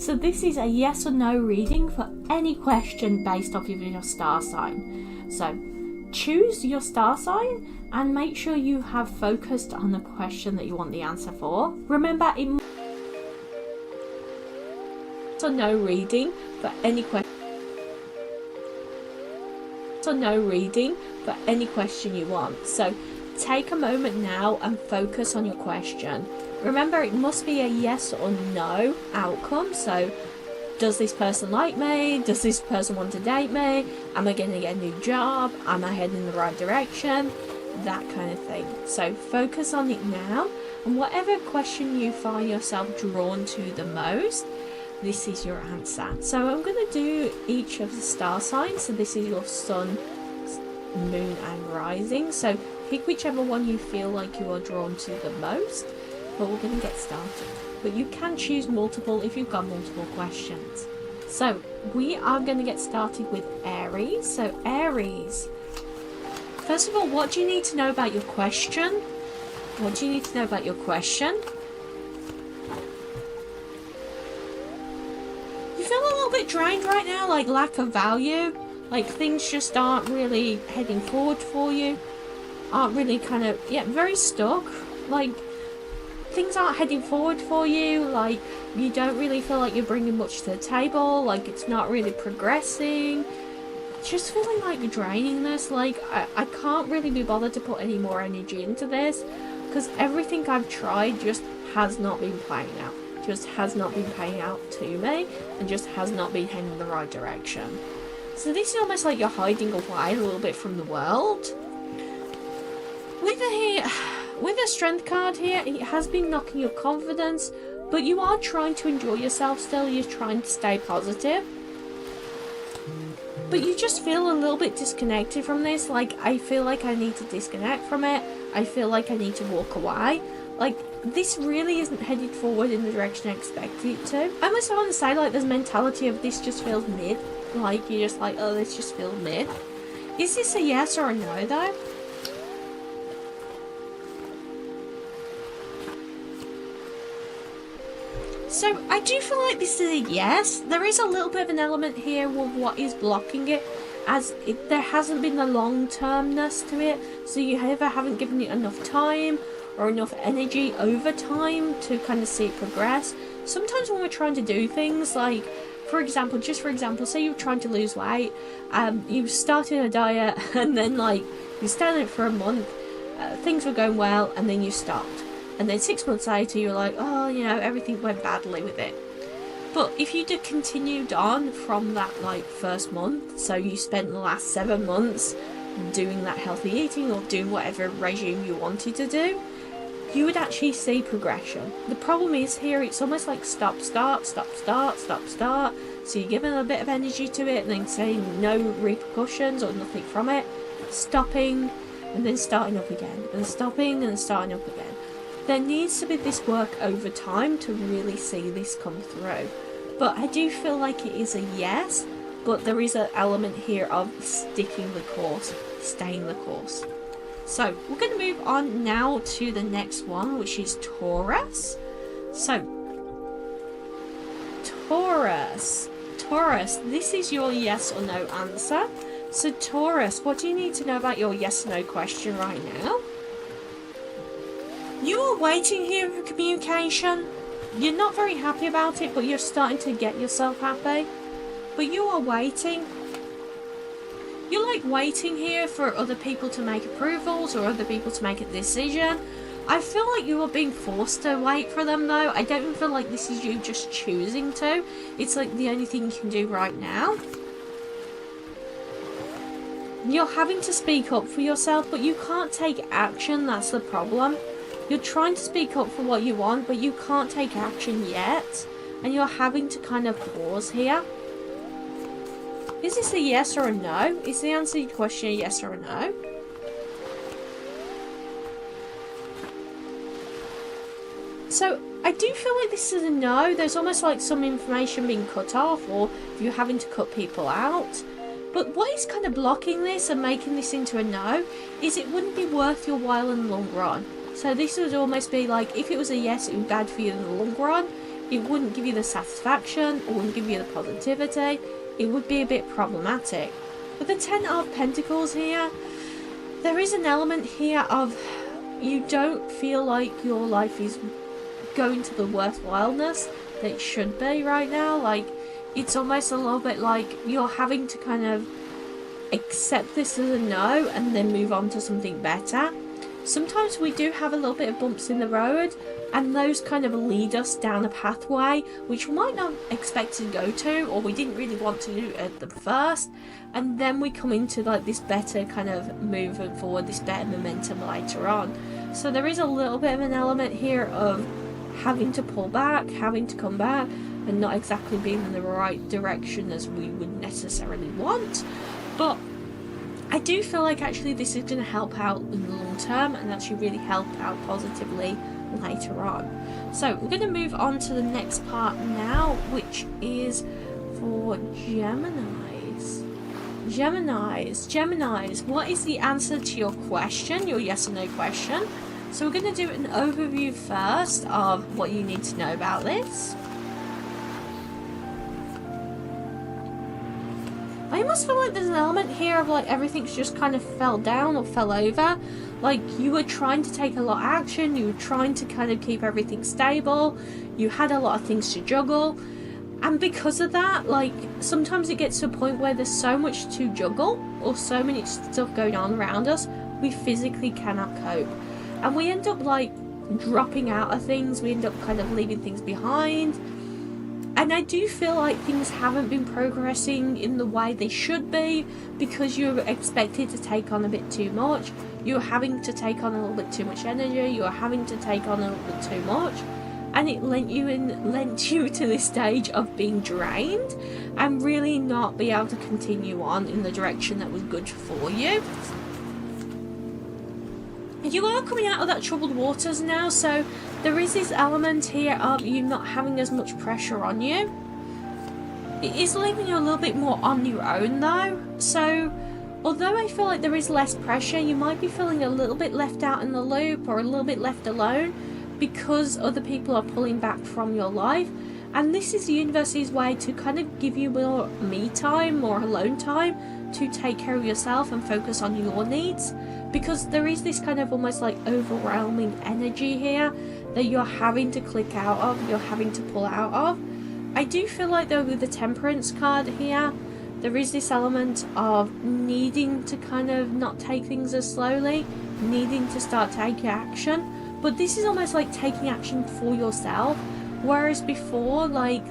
So this is a yes or no reading for any question based off of your star sign. So choose your star sign and make sure you have focused on the question that you want the answer for. Remember, it or no reading for any question. Or no reading for any question you want. So take a moment now and focus on your question. Remember, it must be a yes or no outcome. So, does this person like me? Does this person want to date me? Am I going to get a new job? Am I heading in the right direction? That kind of thing. So focus on it now, and whatever question you find yourself drawn to the most, this is your answer. So I'm going to do each of the star signs. So this is your sun, moon and rising. So pick whichever one you feel like you are drawn to the most. But we're going to get started. But you can choose multiple if you've got multiple questions. So we are going to get started with Aries. So Aries, first of all, what do you need to know about your question? What do you need to know about your question? You feel a little bit drained right now, like lack of value, like things just aren't really heading forward for you, aren't really very stuck, like things aren't heading forward for you, like you don't really feel like you're bringing much to the table, like it's not really progressing, just feeling like you're draining this, like I can't really be bothered to put any more energy into this because everything I've tried just has not been playing out, just has not been paying out to me and just has not been heading in the right direction. So this is almost like you're hiding away a little bit from the world. With the strength card here, it has been knocking your confidence, but you are trying to enjoy yourself still, you're trying to stay positive. But you just feel a little bit disconnected from this, like I feel like I need to disconnect from it, I feel like I need to walk away. Like this really isn't headed forward in the direction I expected it to. I almost want to say like this mentality of this just feels mid, like you're just like, oh, this just feels mid. Is this a yes or a no though? So I do feel like this is a yes. There is a little bit of an element here with what is blocking it, as there hasn't been the long-termness to it, so you either haven't given it enough time or enough energy over time to kind of see it progress. Sometimes when we're trying to do things like, for example, say you're trying to lose weight, you started a diet and then like you started it for a month, things were going well and then you stopped. And then 6 months later, you're like, oh, you know, everything went badly with it. But if you'd have continued on from that, like, first month, so you spent the last 7 months doing that healthy eating or doing whatever regime you wanted to do, you would actually see progression. The problem is here, it's almost like stop, start, stop, start, stop, start. So you're giving a bit of energy to it and then saying no repercussions or nothing from it, stopping, and then starting up again, and stopping and starting up again. There needs to be this work over time to really see this come through. But I do feel like it is a yes, but there is an element here of sticking the course, staying the course. So we're going to move on now to the next one, which is Taurus. So Taurus, this is your yes or no answer. So Taurus, what do you need to know about your yes or no question right now? You are waiting here for communication. You're not very happy about it, but you're starting to get yourself happy. But you are waiting. You're like waiting here for other people to make approvals or other people to make a decision. I feel like you are being forced to wait for them though. I don't even feel like this is you just choosing to. It's like the only thing you can do right now. You're having to speak up for yourself, but you can't take action. That's the problem. You're trying to speak up for what you want, but you can't take action yet. And you're having to kind of pause here. Is this a yes or a no? Is the answer to your question a yes or a no? So, I do feel like this is a no. There's almost like some information being cut off, or you're having to cut people out. But what is kind of blocking this and making this into a no is it wouldn't be worth your while in the long run. So this would almost be like, if it was a yes, it would be bad for you in the long run. it wouldn't give you the satisfaction, it wouldn't give you the positivity, it would be a bit problematic. With the 10 of Pentacles here, there is an element here of you don't feel like your life is going to the worthwhileness that it should be right now. Like, it's almost a little bit like you're having to kind of accept this as a no and then move on to something better. Sometimes we do have a little bit of bumps in the road, and those kind of lead us down a pathway which we might not expect to go to, or we didn't really want to do at the first, and then we come into like this better kind of moving forward, this better momentum later on. So there is a little bit of an element here of having to pull back, having to come back, and not exactly being in the right direction as we would necessarily want. But I do feel like actually this is going to help out in the long term, and actually really help out positively later on. So we're going to move on to the next part now, which is for Geminis. Geminis, what is the answer to your question, your yes or no question? So we're going to do an overview first of what you need to know about this. I almost feel like there's an element here of like everything's just kind of fell down or fell over. Like you were trying to take a lot of action, you were trying to kind of keep everything stable, you had a lot of things to juggle, and because of that, like sometimes it gets to a point where there's so much to juggle or so many stuff going on around us, we physically cannot cope, and we end up like dropping out of things, we end up kind of leaving things behind. And I do feel like things haven't been progressing in the way they should be, because you're expected to take on a bit too much. You're having to take on a little bit too much energy. You're having to take on a little bit too much. And it lent you to this stage of being drained and really not be able to continue on in the direction that was good for you. You are coming out of that troubled waters now, so there is this element here of you not having as much pressure on you. It is leaving you a little bit more on your own though, so although I feel like there is less pressure, you might be feeling a little bit left out in the loop or a little bit left alone because other people are pulling back from your life, and this is the universe's way to kind of give you more me time, more alone time to take care of yourself and focus on your needs. Because there is this kind of almost like overwhelming energy here that you're having to click out of, you're having to pull out of. I do feel like though with the Temperance card here, there is this element of needing to kind of not take things as slowly, needing to start taking action. But this is almost like taking action for yourself, whereas before, like,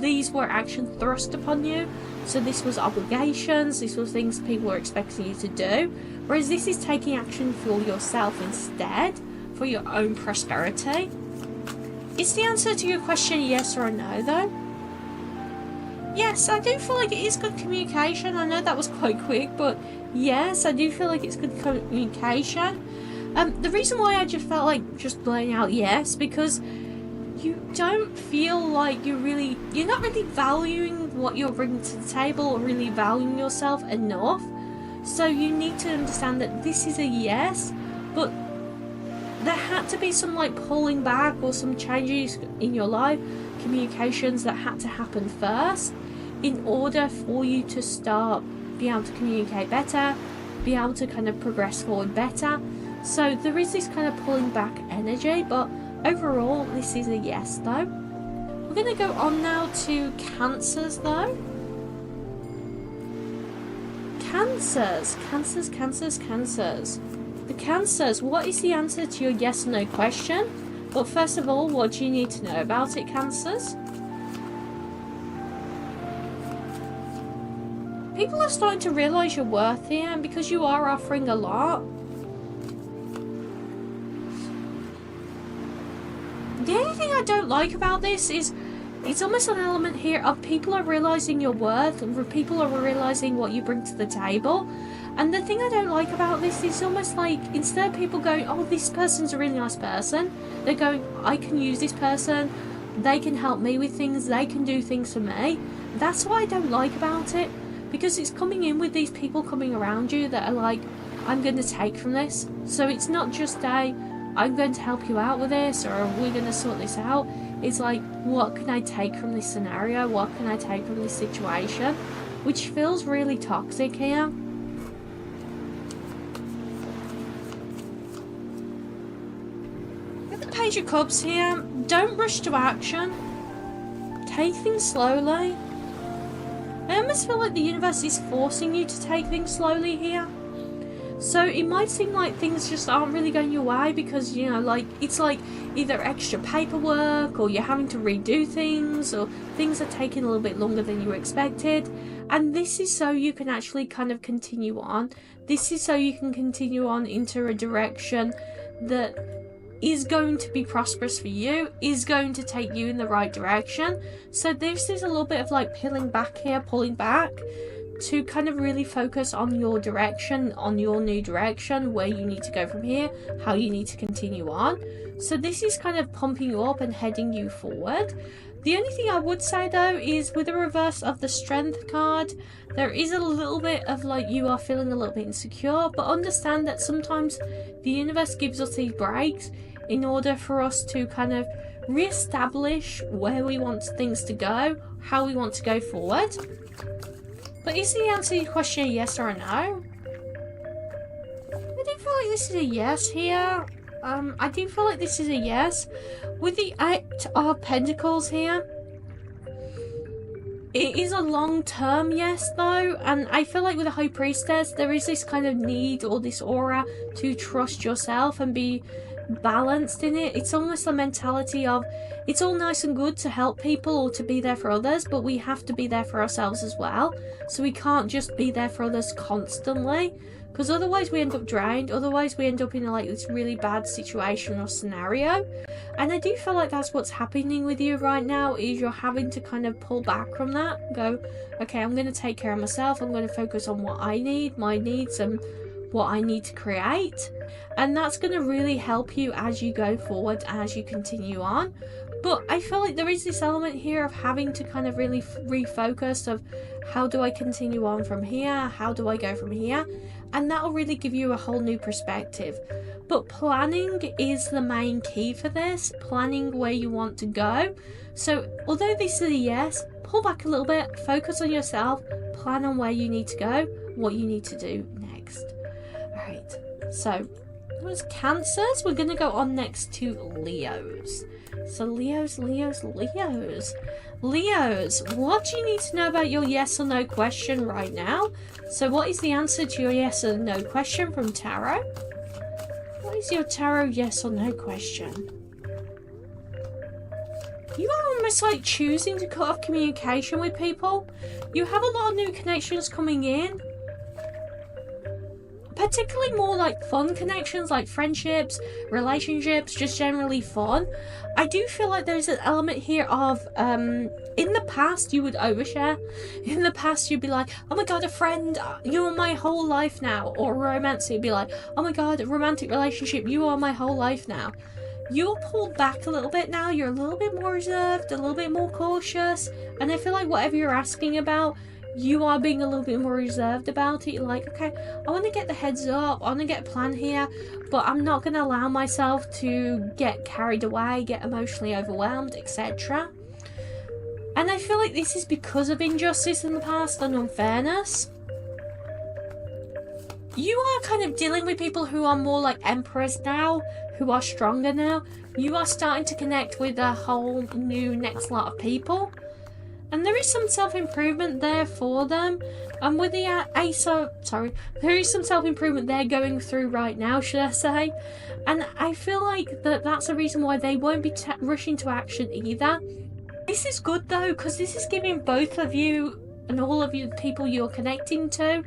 these were action thrust upon you. So this was obligations, this was things people were expecting you to do. Whereas this is taking action for yourself instead, for your own prosperity. Is the answer to your question yes or no though? Yes, I do feel like it is good communication. I know that was quite quick, but yes, I do feel like it's good communication. The reason why I just felt like just blowing out yes, because you don't feel like you're not really valuing what you're bringing to the table or really valuing yourself enough. So you need to understand that this is a yes, but there had to be some like pulling back or some changes in your life, communications that had to happen first in order for you to start being able to communicate better, be able to kind of progress forward better. So there is this kind of pulling back energy, but overall this is a yes though. We're going to go on now to Cancers though. Cancers. The Cancers, what is the answer to your yes or no question? But first of all, what do you need to know about it, Cancers? People are starting to realise your worth here, and because you are offering a lot. The only thing I don't like about this is it's almost an element here of people are realising your worth, and people are realising what you bring to the table. And the thing I don't like about this is almost like instead of people going, oh, this person's a really nice person, they're going, I can use this person, they can help me with things, they can do things for me. That's what I don't like about it, because it's coming in with these people coming around you that are like, I'm going to take from this. So it's not just I'm going to help you out with this, or we're going to sort this out. It's like, what can I take from this scenario? What can I take from this situation? Which feels really toxic here. With the Page of Cups here, don't rush to action. Take things slowly. I almost feel like the universe is forcing you to take things slowly here. So it might seem like things just aren't really going your way because, you know, like, it's like either extra paperwork or you're having to redo things or things are taking a little bit longer than you expected. And this is so you can actually kind of continue on. This is so you can continue on into a direction that is going to be prosperous for you, is going to take you in the right direction. So this is a little bit of like peeling back here, pulling back, to kind of really focus on your direction, on your new direction, where you need to go from here, how you need to continue on. So this is kind of pumping you up and heading you forward. The only thing I would say though is with the reverse of the Strength card, there is a little bit of like you are feeling a little bit insecure, but understand that sometimes the universe gives us these breaks in order for us to kind of re-establish where we want things to go, how we want to go forward. But is the answer to your question a yes or a no? I do feel like this is a yes here. I do feel like this is a yes. With the 8 of Pentacles here, it is a long-term yes though, and I feel like with the High Priestess, there is this kind of need or this aura to trust yourself and be balanced in it. It's almost the mentality of it's all nice and good to help people or to be there for others, but we have to be there for ourselves as well. So we can't just be there for others constantly, because otherwise we end up drained, otherwise we end up in like this really bad situation or scenario. And I do feel like that's what's happening with you right now, is you're having to kind of pull back from that and go, okay, I'm going to take care of myself, I'm going to focus on what I need, my needs, and what I need to create. And that's going to really help you as you go forward, as you continue on. But I feel like there is this element here of having to kind of really refocus of how do I continue on from here, how do I go from here, and that will really give you a whole new perspective. But planning is the main key for this, planning where you want to go. So although this is a yes, pull back a little bit, focus on yourself, plan on where you need to go, what you need to do next. Alright, so that was Cancers. We're going to go on next to Leos. So Leos, what do you need to know about your yes or no question right now? So what is the answer to your yes or no question from Tarot? What is your Tarot yes or no question? You are almost like choosing to cut off communication with people. You have a lot of new connections coming in. Particularly more like fun connections, like friendships, relationships, just generally fun. I do feel like there's an element here of, in the past you would overshare. In the past you'd be like, oh my god, a friend, you're my whole life now. Or romance, you'd be like, oh my god, a romantic relationship, you are my whole life now. You're pulled back a little bit now, you're a little bit more reserved, a little bit more cautious. And I feel like whatever you're asking about, you are being a little bit more reserved about it. You're like, okay, I want to get the heads up, I want to get a plan here, but I'm not going to allow myself to get carried away, get emotionally overwhelmed, etc. And I feel like this is because of injustice in the past and unfairness. You are kind of dealing with people who are more like emperors now, who are stronger now. You are starting to connect with a whole new next lot of people. And there is some self-improvement there for them. And with the there is some self-improvement they're going through right now, should I say. And I feel like that's a reason why they won't be rushing to action either. This is good though, because this is giving both of you and all of you people you're connecting to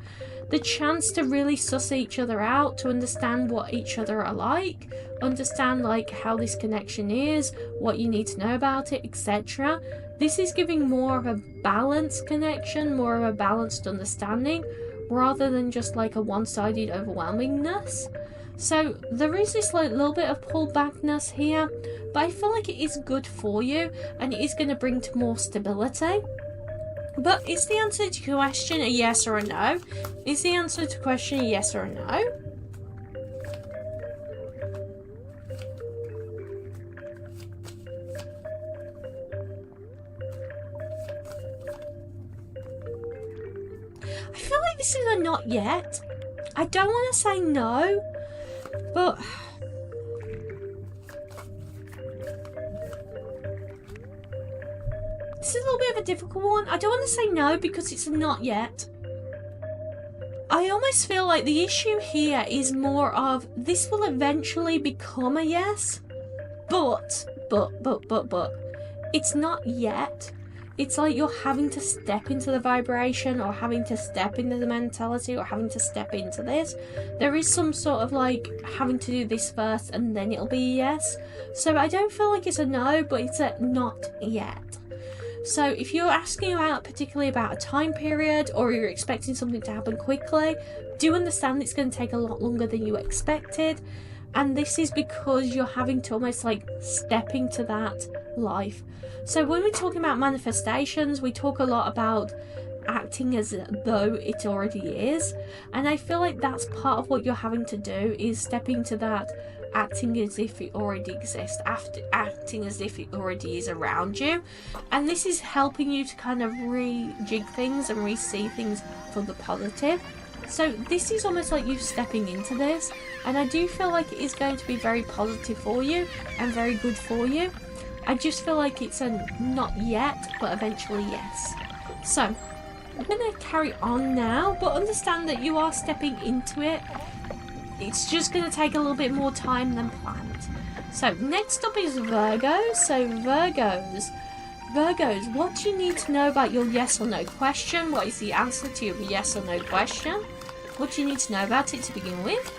the chance to really suss each other out, to understand what each other are like, understand like how this connection is, what you need to know about it, etc. This is giving more of a balanced connection, more of a balanced understanding, rather than just like a one-sided overwhelmingness. So there is this like little bit of pullbackness here, but I feel like it is good for you and it is going to bring to more stability. But is the answer to your question a yes or a no? Is the answer to question a yes or a no? I feel like this is a not yet. I don't want to say no, but this is a little bit of a difficult one. I don't want to say no because it's a not yet. I almost feel like the issue here is more of this will eventually become a yes, but it's not yet. It's like you're having to step into the vibration, or having to step into the mentality, or having to step into this. There is some sort of like having to do this first and then it'll be a yes. So I don't feel like it's a no, but it's a not yet. So if you're asking about particularly about a time period, or you're expecting something to happen quickly, do understand it's going to take a lot longer than you expected. And this is because you're having to almost like step into that life. So when we're talking about manifestations, we talk a lot about acting as though it already is. And I feel like that's part of what you're having to do, is stepping to that, acting as if it already exists, acting as if it already is around you. And this is helping you to kind of rejig things and re-see things for the positive. So this is almost like you stepping into this, and I do feel like it is going to be very positive for you and very good for you. I just feel like it's a not yet, but eventually yes. So I'm going to carry on now, but understand that you are stepping into it. It's just going to take a little bit more time than planned. So next up is Virgo. So Virgos, what do you need to know about your yes or no question? What is the answer to your yes or no question? What do you need to know about it to begin with?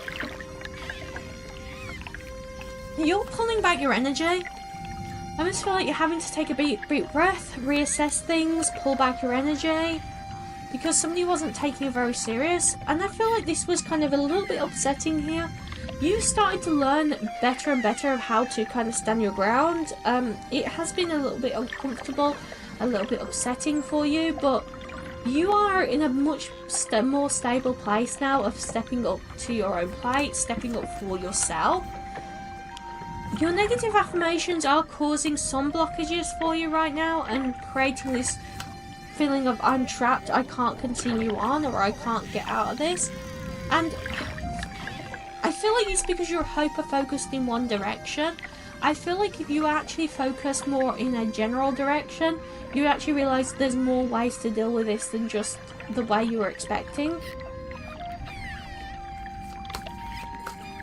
You're pulling back your energy. I almost feel like you're having to take a deep breath, reassess things, pull back your energy, because somebody wasn't taking it very serious. And I feel like this was kind of a little bit upsetting here. You started to learn better and better of how to kind of stand your ground. It has been a little bit uncomfortable, a little bit upsetting for you, but you are in a much more stable place now of stepping up to your own plate, stepping up for yourself. Your negative affirmations are causing some blockages for you right now and creating this feeling of I'm trapped, I can't continue on, or I can't get out of this. And I feel like it's because you're hyper-focused in one direction. I feel like if you actually focus more in a general direction, you actually realise there's more ways to deal with this than just the way you were expecting.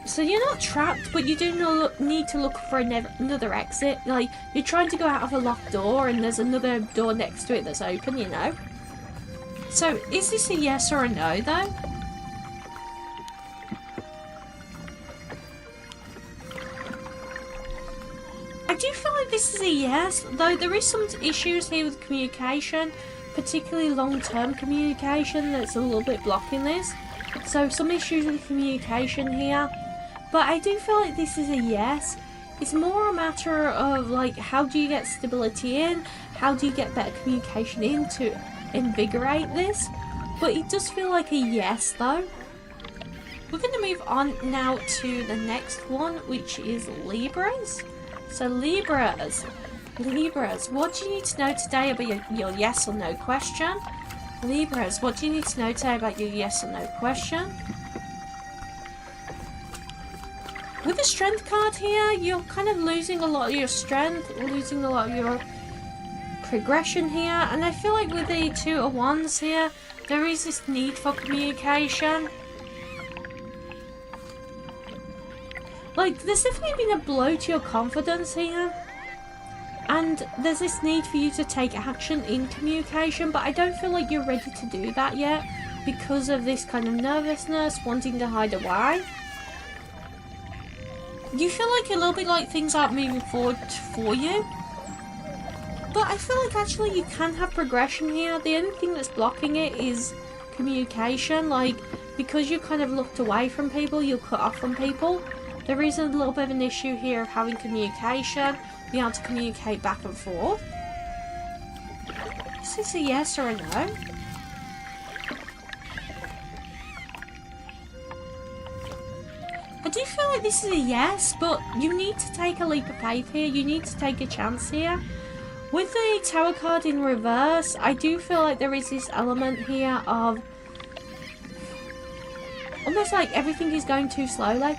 So you're not trapped, but you do need to look for another exit. Like, you're trying to go out of a locked door and there's another door next to it that's open, you know? So is this a yes or a no, though? I do feel like this is a yes, though there is some issues here with communication, particularly long-term communication, that's a little bit blocking this. So some issues with communication here. But I do feel like this is a yes. It's more a matter of like, how do you get stability in? How do you get better communication in to invigorate this? But it does feel like a yes though. We're going to move on now to the next one, which is Libras. So Libras, what do you need to know today about your yes or no question? Libras, what do you need to know today about your yes or no question? With the strength card here, you're kind of losing a lot of your strength, losing a lot of your progression here. And I feel like with the Two of Wands here, there is this need for communication. Like, there's definitely been a blow to your confidence here. And there's this need for you to take action in communication, but I don't feel like you're ready to do that yet because of this kind of nervousness, wanting to hide away. You feel like a little bit like things aren't moving forward for you. But I feel like actually you can have progression here. The only thing that's blocking it is communication. Like, because you kind of looked away from people, you're cut off from people. There is a little bit of an issue here of having communication, being able to communicate back and forth. Is this a yes or a no? I do feel like this is a yes, but you need to take a leap of faith here. You need to take a chance here. With the Tower card in reverse, I do feel like there is this element here of almost like everything is going too slowly.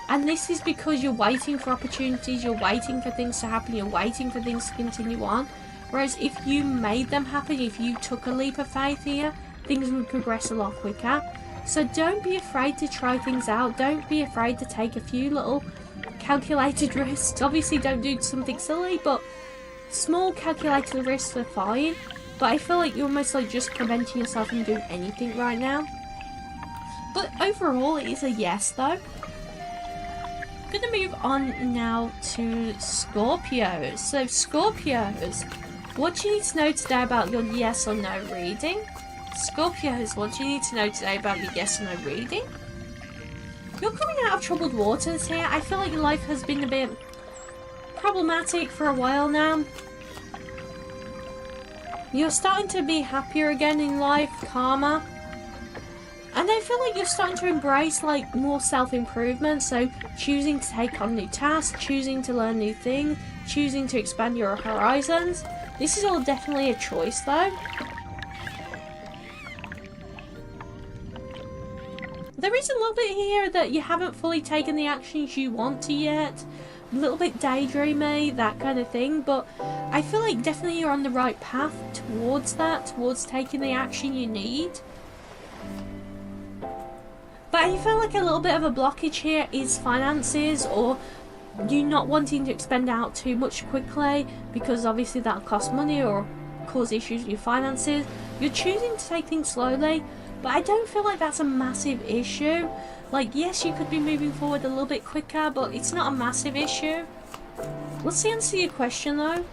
And this is because you're waiting for opportunities, you're waiting for things to happen, you're waiting for things to continue on. Whereas if you made them happen, if you took a leap of faith here, things would progress a lot quicker. So don't be afraid to try things out. Don't be afraid to take a few little calculated risks. Obviously don't do something silly, but small calculated risks are fine. But I feel like you're almost like just preventing yourself from doing anything right now. But overall, it is a yes though. I'm going to move on now to Scorpios. So Scorpios, what do you need to know today about your yes or no reading? Scorpios, what do you need to know today about your yes or no reading? You're coming out of troubled waters here. I feel like your life has been a bit problematic for a while now. You're starting to be happier again in life, calmer. And I feel like you're starting to embrace like more self-improvement, so choosing to take on new tasks, choosing to learn new things, choosing to expand your horizons. This is all definitely a choice though. There is a little bit here that you haven't fully taken the actions you want to yet. A little bit daydreamy, that kind of thing, but I feel like definitely you're on the right path towards that, towards taking the action you need. But I feel like a little bit of a blockage here is finances, or you not wanting to expend out too much quickly because obviously that'll cost money or cause issues with your finances. You're choosing to take things slowly, but I don't feel like that's a massive issue. Like, yes, you could be moving forward a little bit quicker, but it's not a massive issue. Let's answer your question though.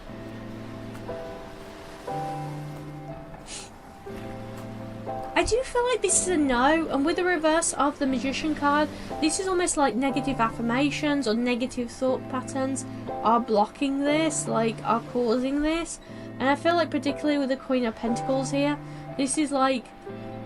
I do feel like this is a no, and with the reverse of the Magician card, this is almost like negative affirmations or negative thought patterns are blocking this, like are causing this. And I feel like particularly with the Queen of Pentacles here, this is like,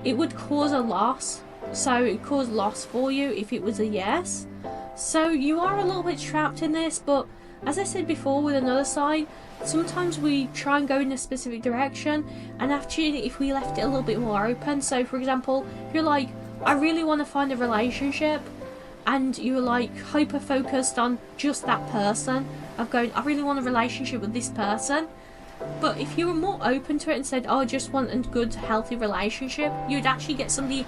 it would cause a loss. So it caused loss for you if it was a yes. So you are a little bit trapped in this, but as I said before with another side, sometimes we try and go in a specific direction, and actually if we left it a little bit more open, so for example, if you're like, I really want to find a relationship, and you're like hyper focused on just that person, of going, I really want a relationship with this person, but if you were more open to it and said, oh, I just want a good healthy relationship, you'd actually get somebody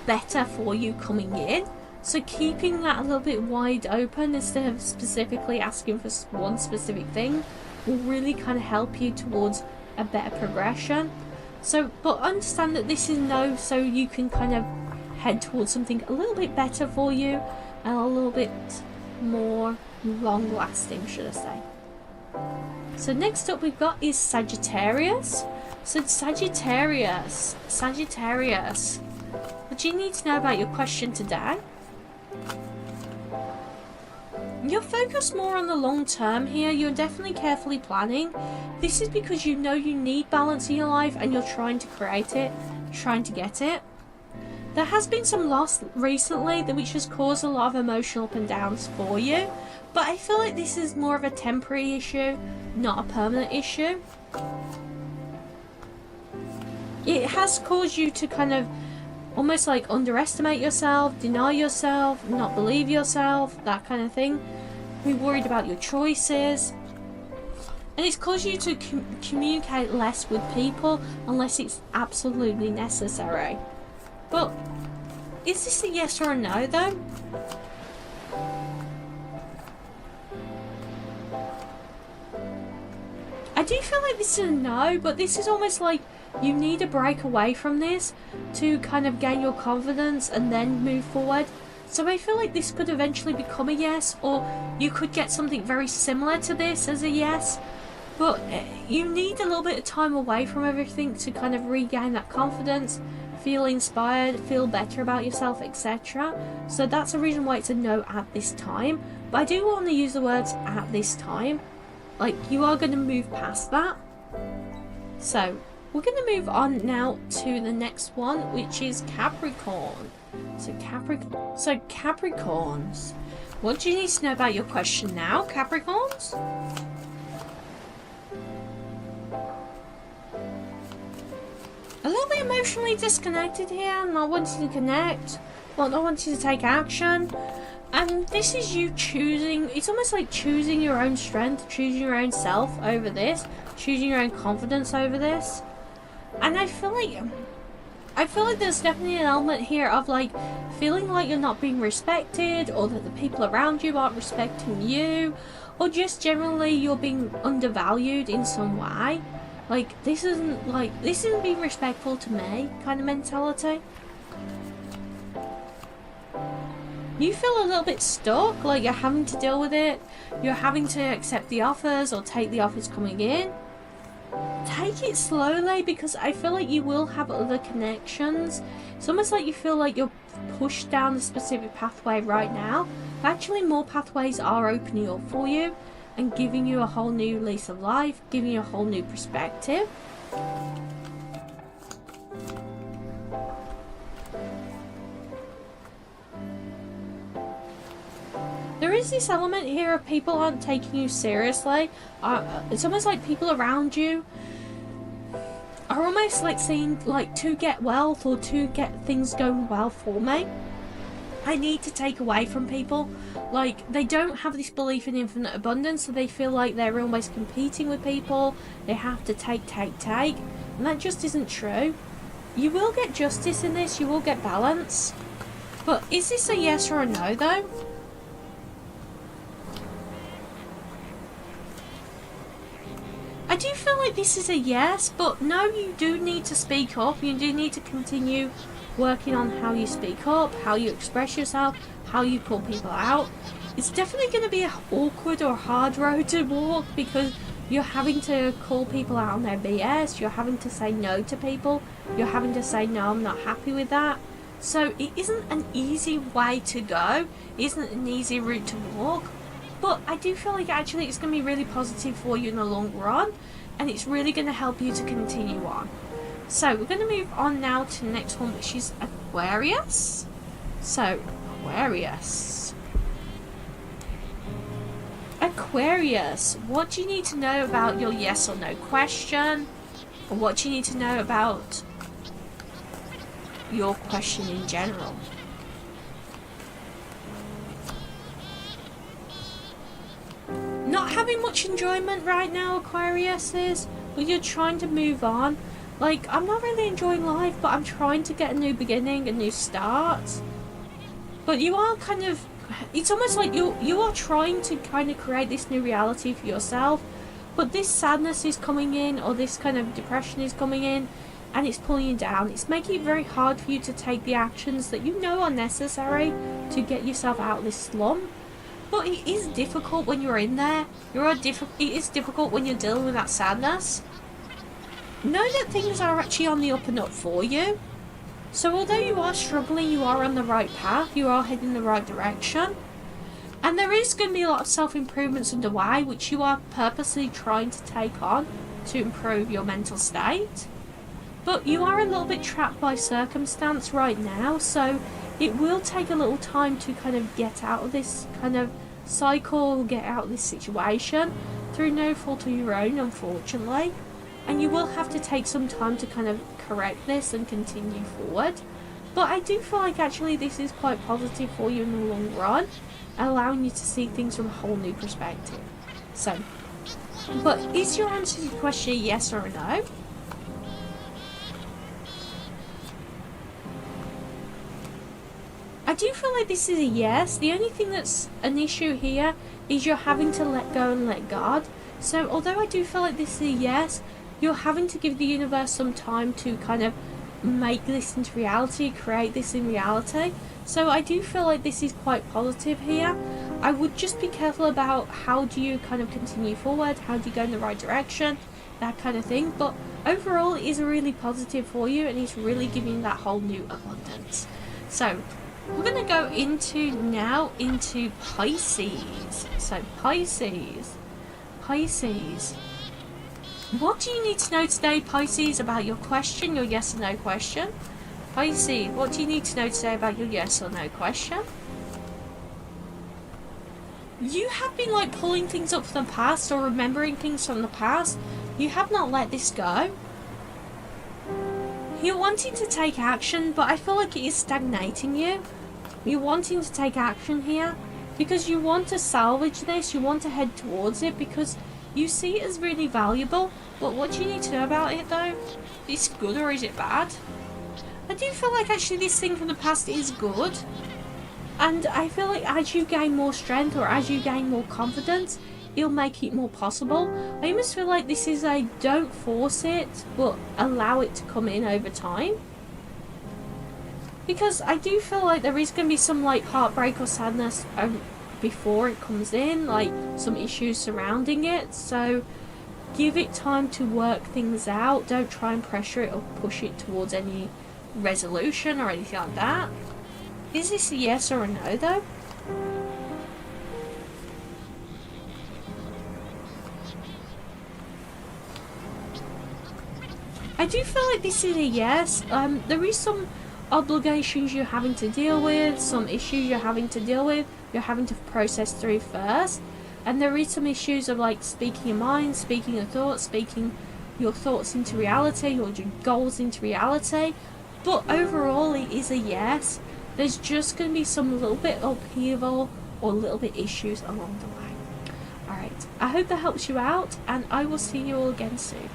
better for you coming in. So keeping that a little bit wide open instead of specifically asking for one specific thing will really kind of help you towards a better progression. So, but understand that this is no, so you can kind of head towards something a little bit better for you and a little bit more long lasting, should I say. So next up we've got is Sagittarius. So Sagittarius, what do you need to know about your question today? You're focused more on the long term here. You're definitely carefully planning. This is because you know you need balance in your life and you're trying to create it, trying to get it. There has been some loss recently which has caused a lot of emotional up and downs for you, but I feel like this is more of a temporary issue, not a permanent issue. It has caused you to kind of almost like underestimate yourself, deny yourself, not believe yourself, that kind of thing. Be worried about your choices. And it's caused you to communicate less with people unless it's absolutely necessary. But is this a yes or a no though? I do feel like this is a no, but this is almost like you need a break away from this to kind of gain your confidence and then move forward. So I feel like this could eventually become a yes, or you could get something very similar to this as a yes. But you need a little bit of time away from everything to kind of regain that confidence, feel inspired, feel better about yourself, etc. So that's the reason why it's a no at this time. But I do want to use the words at this time. Like, you are going to move past that. So we're going to move on now to the next one, which is Capricorn. So Capricorns, what do you need to know about your question now, Capricorns? a little bit emotionally disconnected here, not wanting to connect, well, not wanting to take action. And this is you choosing, it's almost like choosing your own strength, choosing your own self over this, choosing your own confidence over this. And I feel like there's definitely an element here of like feeling like you're not being respected, or that the people around you aren't respecting you, or just generally you're being undervalued in some way. Like this isn't being respectful to me kind of mentality. You feel a little bit stuck, like you're having to deal with it, you're having to accept the offers or take the offers coming in. Take it slowly, because I feel like you will have other connections. It's almost like you feel like you're pushed down a specific pathway right now, but actually more pathways are opening up for you and giving you a whole new lease of life, giving you a whole new perspective. There is this element here of people aren't taking you seriously. It's almost like people around you are almost like saying, like, to get wealth or to get things going well for me, I need to take away from people. Like, they don't have this belief in infinite abundance, so they feel like they're always competing with people. They have to take. And that just isn't true. You will get justice in this, you will get balance. But is this a yes or a no, though? I do feel like this is a yes, but no, you do need to speak up. You do need to continue working on how you speak up, how you express yourself, how you call people out. It's definitely going to be an awkward or hard road to walk, because you're having to call people out on their BS, you're having to say no to people, you're having to say no, I'm not happy with that. So it isn't an easy way to go, it isn't an easy route to walk. But I do feel like actually it's going to be really positive for you in the long run, and it's really going to help you to continue on. So we're going to move on now to the next one, which is Aquarius. So Aquarius, what do you need to know about your yes or no question? Or what do you need to know about your question in general? Not having much enjoyment right now, Aquarius is, but you're trying to move on. Like, I'm not really enjoying life, but I'm trying to get a new beginning, a new start. But you are kind of, it's almost like you are trying to kind of create this new reality for yourself, but this sadness is coming in, or this kind of depression is coming in, and it's pulling you down. It's making it very hard for you to take the actions that you know are necessary to get yourself out of this slump. But it is difficult when you're in there. It is difficult when you're dealing with that sadness. Know that things are actually on the up and up for you. So although you are struggling, you are on the right path. You are heading in the right direction. And there is going to be a lot of self-improvements underway, which you are purposely trying to take on to improve your mental state. But you are a little bit trapped by circumstance right now, so it will take a little time to kind of get out of this kind of cycle, get out of this situation through no fault of your own, unfortunately. And you will have to take some time to kind of correct this and continue forward. But I do feel like actually this is quite positive for you in the long run, allowing you to see things from a whole new perspective. So, but is your answer to the question a yes or a no? I do feel like this is a yes. The only thing that's an issue here is you're having to let go and let God. So although I do feel like this is a yes, you're having to give the universe some time to kind of make this into reality, create this in reality. So I do feel like this is quite positive here. I would just be careful about how do you kind of continue forward, how do you go in the right direction, that kind of thing. But overall it is really positive for you, and it's really giving you that whole new abundance. So we're going to go into Pisces. So Pisces. What do you need to know today, Pisces, about your question, your yes or no question? Pisces, what do you need to know today about your yes or no question? You have been like pulling things up from the past or remembering things from the past. You have not let this go. You're wanting to take action, but I feel like it is stagnating you. You're wanting to take action here because you want to salvage this, you want to head towards it because you see it as really valuable. But what do you need to know about it though? Is it good or is it bad? I do feel like actually this thing from the past is good. And I feel like as you gain more strength or as you gain more confidence, it'll make it more possible. I almost feel like this is a don't force it, but allow it to come in over time. Because I do feel like there is going to be some like heartbreak or sadness before it comes in, like some issues surrounding it. So give it time to work things out. Don't try and pressure it or push it towards any resolution or anything like that. Is this a yes or a no though? I do feel like this is a yes. There is some obligations you're having to deal with, some issues you're having to deal with, you're having to process through first. And there is some issues of like speaking your mind, speaking your thoughts, speaking your thoughts into reality or your goals into reality. But overall it is a yes. There's just going to be some little bit of upheaval or little bit issues along the way. Alright, I hope that helps you out and I will see you all again soon.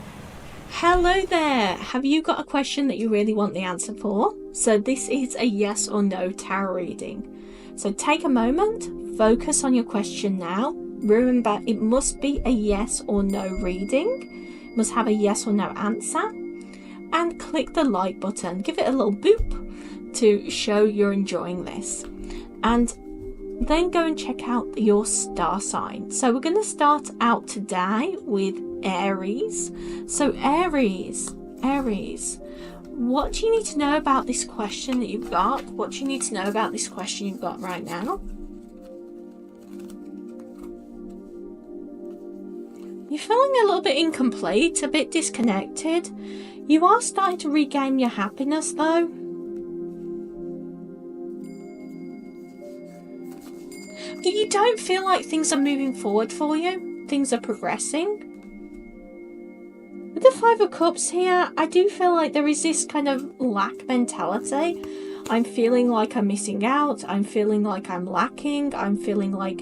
Hello there! Have you got a question that you really want the answer for? So this is a yes or no tarot reading. So take a moment, focus on your question now. Remember, it must be a yes or no reading. It must have a yes or no answer. And click the like button. Give it a little boop to show you're enjoying this. And then go and check out your star sign. So we're going to start out today with Aries. So Aries, what do you need to know about this question that you've got? What do you need to know about this question you've got right now? You're feeling a little bit incomplete, a bit disconnected. You are starting to regain your happiness though. You don't feel like things are moving forward for you. Things are progressing. With the Five of Cups here, I do feel like there is this kind of lack mentality. I'm feeling like I'm missing out. I'm feeling like I'm lacking. I'm feeling like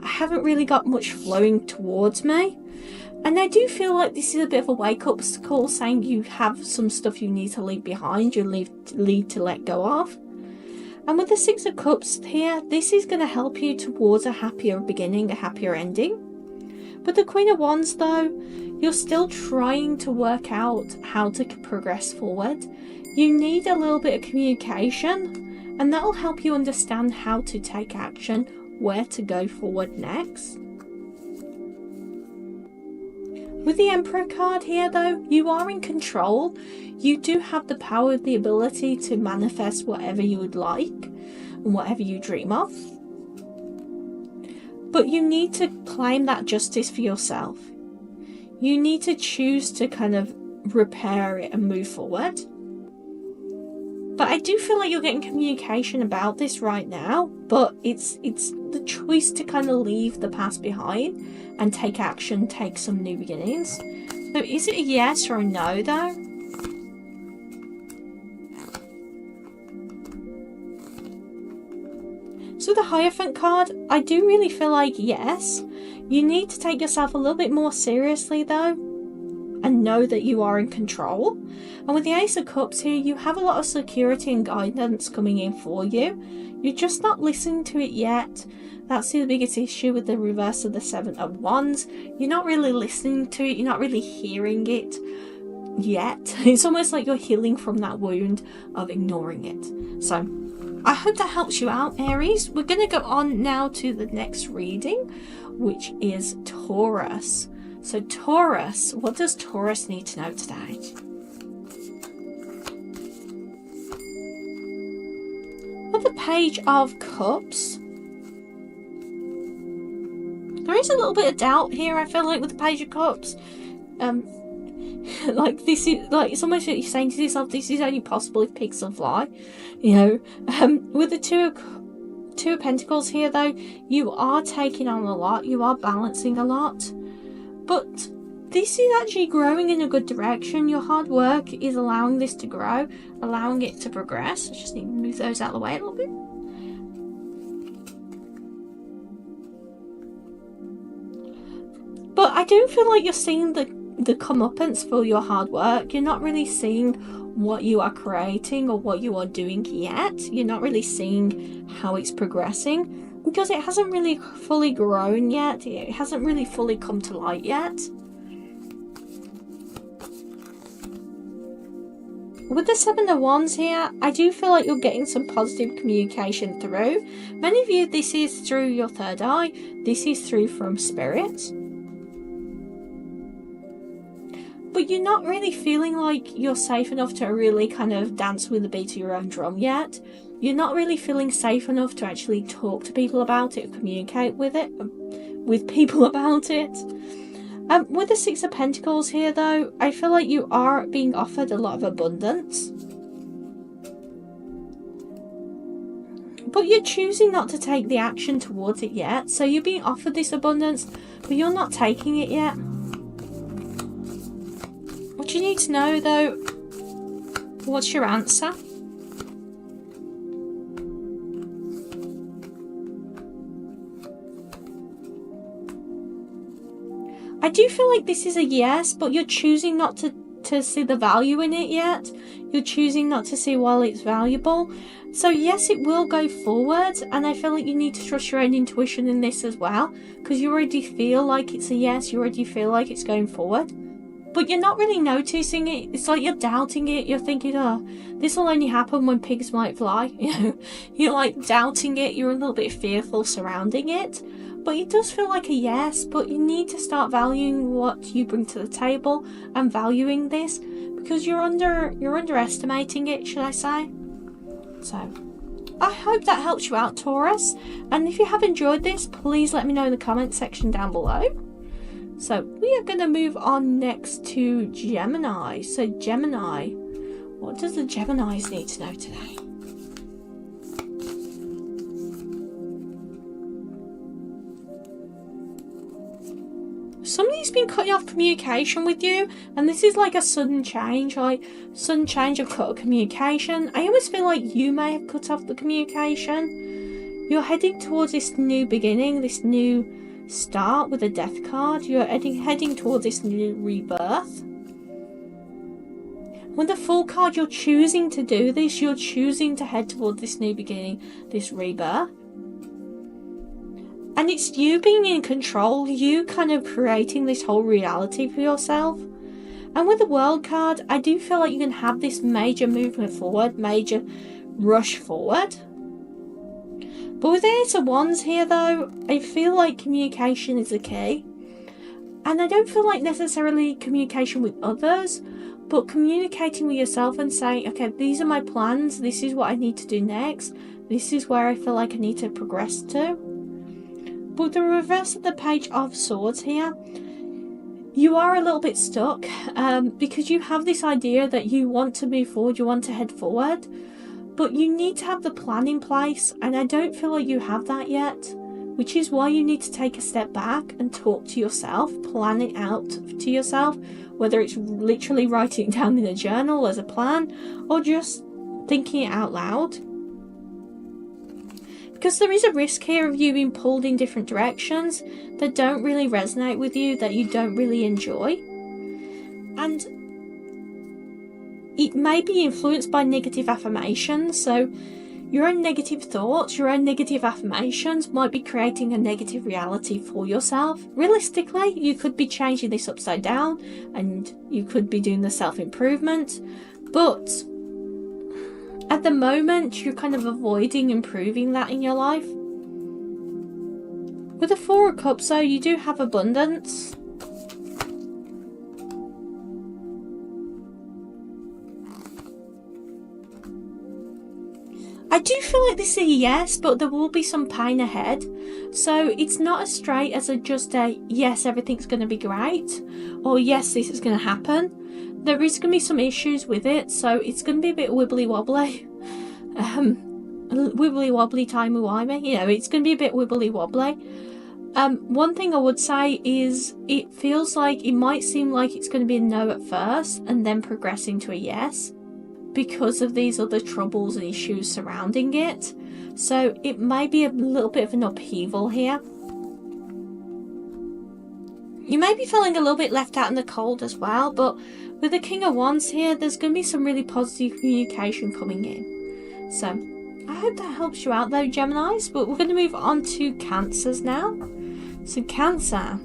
I haven't really got much flowing towards me. And I do feel like this is a bit of a wake-up call saying you have some stuff you need to leave behind, you need to let go of. And with the Six of Cups here, this is going to help you towards a happier beginning, a happier ending. But the Queen of Wands though, you're still trying to work out how to progress forward. You need a little bit of communication, and that will help you understand how to take action, where to go forward next. With the Emperor card here though, you are in control. You do have the power, the ability to manifest whatever you would like and whatever you dream of. But you need to claim that justice for yourself. You need to choose to kind of repair it and move forward. But I do feel like you're getting communication about this right now, but it's the choice to kind of leave the past behind and take action, take some new beginnings. So is it a yes or a no though? So the Hierophant card, I do really feel like yes. You need to take yourself a little bit more seriously though, and know that you are in control. And with the Ace of Cups here, you have a lot of security and guidance coming in for you. You're just not listening to it yet. That's the biggest issue with the reverse of the Seven of Wands. You're not really listening to it. You're not really hearing it yet. It's almost like you're healing from that wound of ignoring it. So I hope that helps you out, Aries. We're going to go on now to the next reading, which is Taurus. So Taurus, what does Taurus need to know today? With the Page of Cups, there is a little bit of doubt here, I feel like, with the Page of Cups. Like, this is, like, it's almost like you're saying to yourself, this is only possible if pigs will fly, you know. With the Two of Pentacles here, though, you are taking on a lot, you are balancing a lot. But this is actually growing in a good direction. Your hard work is allowing this to grow, allowing it to progress. I just need to move those out of the way a little bit. But I do feel like you're seeing the comeuppance for your hard work. You're not really seeing what you are creating or what you are doing yet. You're not really seeing how it's progressing because it hasn't really fully grown yet. It hasn't really fully come to light yet. With the Seven of Wands here, I do feel like you're getting some positive communication through. Many of you, this is through your third eye. This is through from spirit. But you're not really feeling like you're safe enough to really kind of dance with the beat of your own drum yet. You're not really feeling safe enough to actually talk to people about it, communicate with people about it. With the Six of Pentacles here though, I feel like you are being offered a lot of abundance. But you're choosing not to take the action towards it yet. So you're being offered this abundance, but you're not taking it yet. What you need to know though, what's your answer? I do feel like this is a yes, but you're choosing not to see the value in it yet. You're choosing not to see while it's valuable. So yes, it will go forward, and I feel like you need to trust your own intuition in this as well, because you already feel like it's a yes, you already feel like it's going forward. But you're not really noticing it. It's like you're doubting it. You're thinking, oh, this will only happen when pigs might fly. You're like doubting it. You're a little bit fearful surrounding it. But it does feel like a yes, but you need to start valuing what you bring to the table and valuing this, because you're underestimating it, should I say. So I hope that helps you out, Taurus. And if you have enjoyed this, please let me know in the comment section down below. So we are going to move on next to Gemini. So Gemini, what does the Geminis need to know today? Somebody's been cutting off communication with you, and this is like a sudden change of cut of communication. I almost feel like you may have cut off the communication. You're heading towards this new beginning, this new start with a death card. You're heading towards this new rebirth. With the Fool card, you're choosing to do this. You're choosing to head towards this new beginning, this rebirth. And it's you being in control, you kind of creating this whole reality for yourself. And with the World card, I do feel like you can have this major movement forward, major rush forward. But with the Ace of Wands here though, I feel like communication is the key. And I don't feel like necessarily communication with others, but communicating with yourself and saying, okay, these are my plans, this is what I need to do next, this is where I feel like I need to progress to. But the reverse of the Page of Swords here, you are a little bit stuck because you have this idea that you want to move forward, you want to head forward, but you need to have the plan in place, and I don't feel like you have that yet, which is why you need to take a step back and talk to yourself, plan it out to yourself, whether it's literally writing it down in a journal as a plan or just thinking it out loud. Because there is a risk here of you being pulled in different directions that don't really resonate with you, that you don't really enjoy. And it may be influenced by negative affirmations. So your own negative thoughts, your own negative affirmations might be creating a negative reality for yourself. Realistically, you could be changing this upside down and you could be doing the self-improvement. But at the moment, you're kind of avoiding improving that in your life. With the Four of Cups, though, you do have abundance. I do feel like this is a yes, but there will be some pain ahead. So it's not as straight as just a yes, everything's going to be great, or yes, this is going to happen. There is going to be some issues with it, so it's going to be a bit wibbly wobbly. Wibbly wobbly, timey wimey, it's going to be a bit wibbly wobbly. One thing I would say is it feels like it might seem like it's going to be a no at first and then progressing to a yes because of these other troubles and issues surrounding it. So it may be a little bit of an upheaval here. You may be feeling a little bit left out in the cold as well, but with the King of Wands here, there's going to be some really positive communication coming in. So I hope that helps you out though, Geminis, but we're going to move on to Cancers now. So Cancer.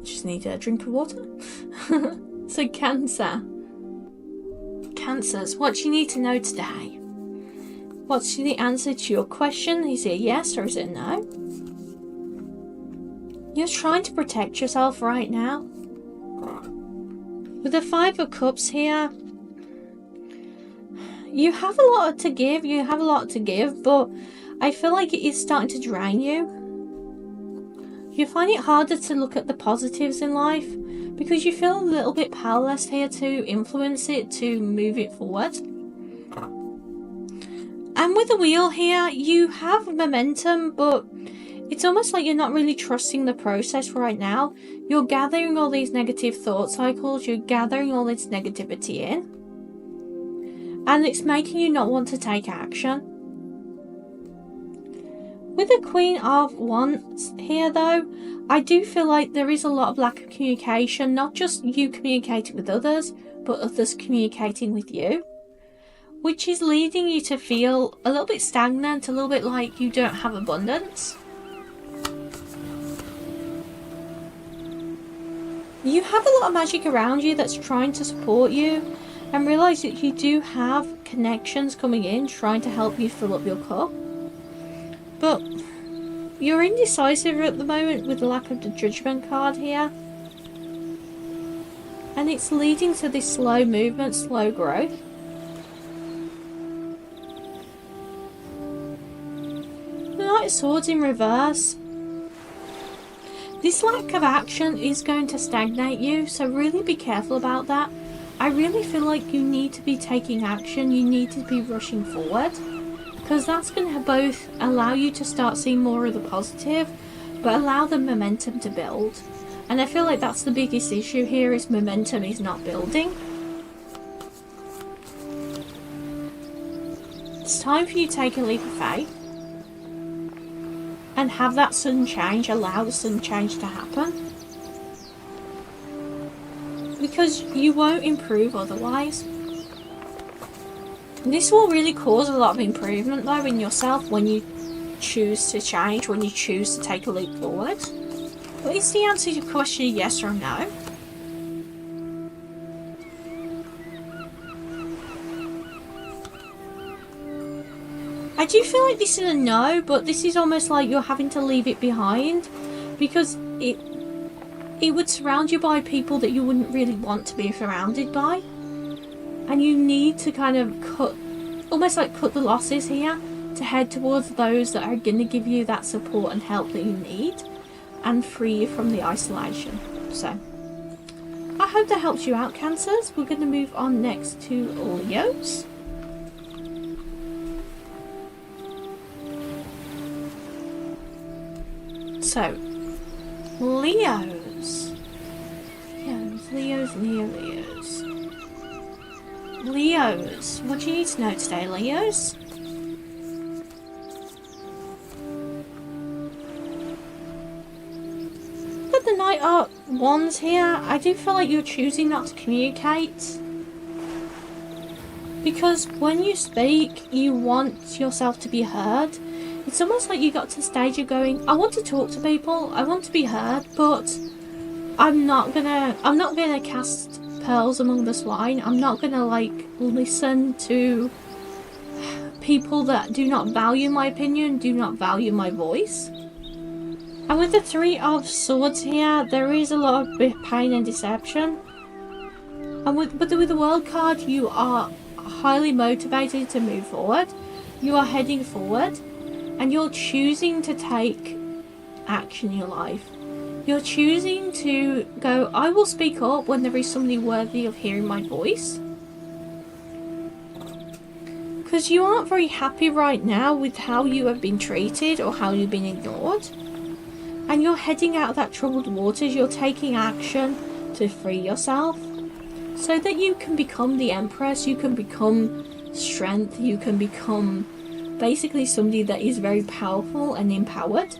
Just need a drink of water. So Cancer. Cancers, what do you need to know today? What's the answer to your question? Is it a yes or is it a no? You're trying to protect yourself right now. With the Five of Cups here, you have a lot to give, but I feel like it is starting to drain you. You find it harder to look at the positives in life because you feel a little bit powerless here to influence it, to move it forward. And with the Wheel here, you have momentum, but it's almost like you're not really trusting the process right now. You're gathering all these negative thought cycles, you're gathering all this negativity in, and it's making you not want to take action. With the Queen of Wands here though, I do feel like there is a lot of lack of communication, not just you communicating with others, but others communicating with you, which is leading you to feel a little bit stagnant, a little bit like you don't have abundance. You have a lot of magic around you that's trying to support you, and realise that you do have connections coming in trying to help you fill up your cup. But you're indecisive at the moment with the lack of the Judgment card here. And it's leading to this slow movement, slow growth. The Knight of Swords in reverse. This lack of action is going to stagnate you, so really be careful about that. I really feel like you need to be taking action, you need to be rushing forward, because that's going to both allow you to start seeing more of the positive, but allow the momentum to build. And I feel like that's the biggest issue here, is momentum is not building. It's time for you to take a leap of faith and have that sudden change, allow the sudden change to happen. Because you won't improve otherwise. This will really cause a lot of improvement though in yourself when you choose to change, when you choose to take a leap forward. But is the answer to your question a yes or no? I do feel like this is a no, but this is almost like you're having to leave it behind, because it would surround you by people that you wouldn't really want to be surrounded by, and you need to kind of cut the losses here to head towards those that are going to give you that support and help that you need and free you from the isolation. So I hope that helps you out, Cancers. We're going to move on next to Leos. So Leos, what do you need to know today, Leos? Got the Knight of Wands here. I do feel like you're choosing not to communicate, because when you speak, you want yourself to be heard. It's almost like you got to the stage of going, I want to talk to people, I want to be heard, but I'm not gonna cast pearls among the swine. I'm not gonna listen to people that do not value my opinion, do not value my voice. And with the Three of Swords here, there is a lot of pain and deception. And with the World card, you are highly motivated to move forward. You are heading forward. And you're choosing to take action in your life. You're choosing to go, I will speak up when there is somebody worthy of hearing my voice. because you aren't very happy right now with how you have been treated or how you've been ignored. And you're heading out of that troubled waters. You're taking action to free yourself so that you can become the Empress. You can become strength. You can become basically somebody that is very powerful and empowered.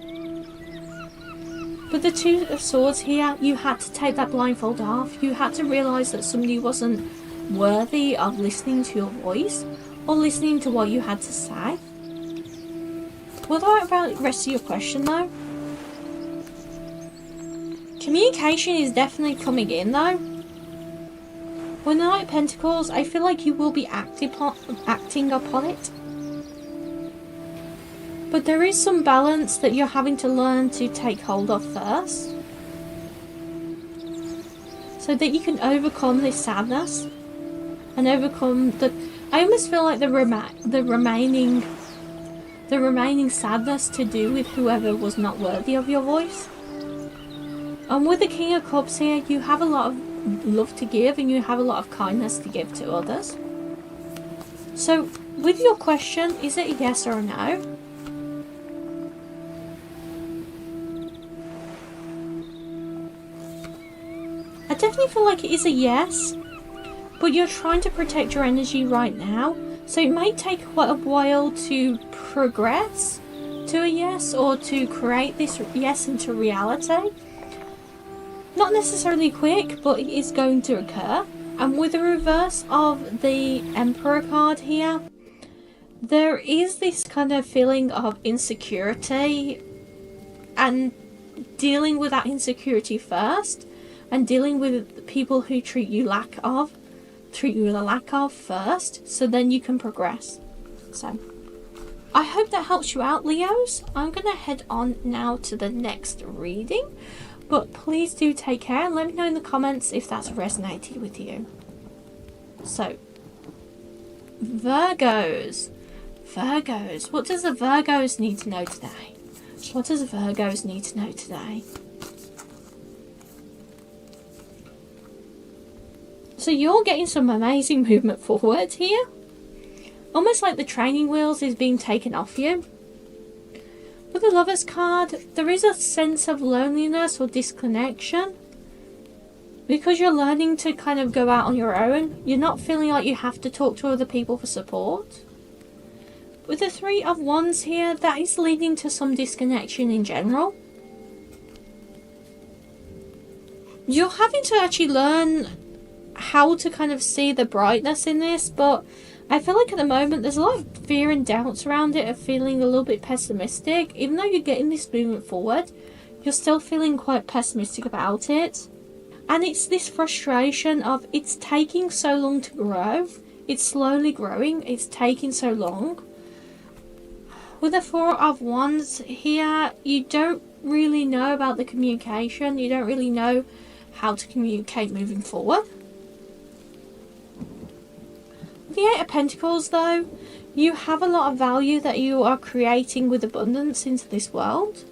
But the Two of Swords here, you had to take that blindfold off. You had to realise that somebody wasn't worthy of listening to your voice or listening to what you had to say. What about the rest of your question though? Communication is definitely coming in though. With the Knight of Pentacles, I feel like you will be acting upon it. But there is some balance that you're having to learn to take hold of first, so that you can overcome this sadness and overcome the... I almost feel like the remaining sadness to do with whoever was not worthy of your voice. And with the King of Cups here, you have a lot of love to give and you have a lot of kindness to give to others. So with your question, is it a yes or a no? I definitely feel like it is a yes, but you're trying to protect your energy right now, so it may take quite a while to progress to a yes or to create this yes into reality. Not necessarily quick, but it is going to occur. And with the reverse of the Emperor card here, there is this kind of feeling of insecurity, and dealing with that insecurity first, and dealing with people who treat you with a lack of first, so then you can progress. So I hope that helps you out, Leos. I'm going to head on now to the next reading, but please do take care and let me know in the comments if that's resonated with you. So, Virgos, what does the Virgos need to know today? What does the Virgos need to know today? So you're getting some amazing movement forward here. Almost like the training wheels is being taken off you. With the Lovers card, there is a sense of loneliness or disconnection. Because you're learning to kind of go out on your own. You're not feeling like you have to talk to other people for support. With the Three of Wands here, that is leading to some disconnection in general. You're having to actually learn how to kind of see the brightness in this, but I feel like at the moment there's a lot of fear and doubts around it, of feeling a little bit pessimistic. Even though you're getting this movement forward, you're still feeling quite pessimistic about it. And it's this frustration of it's taking so long to grow. It's slowly growing, it's taking so long. With the Four of Wands here, you don't really know about the communication. You don't really know how to communicate moving forward. The Eight of Pentacles though, you have a lot of value that you are creating with abundance into this world.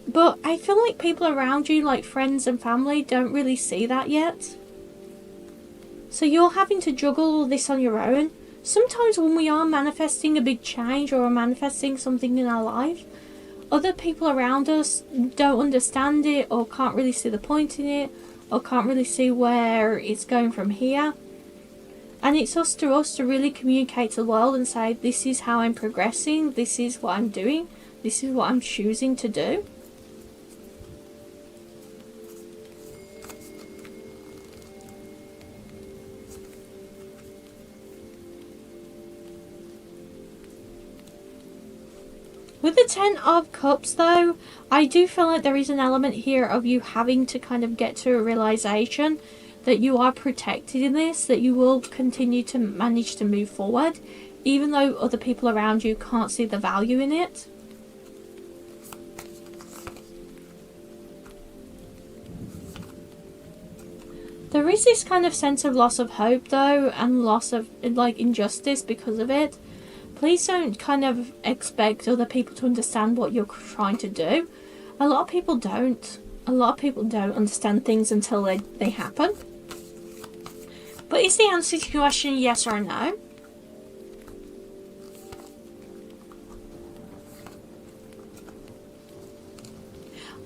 But I feel like people around you, like friends and family, don't really see that yet. So you're having to juggle all this on your own. Sometimes when we are manifesting a big change or manifesting something in our life, other people around us don't understand it or can't really see the point in it or can't really see where it's going from here. And it's up to us to really communicate to the world and say, this is how I'm progressing, this is what I'm doing, this is what I'm choosing to do. With the Ten of Cups though, I do feel like there is an element here of you having to kind of get to a realization that you are protected in this, that you will continue to manage to move forward, even though other people around you can't see the value in it. There is this kind of sense of loss of hope though, and loss of like injustice because of it. Please don't kind of expect other people to understand what you're trying to do. A lot of people don't. A lot of people don't understand things until they happen. But is the answer to your question yes or no?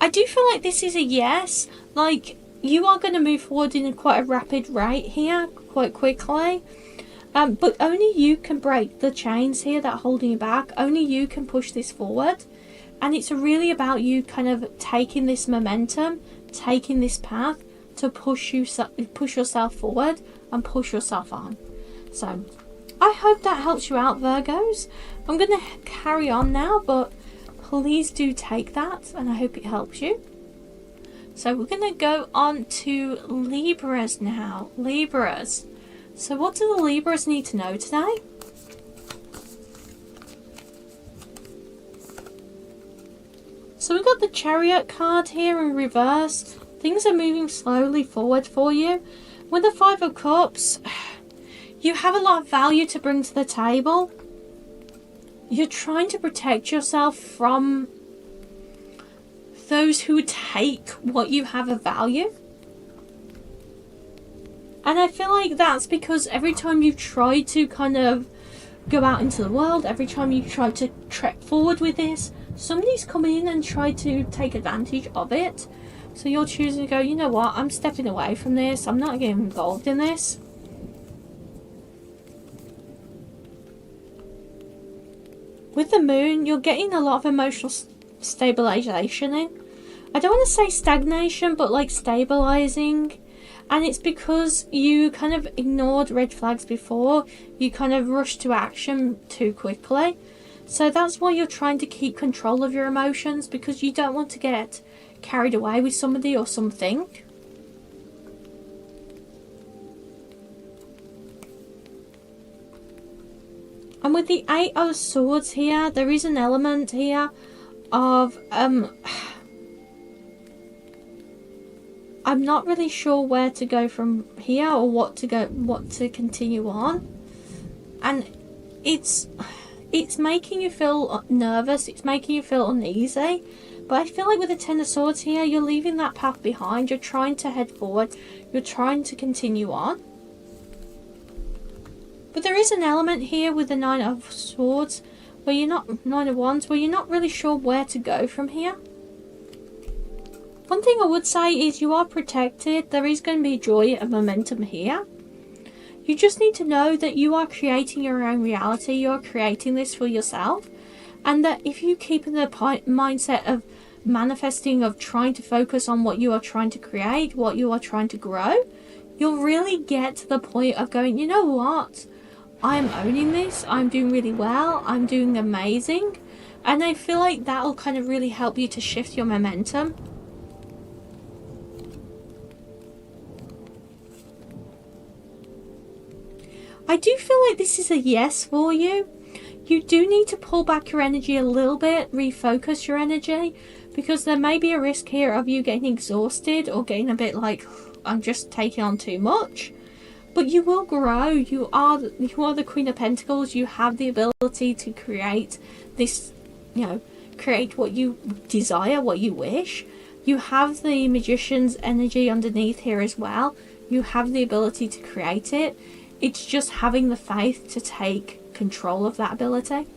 I do feel like this is a yes. Like, you are going to move forward in quite a rapid rate here, quite quickly. But only you can break the chains here that are holding you back. Only you can push this forward. And it's really about you kind of taking this momentum, taking this path to push yourself forward and push yourself on. So, I hope that helps you out, Virgos. I'm going to carry on now, but please do take that, and I hope it helps you. So we're going to go on to Libras now. Libras. So what do the Libras need to know today? So we've got the Chariot card here in reverse. Things are moving slowly forward for you. With the Five of Cups, you have a lot of value to bring to the table. You're trying to protect yourself from those who take what you have of value. And I feel like that's because every time you try to kind of go out into the world, every time you try to trek forward with this, somebody's coming in and try to take advantage of it. So you're choosing to go, you know what, I'm stepping away from this, I'm not getting involved in this. With the Moon, you're getting a lot of emotional stabilization in. I don't want to say stagnation, but like stabilizing. And it's because you kind of ignored red flags before. You kind of rushed to action too quickly. So that's why you're trying to keep control of your emotions, because you don't want to get carried away with somebody or something. And with the Eight of Swords here, there is an element here of I'm not really sure where to go from here or what to continue on. And it's making you feel nervous, it's making you feel uneasy. But I feel like with the Ten of Swords here, you're leaving that path behind, you're trying to head forward, you're trying to continue on. But there is an element here with the Nine of Swords, where you're not, Nine of Wands, where you're not really sure where to go from here. One thing I would say is you are protected. There is going to be joy and momentum here. You just need to know that you are creating your own reality. You are creating this for yourself. And that if you keep in the mindset of manifesting, of trying to focus on what you are trying to create, what you are trying to grow, you'll really get to the point of going, you know what? I'm owning this. I'm doing really well. I'm doing amazing. And I feel like that will kind of really help you to shift your momentum. I do feel like this is a yes for you. You do need to pull back your energy a little bit, refocus your energy, because there may be a risk here of you getting exhausted or getting a bit like, I'm just taking on too much. But you will grow. You are the Queen of Pentacles. You have the ability to create this, create what you desire, what you wish. You have the Magician's energy underneath here as well. You have the ability to create it. It's just having the faith to take control of that ability.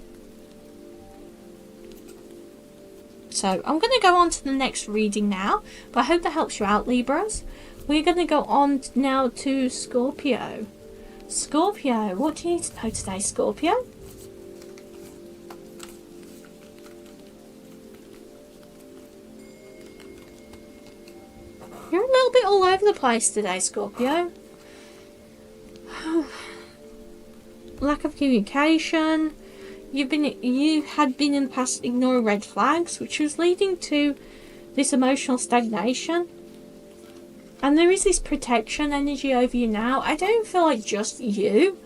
So I'm going to go on to the next reading now, but I hope that helps you out, Libras. We're going to go on now to Scorpio. Scorpio, what do you need to know today, Scorpio? You're a little bit all over the place today, Scorpio. Lack of communication. You had been in the past ignoring red flags, which was leading to this emotional stagnation. And there is this protection energy over you now. I don't feel like just you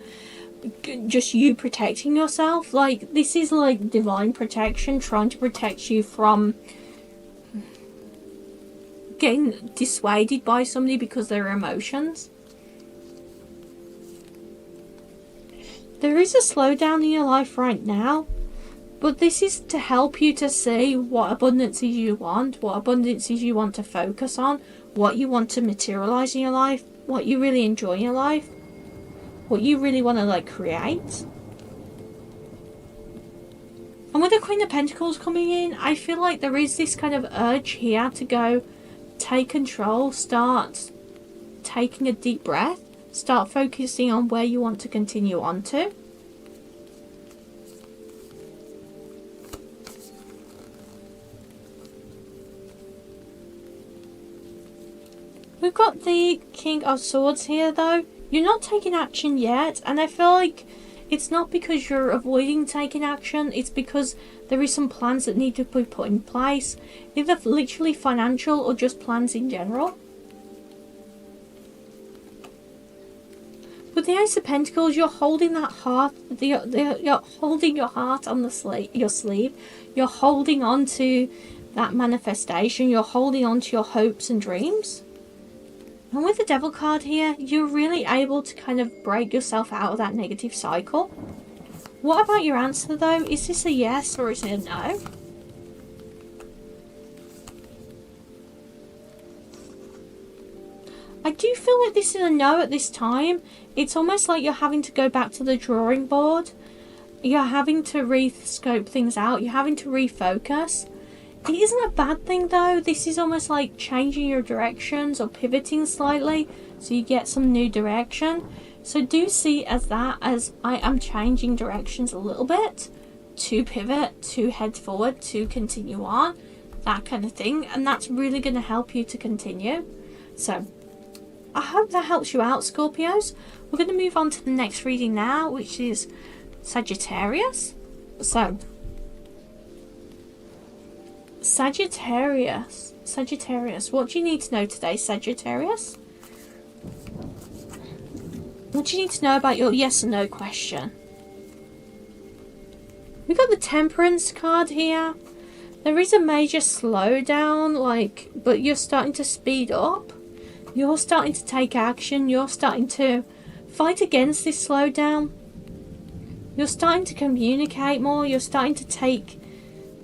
protecting yourself. Like, this is like divine protection, trying to protect you from getting dissuaded by somebody because of their emotions. There is a slowdown in your life right now, but this is to help you to see what abundances you want, what abundances you want to focus on, what you want to materialize in your life, what you really enjoy in your life, what you really want to create. And with the Queen of Pentacles coming in, I feel like there is this kind of urge here to go take control, start taking a deep breath, start focusing on where you want to continue on to. We've got the King of Swords here though. You're not taking action yet, and I feel like it's not because you're avoiding taking action, it's because there is some plans that need to be put in place, either literally financial or just plans in general. With the Ace of Pentacles, you're holding that heart, you're holding your heart on your sleeve, you're holding on to that manifestation, you're holding on to your hopes and dreams. And with the Devil card here, you're really able to kind of break yourself out of that negative cycle. What about your answer though? Is this a yes or is it a no? I do feel like this is a no at this time. It's almost like you're having to go back to the drawing board. You're having to re-scope things out. You're having to refocus. It isn't a bad thing though. This is almost like changing your directions or pivoting slightly so you get some new direction. So do see as that as I am changing directions a little bit to pivot, to head forward, to continue on, that kind of thing. And that's really going to help you to continue. So I hope that helps you out, Scorpios. We're going to move on to the next reading now, which is Sagittarius. So Sagittarius, what do you need to know today, Sagittarius? What do you need to know about your yes or no question? We got the Temperance card here. There is a major slowdown, but you're starting to speed up. You're starting to take action. You're starting to fight against this slowdown. You're starting to communicate more. You're starting to take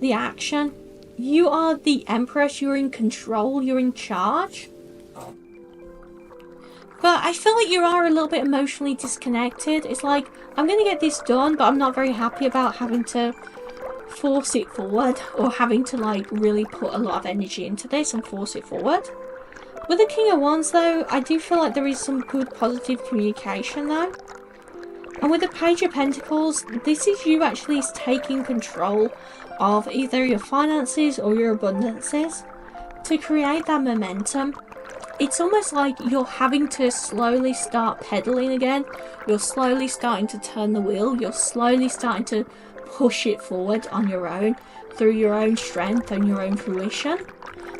the action. You are the Empress, you're in control, you're in charge. But I feel like you are a little bit emotionally disconnected. It's like, I'm going to get this done, but I'm not very happy about having to force it forward. Or having to really put a lot of energy into this and force it forward. With the King of Wands though, I do feel like there is some good positive communication though. And with the Page of Pentacles, this is you actually taking control of either your finances or your abundances to create that momentum. It's almost like you're having to slowly start pedaling again. You're slowly starting to turn the wheel. You're slowly starting to push it forward on your own through your own strength and your own fruition.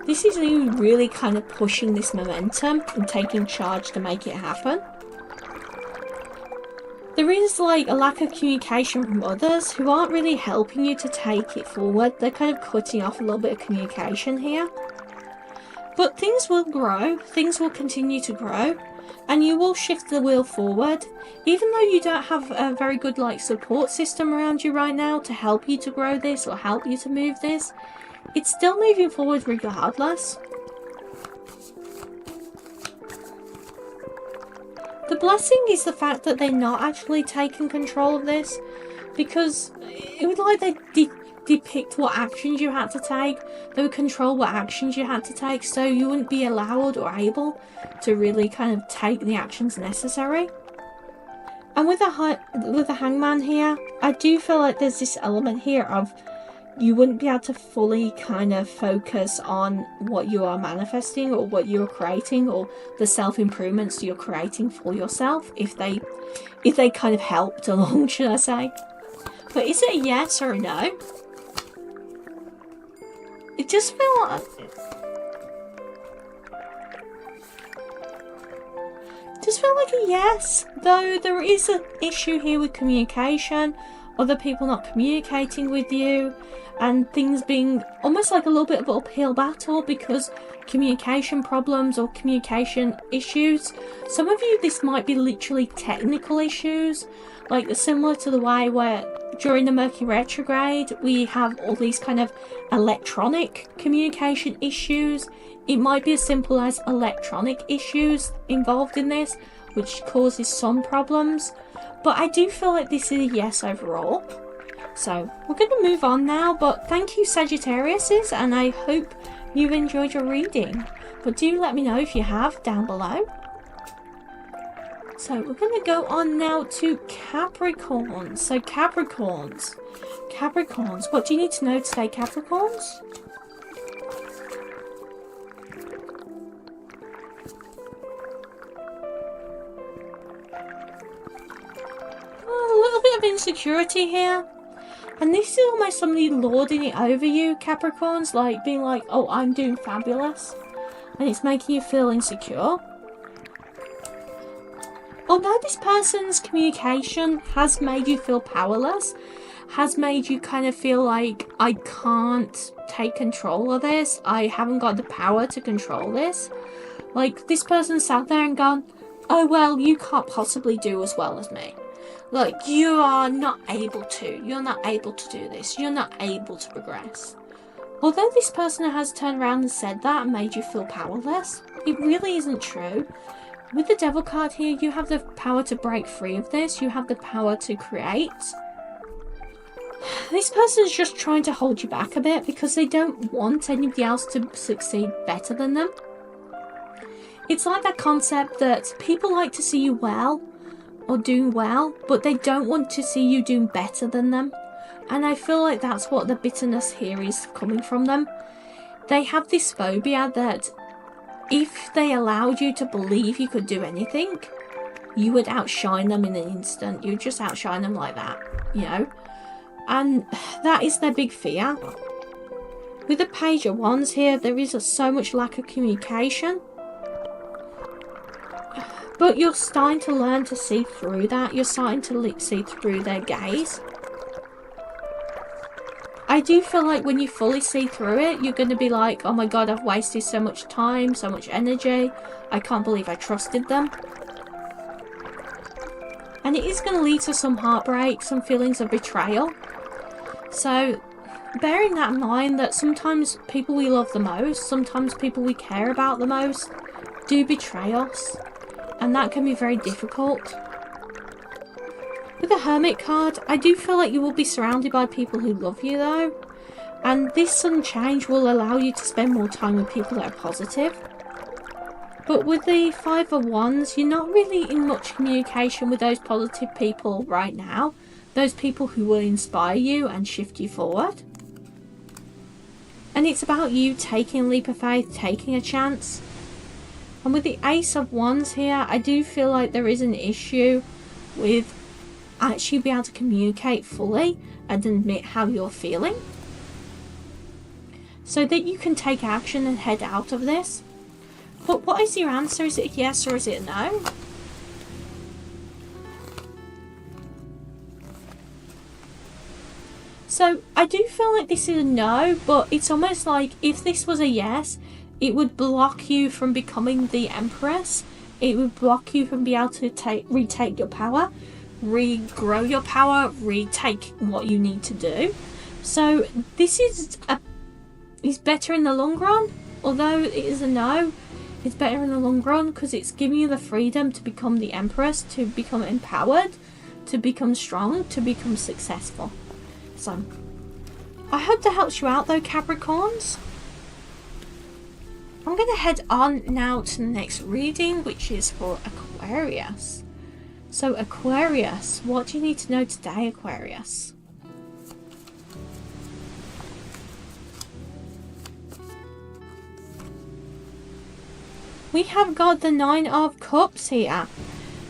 This is you really kind of pushing this momentum and taking charge to make it happen. There is a lack of communication from others who aren't really helping you to take it forward. They're kind of cutting off a little bit of communication here. But things will grow, things will continue to grow, and you will shift the wheel forward. Even though you don't have a very good support system around you right now to help you to grow this or help you to move this, it's still moving forward regardless. The blessing is the fact that they're not actually taking control of this, because it would they depict what actions you had to take, they would control what actions you had to take, so you wouldn't be allowed or able to really kind of take the actions necessary. And with the Hangman here, I do feel like there's this element here of you wouldn't be able to fully kind of focus on what you are manifesting or what you're creating or the self-improvements you're creating for yourself if they kind of helped along, should I say. But is it a yes or a no? It just feels like a yes, though there is an issue here with communication, other people not communicating with you, and things being almost like a little bit of an uphill battle because communication problems or communication issues. Some of you, this might be literally technical issues, similar to the way where during the Mercury retrograde we have all these kind of electronic communication issues. It might be as simple as electronic issues involved in this, which causes some problems. But I do feel like this is a yes overall. So we're going to move on now, but thank you Sagittariuses, and I hope you've enjoyed your reading. But do let me know if you have down below. So we're going to go on now to Capricorns. So Capricorns, what do you need to know today, Capricorns? A little bit of insecurity here. And this is almost somebody lording it over you, Capricorns, like being like, oh, I'm doing fabulous. And it's making you feel insecure. Although this person's communication has made you feel powerless, has made you kind of feel like, I can't take control of this, I haven't got the power to control this. Like, this person sat there and gone, oh well, you can't possibly do as well as me. Like, you are not able to. You're not able to do this. You're not able to progress. Although this person has turned around and said that and made you feel powerless, it really isn't true. With the Devil card here, you have the power to break free of this. You have the power to create. This person's just trying to hold you back a bit because they don't want anybody else to succeed better than them. It's like that concept that people like to see you well, or doing well, but they don't want to see you doing better than them. And I feel like that's what the bitterness here is coming from them. They have this phobia that if they allowed you to believe you could do anything, you would outshine them in an instant. You would just outshine them like that, you know. And that is their big fear. With the Page of Wands here, there is so much lack of communication. But you're starting to learn to see through that. You're starting to see through their gaze. I do feel like when you fully see through it, you're going to be like, oh my god, I've wasted so much time, so much energy. I can't believe I trusted them. And it is going to lead to some heartbreak, some feelings of betrayal. So, bearing that in mind, that sometimes people we love the most, sometimes people we care about the most, do betray us. And that can be very difficult. With the Hermit card, I do feel like you will be surrounded by people who love you though. And this sudden change will allow you to spend more time with people that are positive. But with the Five of Wands, you're not really in much communication with those positive people right now. Those people who will inspire you and shift you forward. And it's about you taking a leap of faith, taking a chance. And with the Ace of Wands here, I do feel like there is an issue with actually being able to communicate fully and admit how you're feeling. So that you can take action and head out of this. But what is your answer? Is it a yes or is it a no? So I do feel like this is a no, but it's almost like if this was a yes, it would block you from becoming the Empress. It would block you from being able to retake your power, regrow your power, retake what you need to do. So this is better in the long run. Although it is a no, it's better in the long run because it's giving you the freedom to become the Empress, to become empowered, to become strong, to become successful. So I hope that helps you out though, Capricorns. I'm going to head on now to the next reading, which is for Aquarius. So Aquarius, what do you need to know today, Aquarius? We have got the Nine of Cups here.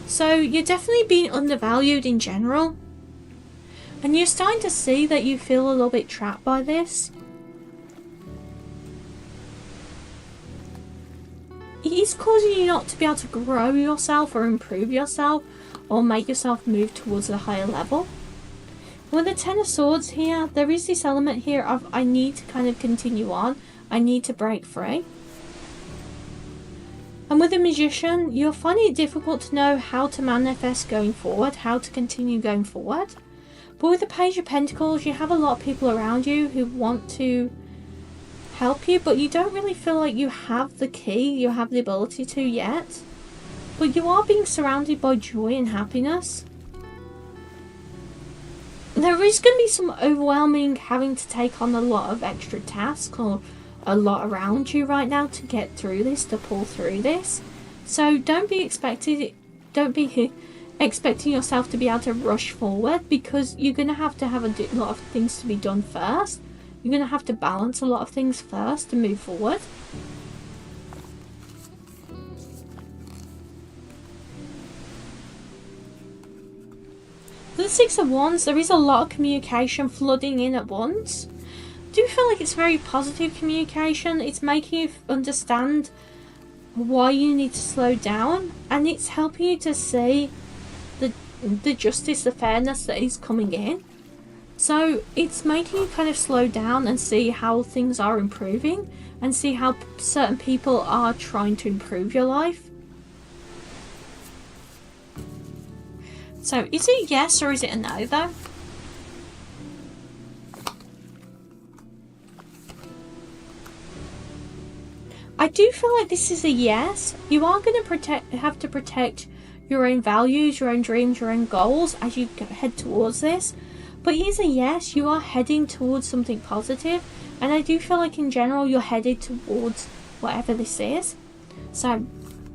So you're definitely being undervalued in general. And you're starting to see that you feel a little bit trapped by this. It is causing you not to be able to grow yourself or improve yourself or make yourself move towards a higher level. With the Ten of Swords here, there is this element here of I need to kind of continue on. I need to break free. And with the Magician, you're finding it difficult to know how to manifest going forward, how to continue going forward. But with the Page of Pentacles, you have a lot of people around you who want to help you, but you don't really feel like you have the key, you have the ability to yet. But you are being surrounded by joy and happiness. there is going to be some overwhelming having to take on a lot of extra tasks or a lot around you right now to get through this, to pull through this. So don't be expecting yourself to be able to rush forward, because you're going to have a lot of things to be done first. You're going to have to balance a lot of things first to move forward. The Six of Wands, there is a lot of communication flooding in at once. I do feel like it's very positive communication. It's making you understand why you need to slow down, and it's helping you to see the justice, the fairness that is coming in. So it's making you kind of slow down and see how things are improving, and see how certain people are trying to improve your life. So is it yes or is it a no though? I do feel like this is a yes. You are going to have to protect your own values, your own dreams, your own goals as you head towards this. But it is a yes, you are heading towards something positive, and I do feel like in general you're headed towards whatever this is. So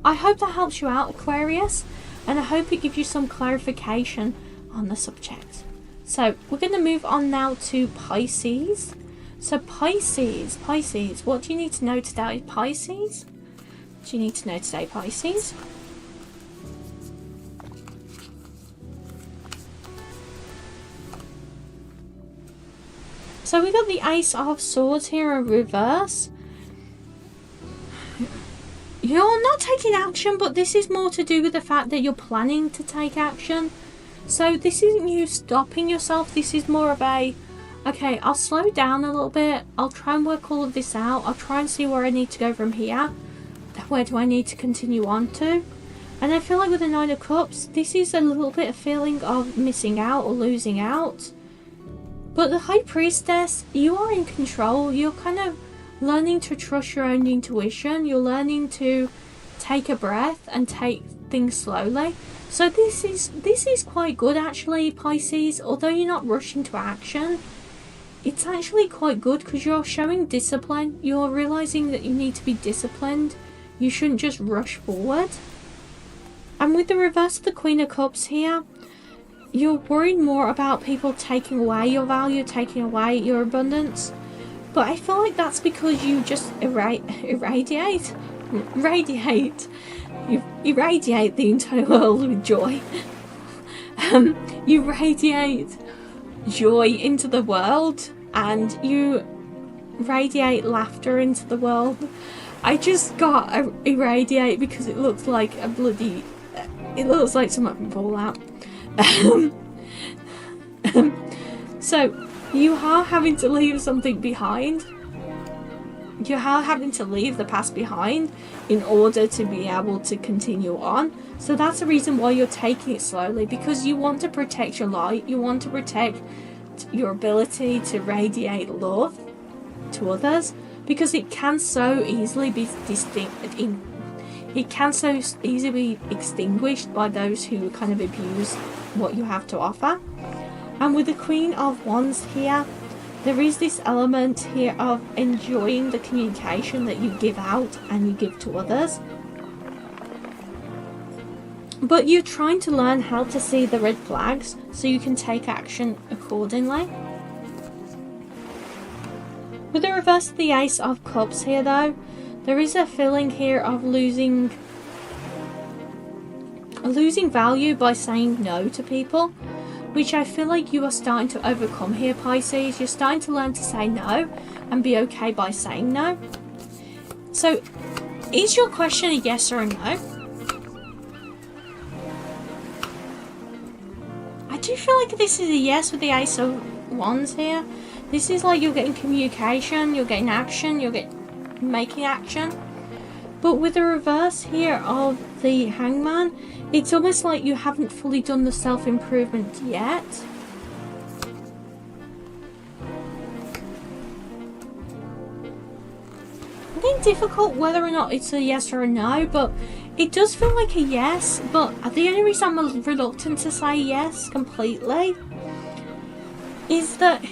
I hope that helps you out, Aquarius, and I hope it gives you some clarification on the subject. So we're going to move on now to Pisces. So Pisces, what do you need to know today, Pisces? What do you need to know today, Pisces? So we got the Ace of Swords here in reverse. You're not taking action, but this is more to do with the fact that you're planning to take action. So this isn't you stopping yourself. This is more of a, okay, I'll slow down a little bit. I'll try and work all of this out. I'll try and see where I need to go from here. Where do I need to continue on to? And I feel like with the Nine of Cups, this is a little bit of feeling of missing out or losing out. But the High Priestess, you are in control. You're kind of learning to trust your own intuition. You're learning to take a breath and take things slowly. So this is quite good actually, Pisces. Although you're not rushing to action, it's actually quite good because you're showing discipline. You're realizing that you need to be disciplined. You shouldn't just rush forward. And with the reverse of the Queen of Cups here, you're worried more about people taking away your value, taking away your abundance. But I feel like that's because you just irradiate the entire world with joy. You radiate joy into the world, and you radiate laughter into the world. I just got irradiate because it looks like a bloody... It looks like something from Fallout. So you are having to leave something behind. You are having to leave the past behind in order to be able to continue on. So that's the reason why you're taking it slowly, because you want to protect your light. You want to protect your ability to radiate love to others, because it can so easily be extinguished by those who kind of abuse what you have to offer. And with the Queen of Wands here, there is this element here of enjoying the communication that you give out and you give to others. But you're trying to learn how to see the red flags so you can take action accordingly. With the reverse of the Ace of Cups here though, there is a feeling here of losing value by saying no to people, which I feel like you are starting to overcome here, Pisces. You're starting to learn to say no and be okay by saying no. So, is your question a yes or a no? I do feel like this is a yes with the Ace of Wands here. This is like you're getting communication, you're getting action, you're making action. But with the reverse here of the Hangman, it's almost like you haven't fully done the self-improvement yet. I think difficult whether or not it's a yes or a no, but it does feel like a yes. But the only reason I'm reluctant to say yes completely is that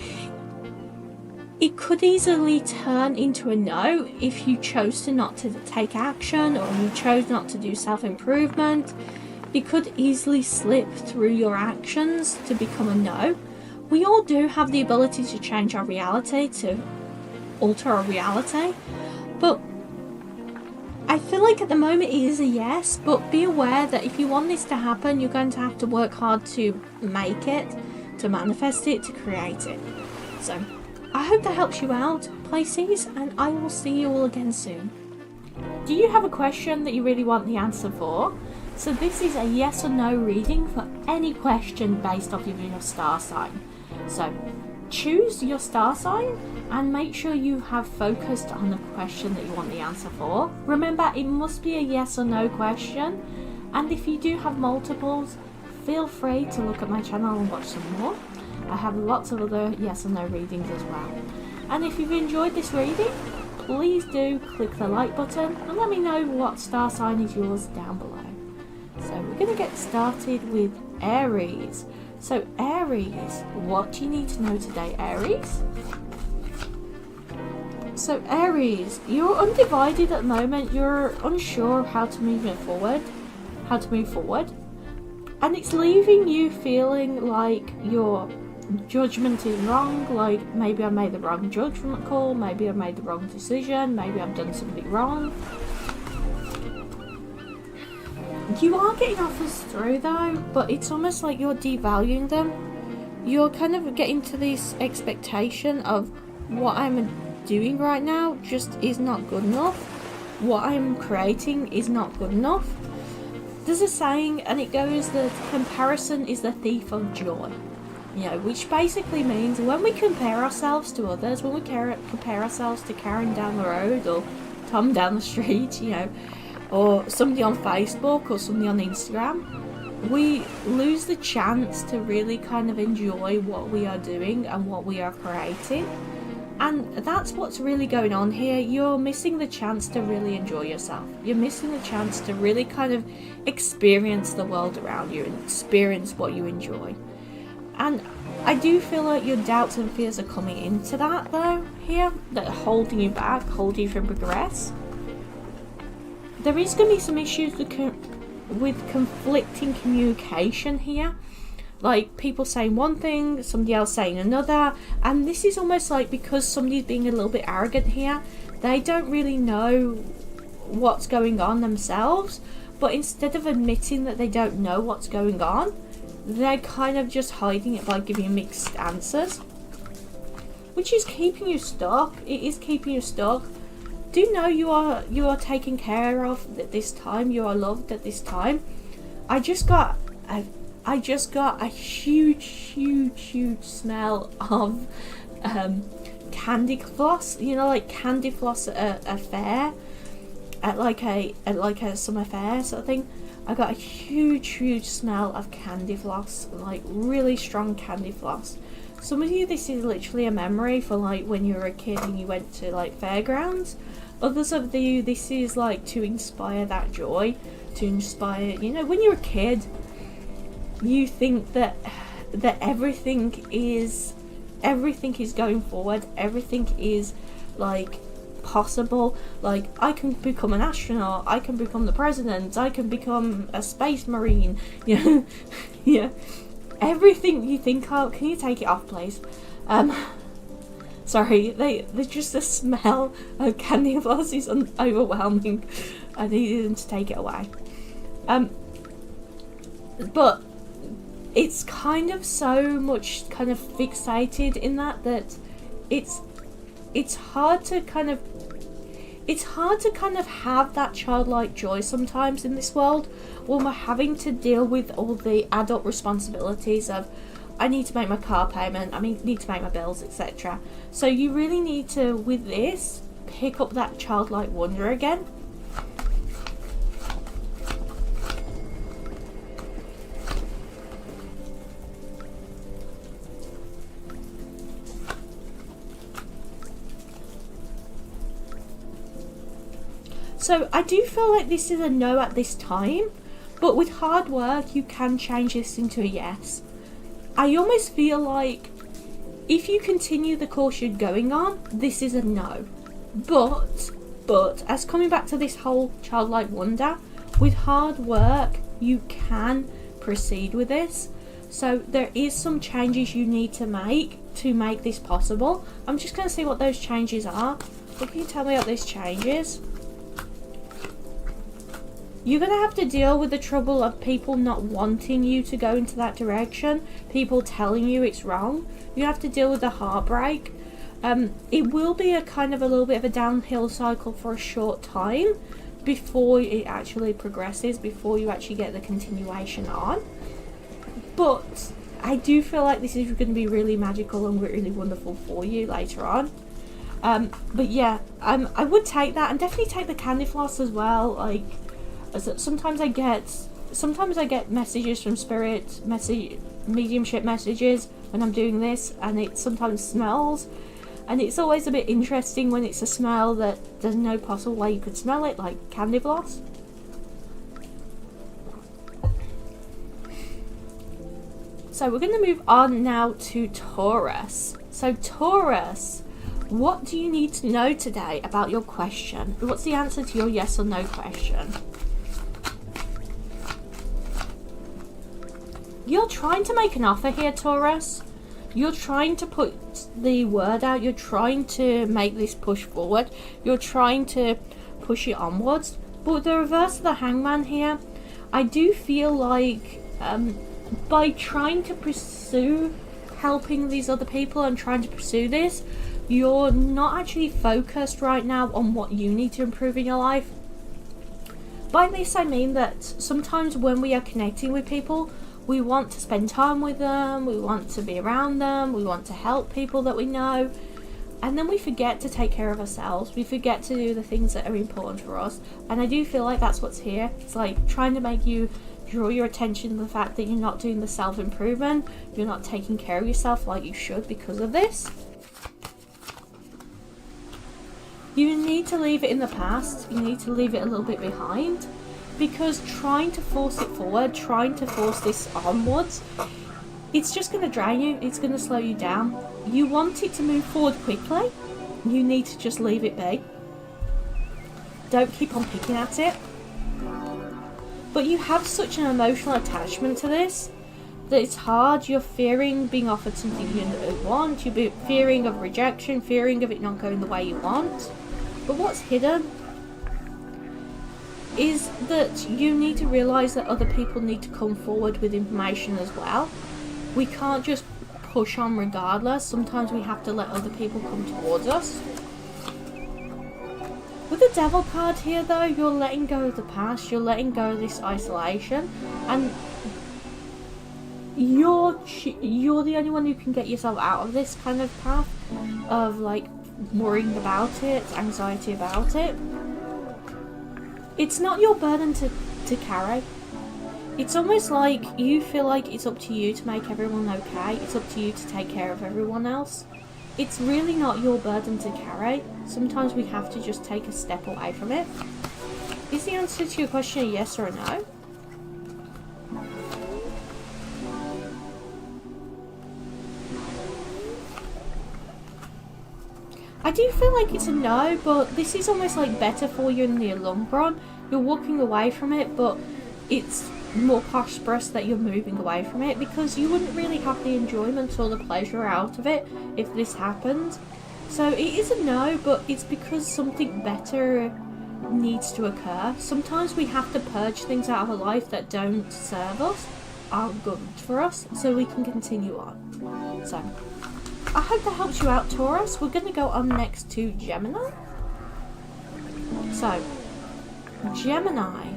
it could easily turn into a no if you chose to not to take action, or you chose not to do self-improvement. It could easily slip through your actions to become a no. We all do have the ability to change our reality, to alter our reality, but I feel like at the moment it is a yes, but be aware that if you want this to happen, you're going to have to work hard to make it, to manifest it, to create it. So I hope that helps you out, Pisces, and I will see you all again soon. Do you have a question that you really want the answer for? So this is a yes or no reading for any question based off of your star sign. So choose your star sign and make sure you have focused on the question that you want the answer for. Remember, it must be a yes or no question, and if you do have multiples, feel free to look at my channel and watch some more. I have lots of other yes or no readings as well. And if you've enjoyed this reading, please do click the like button and let me know what star sign is yours down below. So we're going to get started with Aries. So Aries, what do you need to know today, Aries? So Aries, you're undivided at the moment. You're unsure of how to move forward. And it's leaving you feeling like your judgment is wrong, like maybe I made the wrong judgment call, maybe I made the wrong decision, maybe I've done something wrong. You are getting offers through though, but it's almost like you're devaluing them. You're kind of getting to this expectation of what I'm doing right now just is not good enough. What I'm creating is not good enough. There's a saying, and it goes that comparison is the thief of joy. You know, which basically means when we compare ourselves to others, when we compare ourselves to Karen down the road or Tom down the street, you know, or somebody on Facebook or somebody on Instagram, we lose the chance to really kind of enjoy what we are doing and what we are creating. And that's what's really going on here. You're missing the chance to really enjoy yourself. You're missing the chance to really kind of experience the world around you and experience what you enjoy. And I do feel like your doubts and fears are coming into that though here, that are holding you back, holding you from progress. There is going to be some issues with conflicting communication here. Like people saying one thing, somebody else saying another, and this is almost like because somebody's being a little bit arrogant here, they don't really know what's going on themselves, but instead of admitting that they don't know what's going on, they're kind of just hiding it by giving mixed answers, which is keeping you stuck. It is keeping you stuck. Do know you are taken care of at this time. You are loved at this time. I just got a huge smell of candy floss. You know, like candy floss at a fair, at like a summer fair sort of thing. I got a huge smell of candy floss, like really strong candy floss. Some of you, this is literally a memory for like when you were a kid and you went to like fairgrounds. Others of you, this is like to inspire that joy, to inspire, you know, when you're a kid, you think that everything is going forward, everything is like possible. Like I can become an astronaut, I can become the president, I can become a space marine, you know. Yeah, everything you think of. Can you take it off please? Sorry, there's just the smell of candy floss is overwhelming. I needed them to take it away. But it's kind of so much kind of fixated in that it's hard to kind of have that childlike joy sometimes in this world when we're having to deal with all the adult responsibilities of I need to make my car payment, I need to make my bills, etc. So you really need to, with this, pick up that childlike wonder again. So I do feel like this is a no at this time, but with hard work you can change this into a yes. I almost feel like If you continue the course you're going on, this is a no. But, as coming back to this whole childlike wonder, with hard work, you can proceed with this. So there is some changes you need to make this possible. I'm just going to see what those changes are. What can you tell me about these changes? You're going to have to deal with the trouble of people not wanting you to go into that direction. People telling you it's wrong. You have to deal with the heartbreak. It will be a kind of a little bit of a downhill cycle for a short time before it actually progresses, before you actually get the continuation on. But I do feel like this is going to be really magical and really wonderful for you later on. But yeah, I would take that, and definitely take the candy floss as well. Like, sometimes I get messages from spirit, mediumship messages when I'm doing this, and it sometimes smells, and it's always a bit interesting when it's a smell that there's no possible way you could smell it, like candy floss. So we're going to move on now to Taurus. So Taurus, what do you need to know today about your question? What's the answer to your yes or no question? You're trying to make an offer here, Taurus. You're trying to put the word out. You're trying to make this push forward. You're trying to push it onwards. But with the reverse of the Hangman here, I do feel like by trying to pursue helping these other people and trying to pursue this, you're not actually focused right now on what you need to improve in your life. By this I mean that sometimes when we are connecting with people, we want to spend time with them, we want to be around them, we want to help people that we know, and then we forget to take care of ourselves. We forget to do the things that are important for us. And I do feel like that's what's here. It's like trying to make you draw your attention to the fact that you're not doing the self-improvement, you're not taking care of yourself like you should because of this. You need to leave it in the past. You need to leave it a little bit behind, because trying to force it forward, trying to force this onwards, it's just going to drain you. It's going to slow you down. You want it to move forward quickly. You need to just leave it be. Don't keep on picking at it. But you have such an emotional attachment to this that it's hard. You're fearing being offered something you don't want. You're fearing of rejection, fearing of it not going the way you want. But what's hidden is that you need to realise that other people need to come forward with information as well. We can't just push on regardless. Sometimes we have to let other people come towards us. With the Devil card here though, you're letting go of the past, you're letting go of this isolation, and you're the only one who can get yourself out of this kind of path of like worrying about it, anxiety about it. It's not your burden to carry. It's almost like you feel like it's up to you to make everyone okay. It's up to you to take care of everyone else. It's really not your burden to carry. Sometimes we have to just take a step away from it. Is the answer to your question a yes or a no? I do feel like it's a no, but this is almost like better for you in the long run. You're walking away from it, but it's more prosperous that you're moving away from it, because you wouldn't really have the enjoyment or the pleasure out of it if this happened. So it is a no, but it's because something better needs to occur. Sometimes we have to purge things out of our life that don't serve us, aren't good for us, so we can continue on. So I hope that helps you out, Taurus. We're going to go on next to Gemini. So, Gemini.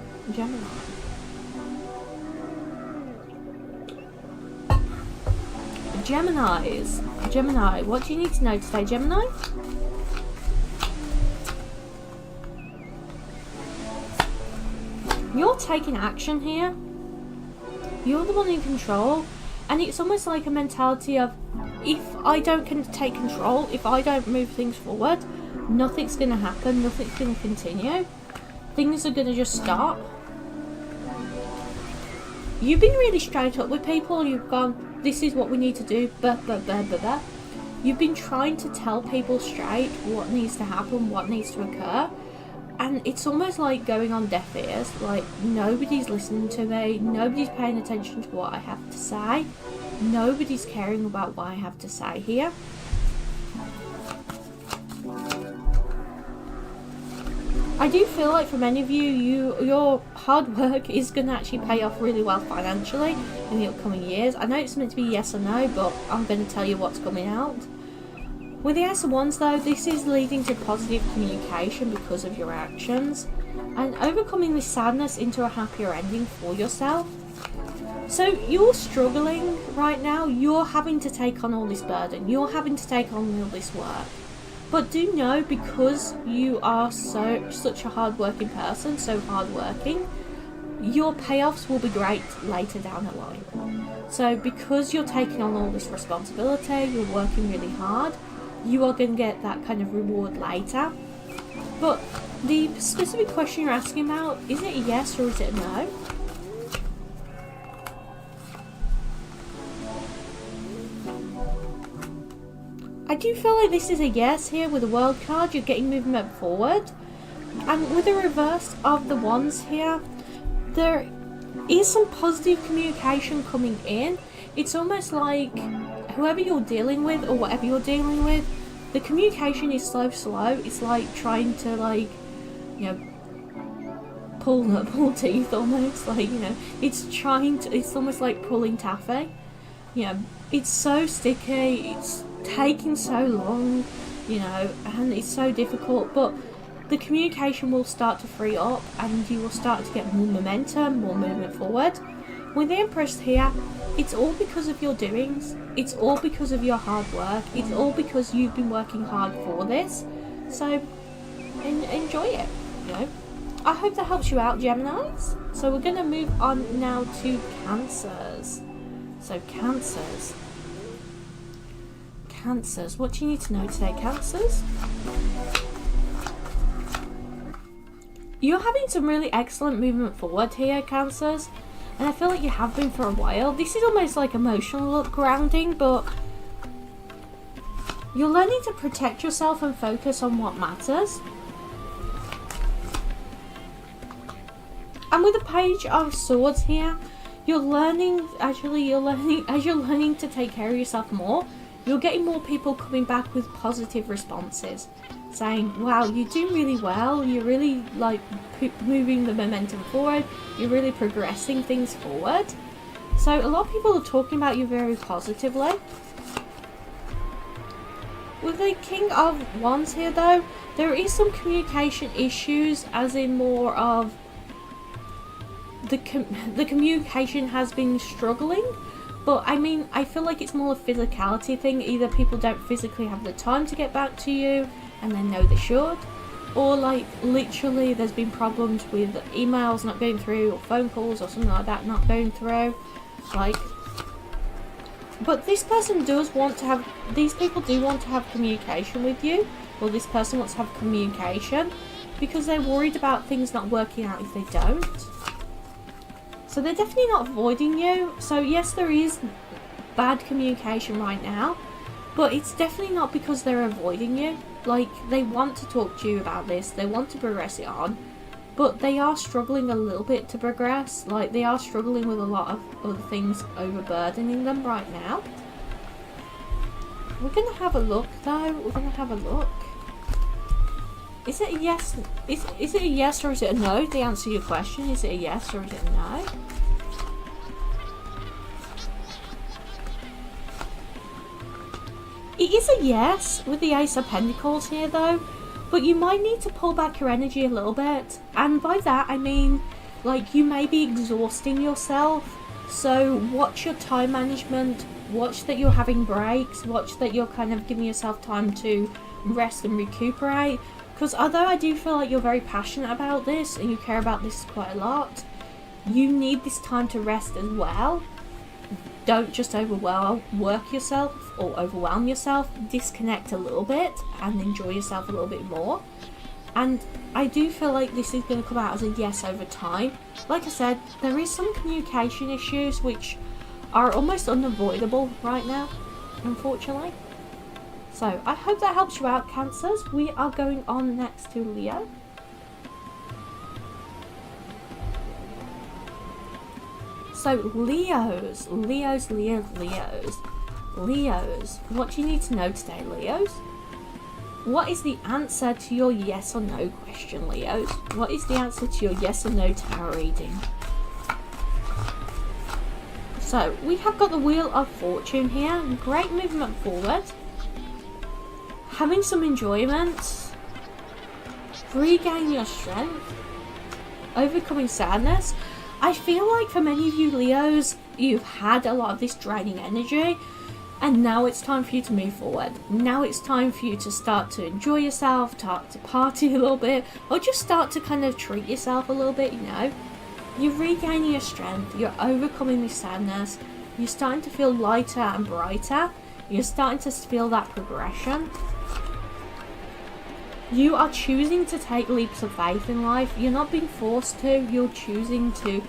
Gemini, what do you need to know today, Gemini? You're taking action here. You're the one in control. And it's almost like a mentality of, if I don't take control, if I don't move things forward, nothing's going to happen, nothing's going to continue. Things are going to just stop. You've been really straight up with people. You've gone, this is what we need to do, You've been trying to tell people straight what needs to happen, what needs to occur, and it's almost like going on deaf ears. Like, nobody's listening to me, nobody's paying attention to what I have to say, nobody's caring about what I have to say here. I do feel like for many of you, your hard work is going to actually pay off really well financially in the upcoming years. I know it's meant to be yes or no, but I'm going to tell you what's coming out. With the Ace of Wands though, this is leading to positive communication because of your actions and overcoming this sadness into a happier ending for yourself. So you're struggling right now, you're having to take on all this burden, you're having to take on all this work. But do know, because you are such a hard-working person, so hard-working, your payoffs will be great later down the line. So because you're taking on all this responsibility, you're working really hard, you are going to get that kind of reward later. But the specific question you're asking about, is it a yes or is it a no? I do feel like this is a yes here with the World card. You're getting movement forward. And with the reverse of the Wands here, there is some positive communication coming in. It's almost like whoever you're dealing with or whatever you're dealing with, the communication is so slow. It's like trying to, like, you know, pull teeth almost. Like, you know, it's almost like pulling taffy. You know, it's so sticky. It's taking so long, you know, and it's so difficult, but the communication will start to free up and you will start to get more momentum, more movement forward. With the Empress here, it's all because of your doings, it's all because of your hard work, it's all because you've been working hard for this, so enjoy it, you know. I hope that helps you out, Geminis. So we're going to move on now to Cancers. So Cancers, what do you need to know today, Cancers? You're having some really excellent movement forward here, Cancers, and I feel like you have been for a while. This is almost like emotional grounding, but you're learning to protect yourself and focus on what matters. And with the Page of Swords here, you're learning to take care of yourself more. You're getting more people coming back with positive responses, saying, wow, you're doing really well, you're really like moving the momentum forward, you're really progressing things forward. So a lot of people are talking about you very positively. With the King of Wands here though, there is some communication issues, as in more of the communication has been struggling. But I mean, I feel like it's more a physicality thing. Either people don't physically have the time to get back to you and they know they should, or like literally there's been problems with emails not going through or phone calls or something like that not going through. Like, but this person does want to have, these people do want to have communication with you, or this person wants to have communication because they're worried about things not working out if they don't. So they're definitely not avoiding you. So yes, there is bad communication right now, but it's definitely not because they're avoiding you. Like, they want to talk to you about this, they want to progress it on, but they are struggling a little bit to progress. Like, they are struggling with a lot of other things overburdening them right now. We're going to have a look though, we're going to have a look. Is it a yes? Is it a yes or is it a no? To answer your question, is it a yes or is it a no? It is a yes with the Ace of Pentacles here though, but you might need to pull back your energy a little bit, and by that I mean, like, you may be exhausting yourself, so watch your time management, watch that you're having breaks, watch that you're kind of giving yourself time to rest and recuperate. Because although I do feel like you're very passionate about this and you care about this quite a lot, you need this time to rest as well. Don't just work yourself or overwhelm yourself. Disconnect a little bit and enjoy yourself a little bit more. And I do feel like this is going to come out as a yes over time. Like I said, there is some communication issues which are almost unavoidable right now, unfortunately. So I hope that helps you out, Cancers. We are going on next to Leo. So Leos, what do you need to know today, Leos? What is the answer to your yes or no question, Leos? What is the answer to your yes or no tarot reading? So we have got the Wheel of Fortune here. Great movement forward. Having some enjoyment. Regain your strength. Overcoming sadness. I feel like for many of you Leos, you've had a lot of this draining energy, and now it's time for you to move forward. Now it's time for you to start to enjoy yourself, start to party a little bit, or just start to kind of treat yourself a little bit, you know. You're regaining your strength, you're overcoming this sadness, you're starting to feel lighter and brighter, you're starting to feel that progression. You are choosing to take leaps of faith in life. You're not being forced to. You're choosing to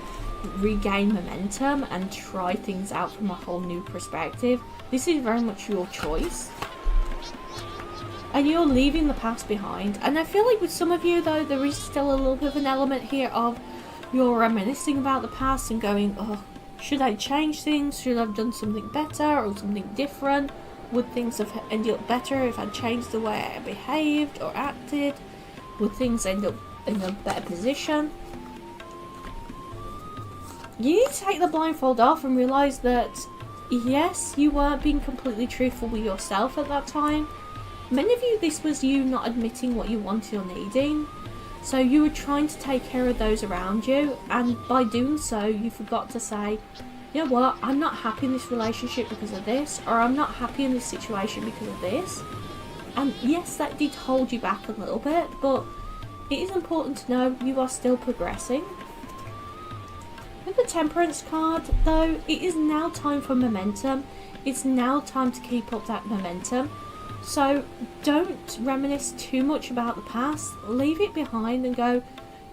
regain momentum and try things out from a whole new perspective. This is very much your choice. And you're leaving the past behind. And I feel like with some of you, though, there is still a little bit of an element here of you're reminiscing about the past and going, oh, should I change things? Should I have done something better or something different? Would things have ended up better if I'd changed the way I behaved or acted? Would things end up in a better position? You need to take the blindfold off and realise that, yes, you weren't being completely truthful with yourself at that time. Many of you, this was you not admitting what you wanted or needing. So you were trying to take care of those around you, and by doing so, you forgot to say, you know what, I'm not happy in this relationship because of this, or I'm not happy in this situation because of this. And yes, that did hold you back a little bit, but it is important to know you are still progressing. With the Temperance card, though, it is now time for momentum. It's now time to keep up that momentum. So don't reminisce too much about the past. Leave it behind and go,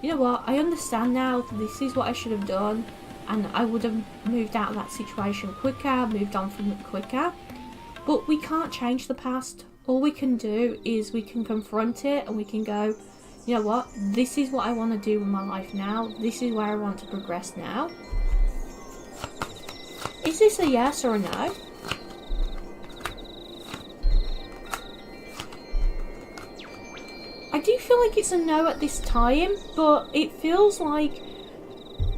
you know what, I understand now, this is what I should have done. And I would have moved out of that situation quicker, moved on from it quicker. But we can't change the past. All we can do is we can confront it and we can go, you know what, this is what I want to do with my life now. This is where I want to progress now. Is this a yes or a no? I do feel like it's a no at this time, but it feels like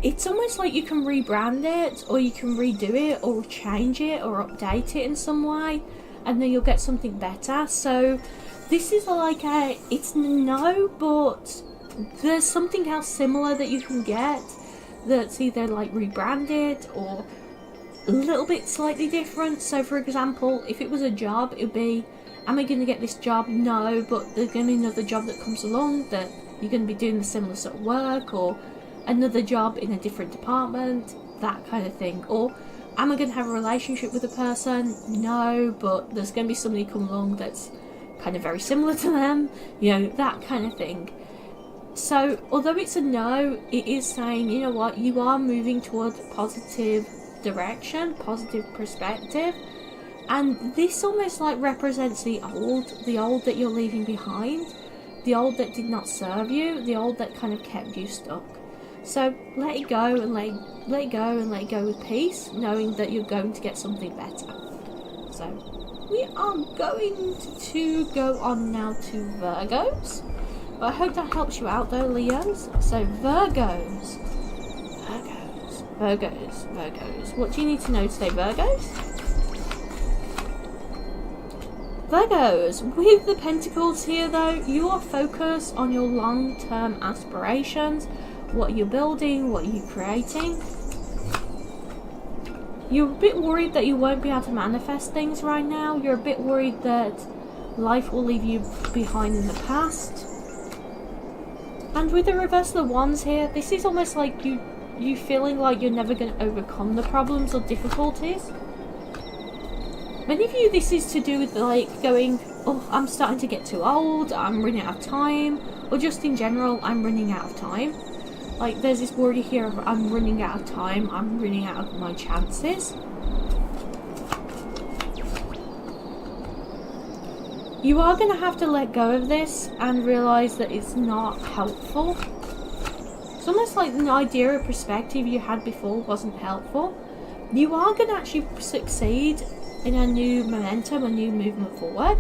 it's almost like you can rebrand it, or you can redo it, or change it, or update it in some way, and then you'll get something better. So this is like it's no, but there's something else similar that you can get that's either like rebranded or a little bit slightly different. So for example, if it was a job, it would be, am I going to get this job? No, but there's going to be another job that comes along that you're going to be doing the similar sort of work, or another job in a different department, that kind of thing. Or am I going to have a relationship with a person? No, but there's going to be somebody come along that's kind of very similar to them, you know, that kind of thing. So although it's a no, it is saying, you know what, you are moving towards positive direction, positive perspective. And this almost like represents the old that you're leaving behind, the old that did not serve you, the old that kind of kept you stuck. So let it go and let it go and let it go with peace, knowing that you're going to get something better. So we are going to go on now to Virgos. I hope that helps you out though, Leos. So Virgos. What do you need to know today, Virgos? Virgos, with the Pentacles here though, you are focused on your long-term aspirations, what you're building, what you're creating. You're a bit worried that you won't be able to manifest things right now. You're a bit worried that life will leave you behind in the past. And with the reverse of the wands here, this is almost like you feeling like you're never going to overcome the problems or difficulties. Many of you, this is to do with like going, oh, I'm starting to get too old, I'm running out of time, or just in general, I'm running out of time. Like there's this worry here of I'm running out of time, I'm running out of my chances. You are going to have to let go of this and realise that it's not helpful. It's almost like the idea of perspective you had before wasn't helpful. You are going to actually succeed in a new momentum, a new movement forward.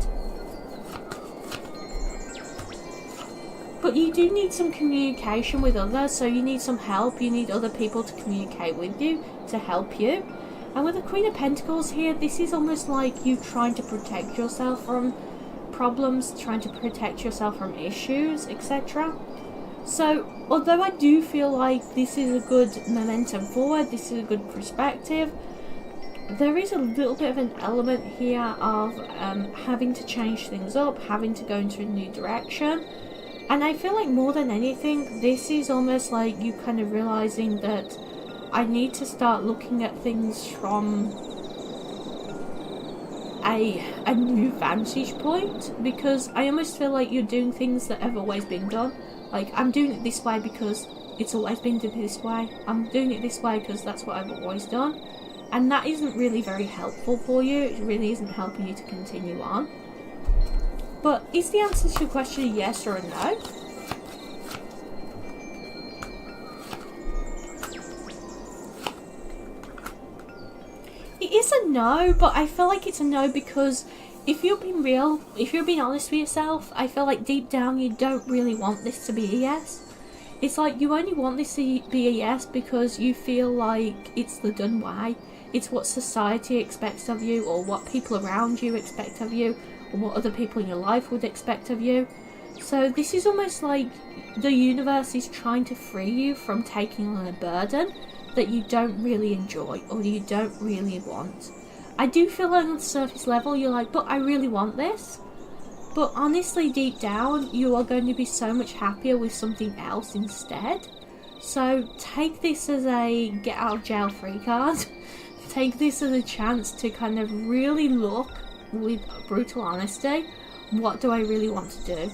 But you do need some communication with others, so you need some help. You need other people to communicate with you, to help you. And with the Queen of Pentacles here, this is almost like you trying to protect yourself from problems, trying to protect yourself from issues, etc. So, although I do feel like this is a good momentum forward, this is a good perspective, there is a little bit of an element here of having to change things up, having to go into a new direction. And I feel like more than anything, this is almost like you kind of realizing that I need to start looking at things from a new vantage point, because I almost feel like you're doing things that have always been done. Like, I'm doing it this way because it's always been done this way. I'm doing it this way because that's what I've always done. And that isn't really very helpful for you. It really isn't helping you to continue on. But is the answer to your question a yes or a no? It is a no, but I feel like it's a no because if you're being real, if you're being honest with yourself, I feel like deep down you don't really want this to be a yes. It's like you only want this to be a yes because you feel like it's the done way. It's what society expects of you, or what people around you expect of you, or what other people in your life would expect of you. So this is almost like the universe is trying to free you from taking on a burden that you don't really enjoy or you don't really want. I do feel like on the surface level you're like, but I really want this. But honestly, deep down, you are going to be so much happier with something else instead. So take this as a get out of jail free card. Take this as a chance to kind of really look with brutal honesty. What do I really want to do?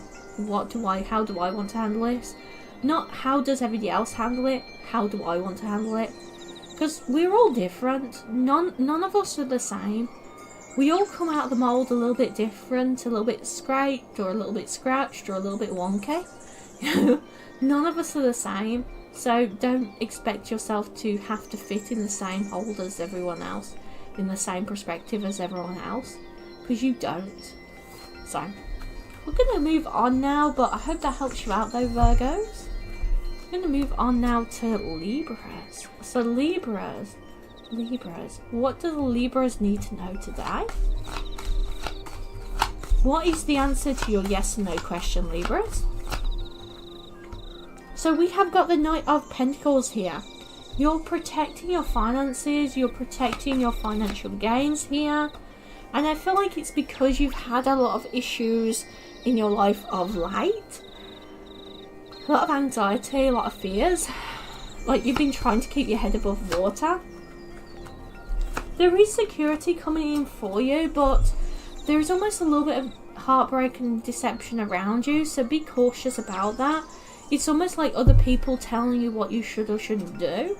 How do I want to handle this? Not how does everybody else handle it, how do I want to handle it? Because we're all different. None of us are the same. We all come out of the mould a little bit different, a little bit scraped, or a little bit scratched, or a little bit wonky. None of us are the same. So don't expect yourself to have to fit in the same mould as everyone else, in the same perspective as everyone else, because you don't. So we're going to move on now, but I hope that helps you out though, Virgos. I'm going to move on now to Libras. So Libras, what do the Libras need to know today? What is the answer to your yes and no question, Libras? So we have got the Knight of Pentacles here. You're protecting your finances, you're protecting your financial gains here. And I feel like it's because you've had a lot of issues in your life of late. A lot of anxiety, a lot of fears. Like you've been trying to keep your head above water. There is security coming in for you, but there is almost a little bit of heartbreak and deception around you, so be cautious about that. It's almost like other people telling you what you should or shouldn't do.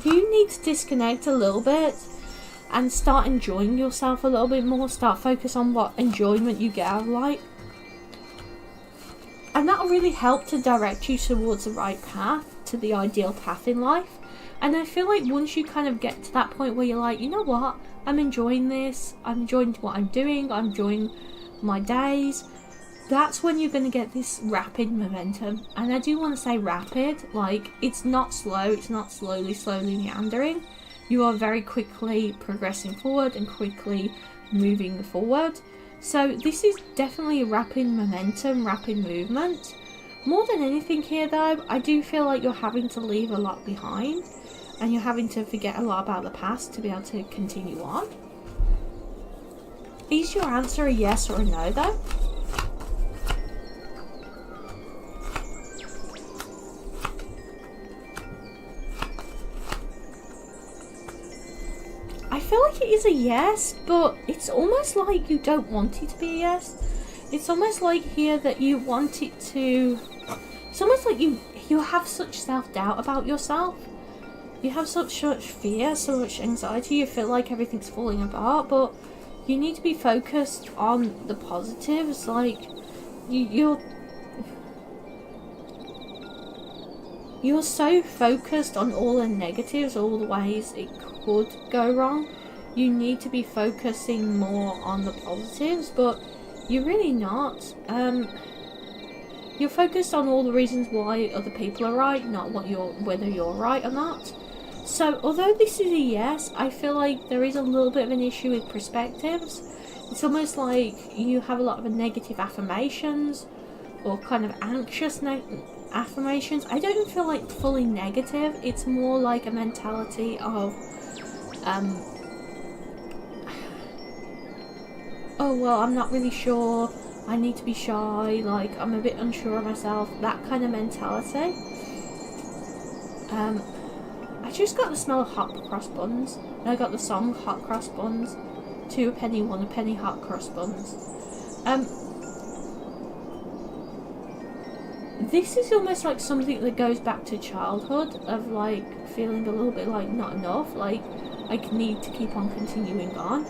You need to disconnect a little bit and start enjoying yourself a little bit more. Start focus on what enjoyment you get out of life. And that'll really help to direct you towards the right path, to the ideal path in life. And I feel like once you kind of get to that point where you're like, you know what, I'm enjoying this, I'm enjoying what I'm doing, I'm enjoying my days, that's when you're going to get this rapid momentum. And I do want to say rapid, like it's not slow, it's not slowly meandering. You are very quickly progressing forward and quickly moving forward. So this is definitely a rapid momentum, rapid movement. More than anything here though, I do feel like you're having to leave a lot behind and you're having to forget a lot about the past to be able to continue on. Is your answer a yes or a no though? I feel like it is a yes, but it's almost like you don't want it to be a yes. It's almost like here that you want it to... It's almost like you have such self-doubt about yourself you have such fear, so much anxiety, you feel like everything's falling apart, but you need to be focused on the positives. Like, you're so focused on all the negatives, all the ways it could go wrong. You need to be focusing more on the positives, but you're really not. You're focused on all the reasons why other people are right, not whether you're right or not. So, although this is a yes, I feel like there is a little bit of an issue with perspectives. It's almost like you have a lot of negative affirmations, or kind of anxious affirmations. I don't feel like fully negative. It's more like a mentality of, oh well, I'm not really sure, I need to be shy, like I'm a bit unsure of myself, that kind of mentality. I just got the smell of hot cross buns, and I got the song Hot Cross Buns, 2 a penny, 1 a penny, hot cross buns. This is almost like something that goes back to childhood, of like feeling a little bit like not enough, like I need to keep on continuing on.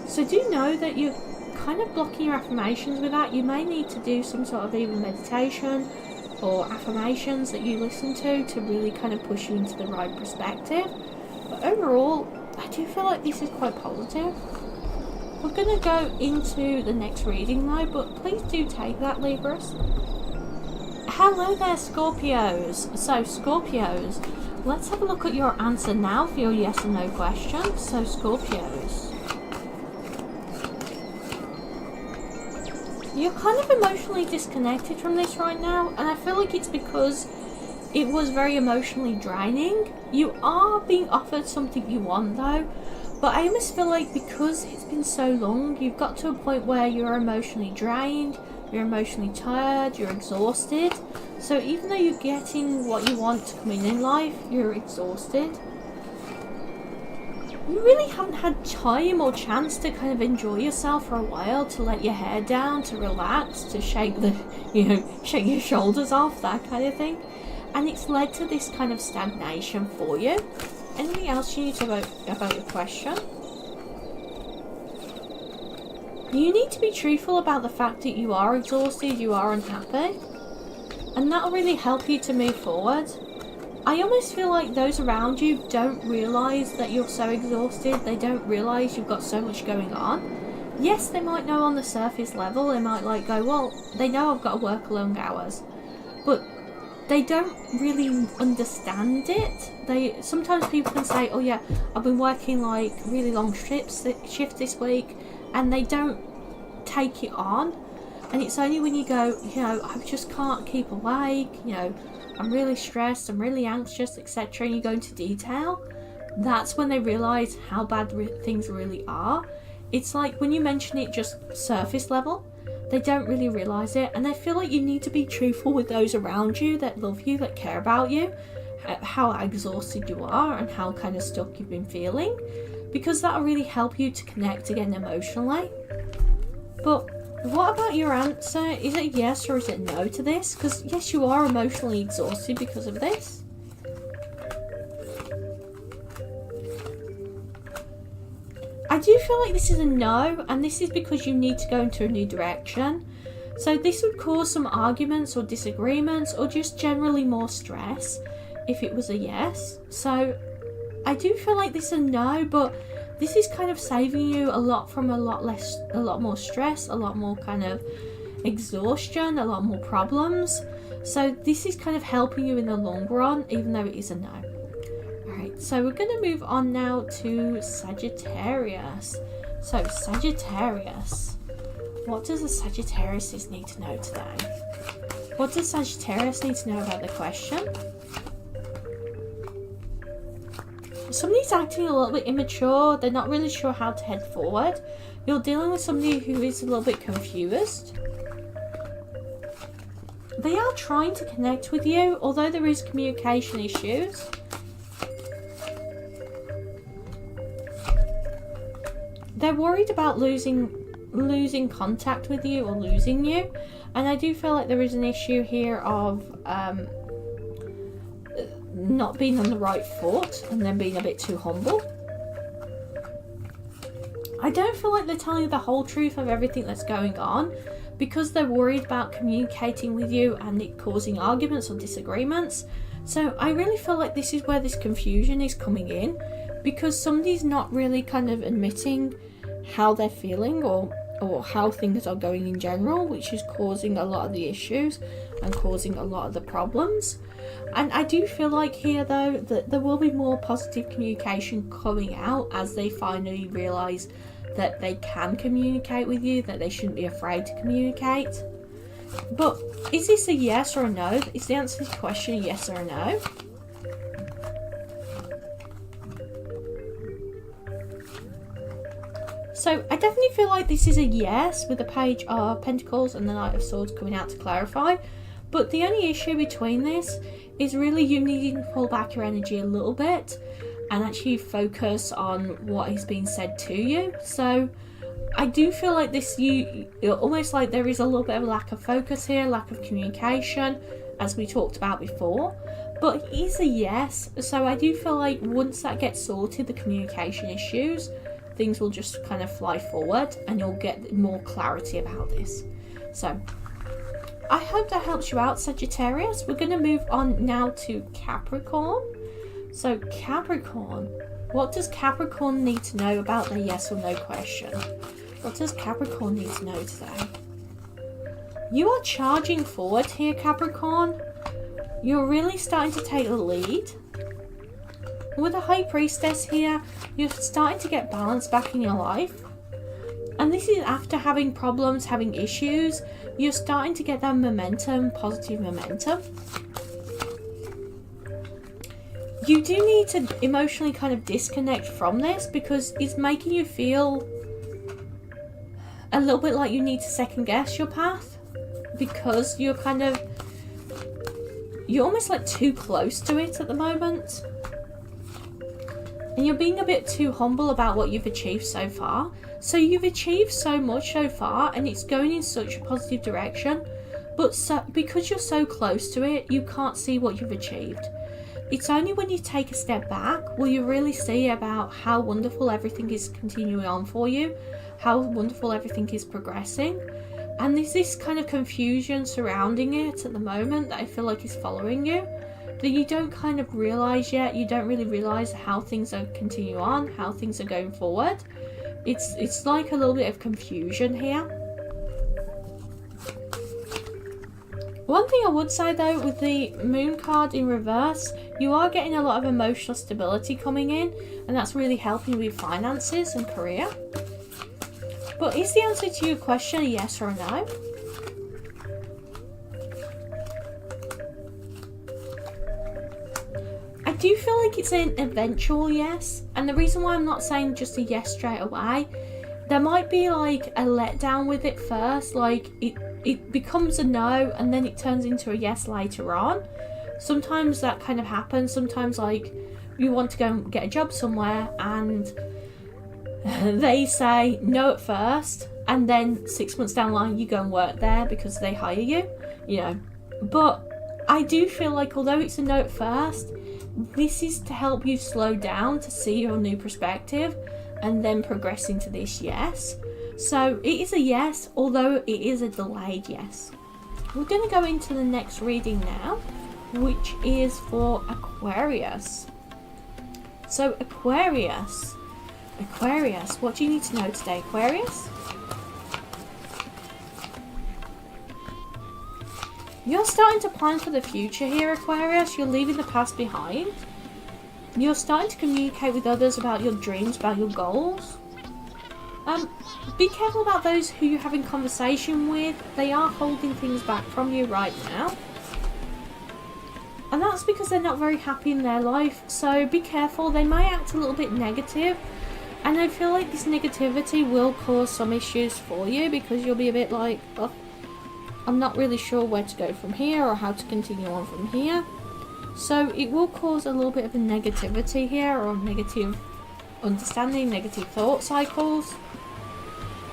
So do know that you're kind of blocking your affirmations with that. You may need to do some sort of even meditation or affirmations that you listen to really kind of push you into the right perspective. But overall, I do feel like this is quite positive. We're going to go into the next reading though, but please do take that, Libras. Hello there, Scorpios. So Scorpios, let's have a look at your answer now for your yes and no question. So Scorpios, you're kind of emotionally disconnected from this right now, and I feel like it's because it was very emotionally draining. You are being offered something you want though, but I almost feel like because it's been so long, you've got to a point where you're emotionally drained, you're emotionally tired, you're exhausted. So even though you're getting what you want to come in life, you're exhausted. You really haven't had time or chance to kind of enjoy yourself for a while, to let your hair down, to relax, to shake shake your shoulders off, that kind of thing. And it's led to this kind of stagnation for you. Anything else you need to know about your question? You need to be truthful about the fact that you are exhausted, you are unhappy, and that'll really help you to move forward. I almost feel like those around you don't realise that you're so exhausted. They don't realise you've got so much going on. Yes, they might know on the surface level, they might like go, well, they know I've got to work long hours, but they don't really understand it. Sometimes people can say, oh yeah, I've been working like really long shifts this week, and they don't take it on. And it's only when you go, I just can't keep awake, I'm really stressed, I'm really anxious, etc., and you go into detail, that's when they realise how bad things really are. It's like when you mention it just surface level, they don't really realise it, and I feel like you need to be truthful with those around you that love you, that care about you, how exhausted you are and how kind of stuck you've been feeling, because that'll really help you to connect again emotionally. But what about your answer? Is it yes or is it no to this? Because yes, you are emotionally exhausted because of this. I do feel like this is a no, and this is because you need to go into a new direction. So this would cause some arguments or disagreements, or just generally more stress if it was a yes. So I do feel like this is a no, but this is kind of saving you a lot from a lot more stress, a lot more kind of exhaustion, a lot more problems. So this is kind of helping you in the long run, even though it is a no. Alright, so we're going to move on now to Sagittarius. So Sagittarius, what does the Sagittarius need to know today? What does Sagittarius need to know about the question? Somebody's acting a little bit immature. They're not really sure how to head forward. You're dealing with somebody who is a little bit confused. They are trying to connect with you, although there is communication issues. They're worried about losing contact with you or losing you, and I do feel like there is an issue here of not being on the right foot and then being a bit too humble. I don't feel like they're telling you the whole truth of everything that's going on, because they're worried about communicating with you and it causing arguments or disagreements. So I really feel like this is where this confusion is coming in, because somebody's not really kind of admitting how they're feeling or how things are going in general, which is causing a lot of the issues and causing a lot of the problems. And I do feel like here though that there will be more positive communication coming out as they finally realise that they can communicate with you, that they shouldn't be afraid to communicate. But is this a yes or a no? Is the answer to the question a yes or a no? So I definitely feel like this is a yes, with the Page of Pentacles and the Knight of Swords coming out to clarify. But the only issue between this is really you needing to pull back your energy a little bit and actually focus on what is being said to you. So I do feel like this, almost like there is a little bit of a lack of focus here, lack of communication, as we talked about before. But it is a yes, so I do feel like once that gets sorted, the communication issues, things will just kind of fly forward and you'll get more clarity about this. So I hope that helps you out, Sagittarius. We're going to move on now to Capricorn. So Capricorn, what does Capricorn need to know about the yes or no question? What does Capricorn need to know today? You are charging forward here, Capricorn. You're really starting to take the lead. With the High Priestess here, you're starting to get balance back in your life. And this is after having problems, having issues. You're starting to get that momentum, positive momentum. You do need to emotionally kind of disconnect from this, because it's making you feel a little bit like you need to second guess your path, because you're almost like too close to it at the moment. And you're being a bit too humble about what you've achieved so far. So you've achieved so much so far and it's going in such a positive direction, but because you're so close to it, you can't see what you've achieved. It's only when you take a step back will you really see about how wonderful everything is continuing on for you, how wonderful everything is progressing. And there's this kind of confusion surrounding it at the moment that I feel like is following you, that you don't kind of realise yet. You don't really realise how things are continuing on, how things are going forward. It's like a little bit of confusion here. One thing I would say though, with the Moon card in reverse, you are getting a lot of emotional stability coming in, and that's really helping with finances and career. But is the answer to your question a yes or a no? I do feel like it's an eventual yes, and the reason why I'm not saying just a yes straight away, there might be like a letdown with it first, like it becomes a no and then it turns into a yes later on. Sometimes that kind of happens. Sometimes like you want to go and get a job somewhere and they say no at first, and then 6 months down the line you go and work there because they hire you, you know. But I do feel like although it's a no at first, this is to help you slow down to see your new perspective and then progress into this yes. So it is a yes, although it is a delayed yes. We're going to go into the next reading now, which is for Aquarius. So Aquarius, what do you need to know today, Aquarius? You're starting to plan for the future here, Aquarius. You're leaving the past behind. You're starting to communicate with others about your dreams, about your goals. Be careful about those who you're having conversation with. They are holding things back from you right now. And that's because they're not very happy in their life. So be careful. They may act a little bit negative. And I feel like this negativity will cause some issues for you, because you'll be a bit like, oh, I'm not really sure where to go from here or how to continue on from here. So it will cause a little bit of a negativity here, or negative understanding, negative thought cycles.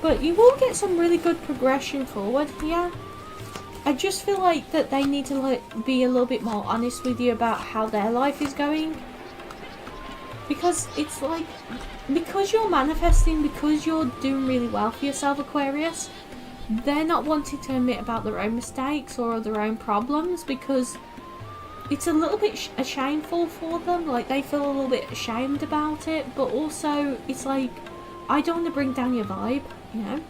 But you will get some really good progression forward here. I just feel like that they need to like be a little bit more honest with you about how their life is going. Because it's like, because you're manifesting, because you're doing really well for yourself, Aquarius, they're not wanting to admit about their own mistakes or their own problems, because it's a little bit shameful for them. Like, they feel a little bit ashamed about it, but also it's like, I don't want to bring down your vibe, you know.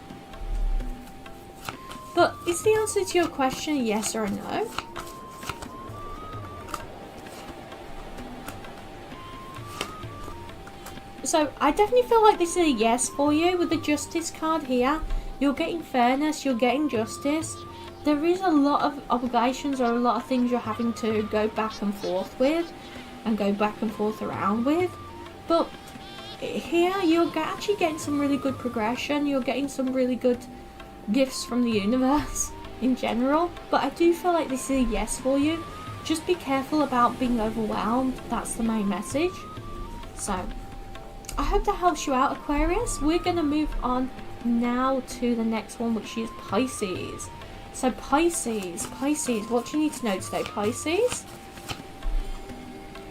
But is the answer to your question a yes or a no? So I definitely feel like this is a yes for you with the Justice card here. You're getting fairness, you're getting justice. There is a lot of obligations or a lot of things you're having to go back and forth with and go back and forth around with. But here you're actually getting some really good progression. You're getting some really good gifts from the universe in general. But I do feel like this is a yes for you. Just be careful about being overwhelmed. That's the main message. So I hope that helps you out, Aquarius. We're going to move on now to the next one, which is Pisces. So Pisces, what do you need to know today, Pisces?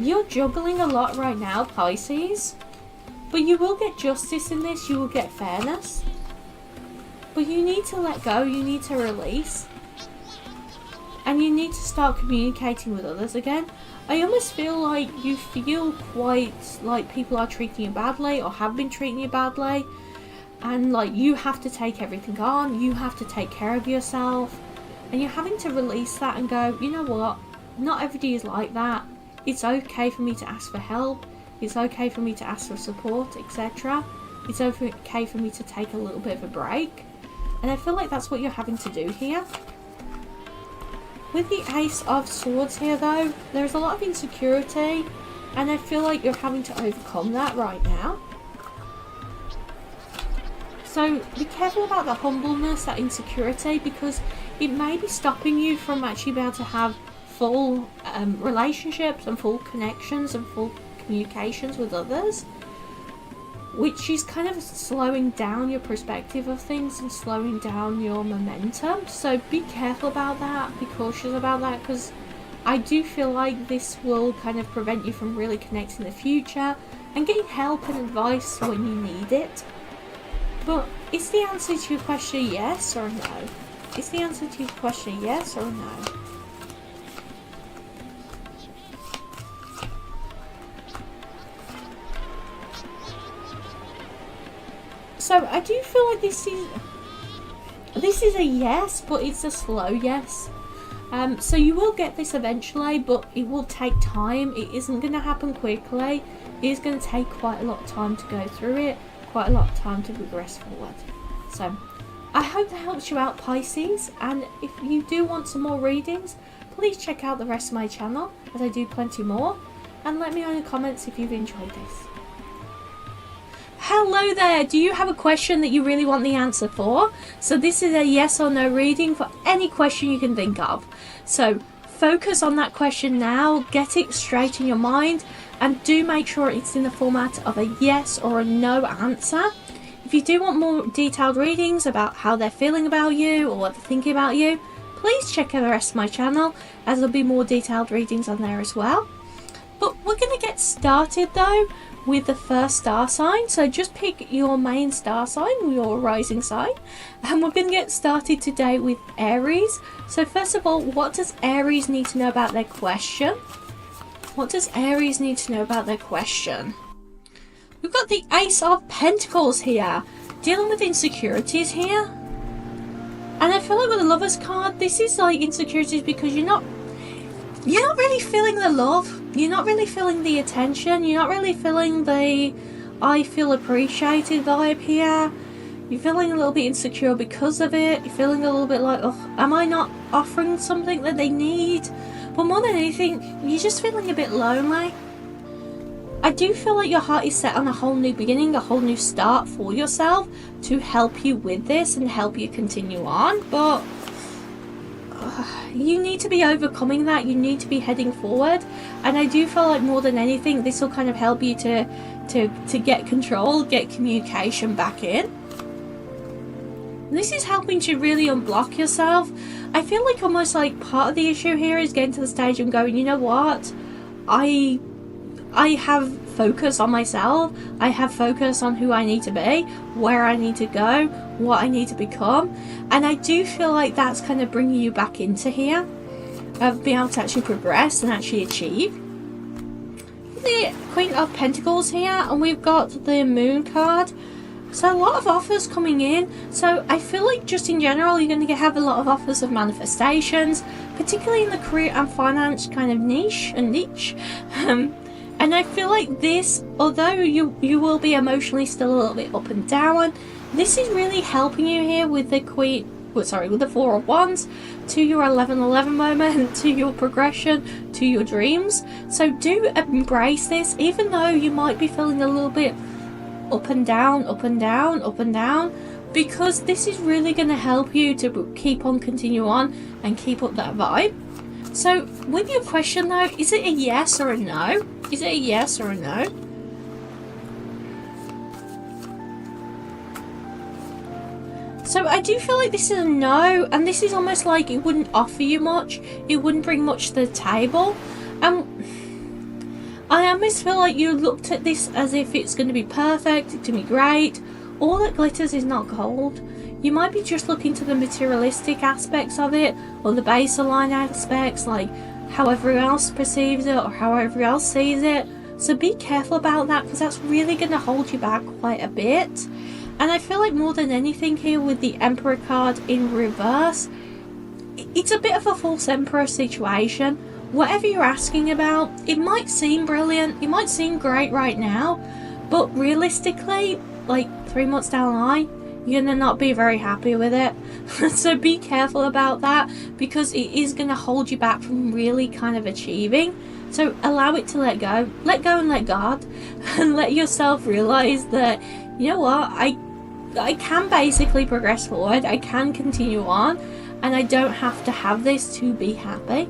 You're juggling a lot right now, Pisces. But you will get justice in this, you will get fairness. But you need to let go, you need to release. And you need to start communicating with others again. I almost feel like you feel quite like people are treating you badly or have been treating you badly. And like you have to take everything on, you have to take care of yourself. And you're having to release that and go, you know what, not everybody is like that. It's okay for me to ask for help. It's okay for me to ask for support, etc. It's okay for me to take a little bit of a break. And I feel like that's what you're having to do here. With the Ace of Swords here though, there's a lot of insecurity, and I feel like you're having to overcome that right now. So be careful about the humbleness, that insecurity, because it may be stopping you from actually being able to have full relationships and full connections and full communications with others, which is kind of slowing down your perspective of things and slowing down your momentum. So be careful about that, be cautious about that, because I do feel like this will kind of prevent you from really connecting in the future and getting help and advice when you need it. But is the answer to your question yes or no? Is the answer to your question yes or no? So I do feel like this is a yes, but it's a slow yes. So you will get this eventually, but it will take time. It isn't going to happen quickly. It is going to take quite a lot of time to go through it, quite a lot of time to progress forward. So I hope that helps you out, Pisces. And if you do want some more readings, please check out the rest of my channel, as I do plenty more. And let me know in the comments if you've enjoyed this. Hello there, do you have a question that you really want the answer for? So this is a yes or no reading for any question you can think of. So focus on that question now, get it straight in your mind, and do make sure it's in the format of a yes or a no answer. If you do want more detailed readings about how they're feeling about you or what they're thinking about you, please check out the rest of my channel, as there'll be more detailed readings on there as well. But we're going to get started though with the first star sign. So just pick your main star sign, your rising sign, and we're going to get started today with Aries. So first of all, what does Aries need to know about their question? What does Aries need to know about their question? We've got the Ace of Pentacles here, dealing with insecurities here. And I feel like with the Lovers card, this is like insecurities because you're not really feeling the love. You're not really feeling the attention. You're not really feeling the I feel appreciated vibe here. You're feeling a little bit insecure because of it. You're feeling a little bit like, oh, am I not offering something that they need? But more than anything, you're just feeling a bit lonely. I do feel like your heart is set on a whole new beginning, a whole new start for yourself to help you with this and help you continue on. But you need to be overcoming that. You need to be heading forward, and I do feel like more than anything this will kind of help you to get control, get communication back in. This is helping to really unblock yourself. I feel like almost like part of the issue here is getting to the stage and going, you know what, I have focus on myself, I have focus on who I need to be, where I need to go, what I need to become, and I do feel like that's kind of bringing you back into here of being able to actually progress and actually achieve. The Queen of Pentacles here, and we've got the Moon card, so a lot of offers coming in. So I feel like just in general you're going to have a lot of offers of manifestations, particularly in the career and finance kind of niche. And I feel like this, although you will be emotionally still a little bit up and down, this is really helping you here with the with the Four of Wands, to your 11-11 moment, to your progression, to your dreams. So do embrace this, even though you might be feeling a little bit up and down, up and down, up and down, because this is really going to help you to keep on, continue on, and keep up that vibe. So with your question though, is it a yes or a no? Is it a yes or a no? So I do feel like this is a no, and this is almost like it wouldn't offer you much, it wouldn't bring much to the table. I almost feel like you looked at this as if it's going to be perfect, it's going to be great. All that glitters is not gold. You might be just looking to the materialistic aspects of it, or the baseline aspects, like how everyone else perceives it or how everyone else sees it. So be careful about that, because that's really going to hold you back quite a bit. And I feel like more than anything here with the Emperor card in reverse, it's a bit of a false Emperor situation. Whatever you're asking about, it might seem brilliant, it might seem great right now, but realistically, like 3 months down the line, you're gonna not be very happy with it. So be careful about that, because it is gonna hold you back from really kind of achieving. So allow it to let go and let God, and let yourself realize that, you know what, I can basically progress forward, I can continue on, and I don't have to have this to be happy.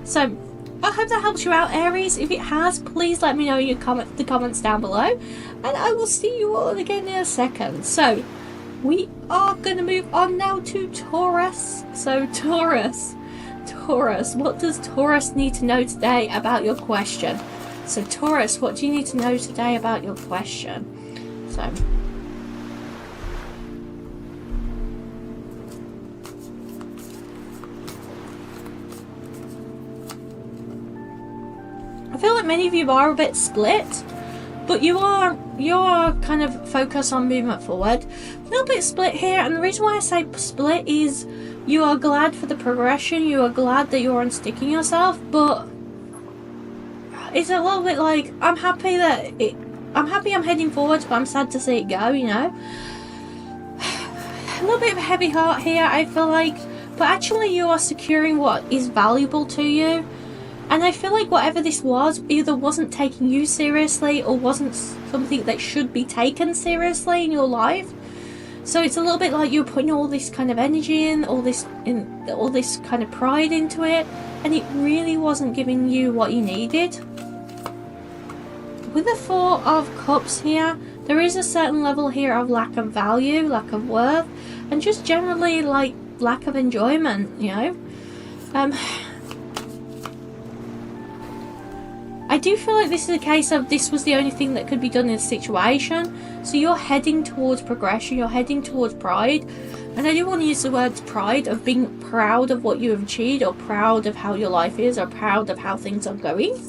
So I hope that helps you out, Aries. If it has, please let me know in the comments down below, and I will see you all again in a second. So we are going to move on now to Taurus. So Taurus, what does Taurus need to know today about your question? So Taurus, what do you need to know today about your question? So I feel like many of you are a bit split, but you are kind of focused on movement forward. A little bit split here, and the reason why I say split is you are glad for the progression, you are glad that you're unsticking yourself, but it's a little bit like, I'm happy I'm heading forward, but I'm sad to see it go, you know. A little bit of a heavy heart here, I feel like, but actually you are securing what is valuable to you. And I feel like whatever this was, either wasn't taking you seriously or wasn't something that should be taken seriously in your life. So it's a little bit like you're putting all this kind of energy in, all this kind of pride into it, and it really wasn't giving you what you needed. With the Four of Cups here, there is a certain level here of lack of value, lack of worth, and just generally like lack of enjoyment, you know. I do feel like this is a case of this was the only thing that could be done in the situation. So you're heading towards progression, you're heading towards pride. And I do want to use the words pride, of being proud of what you have achieved, or proud of how your life is, or proud of how things are going.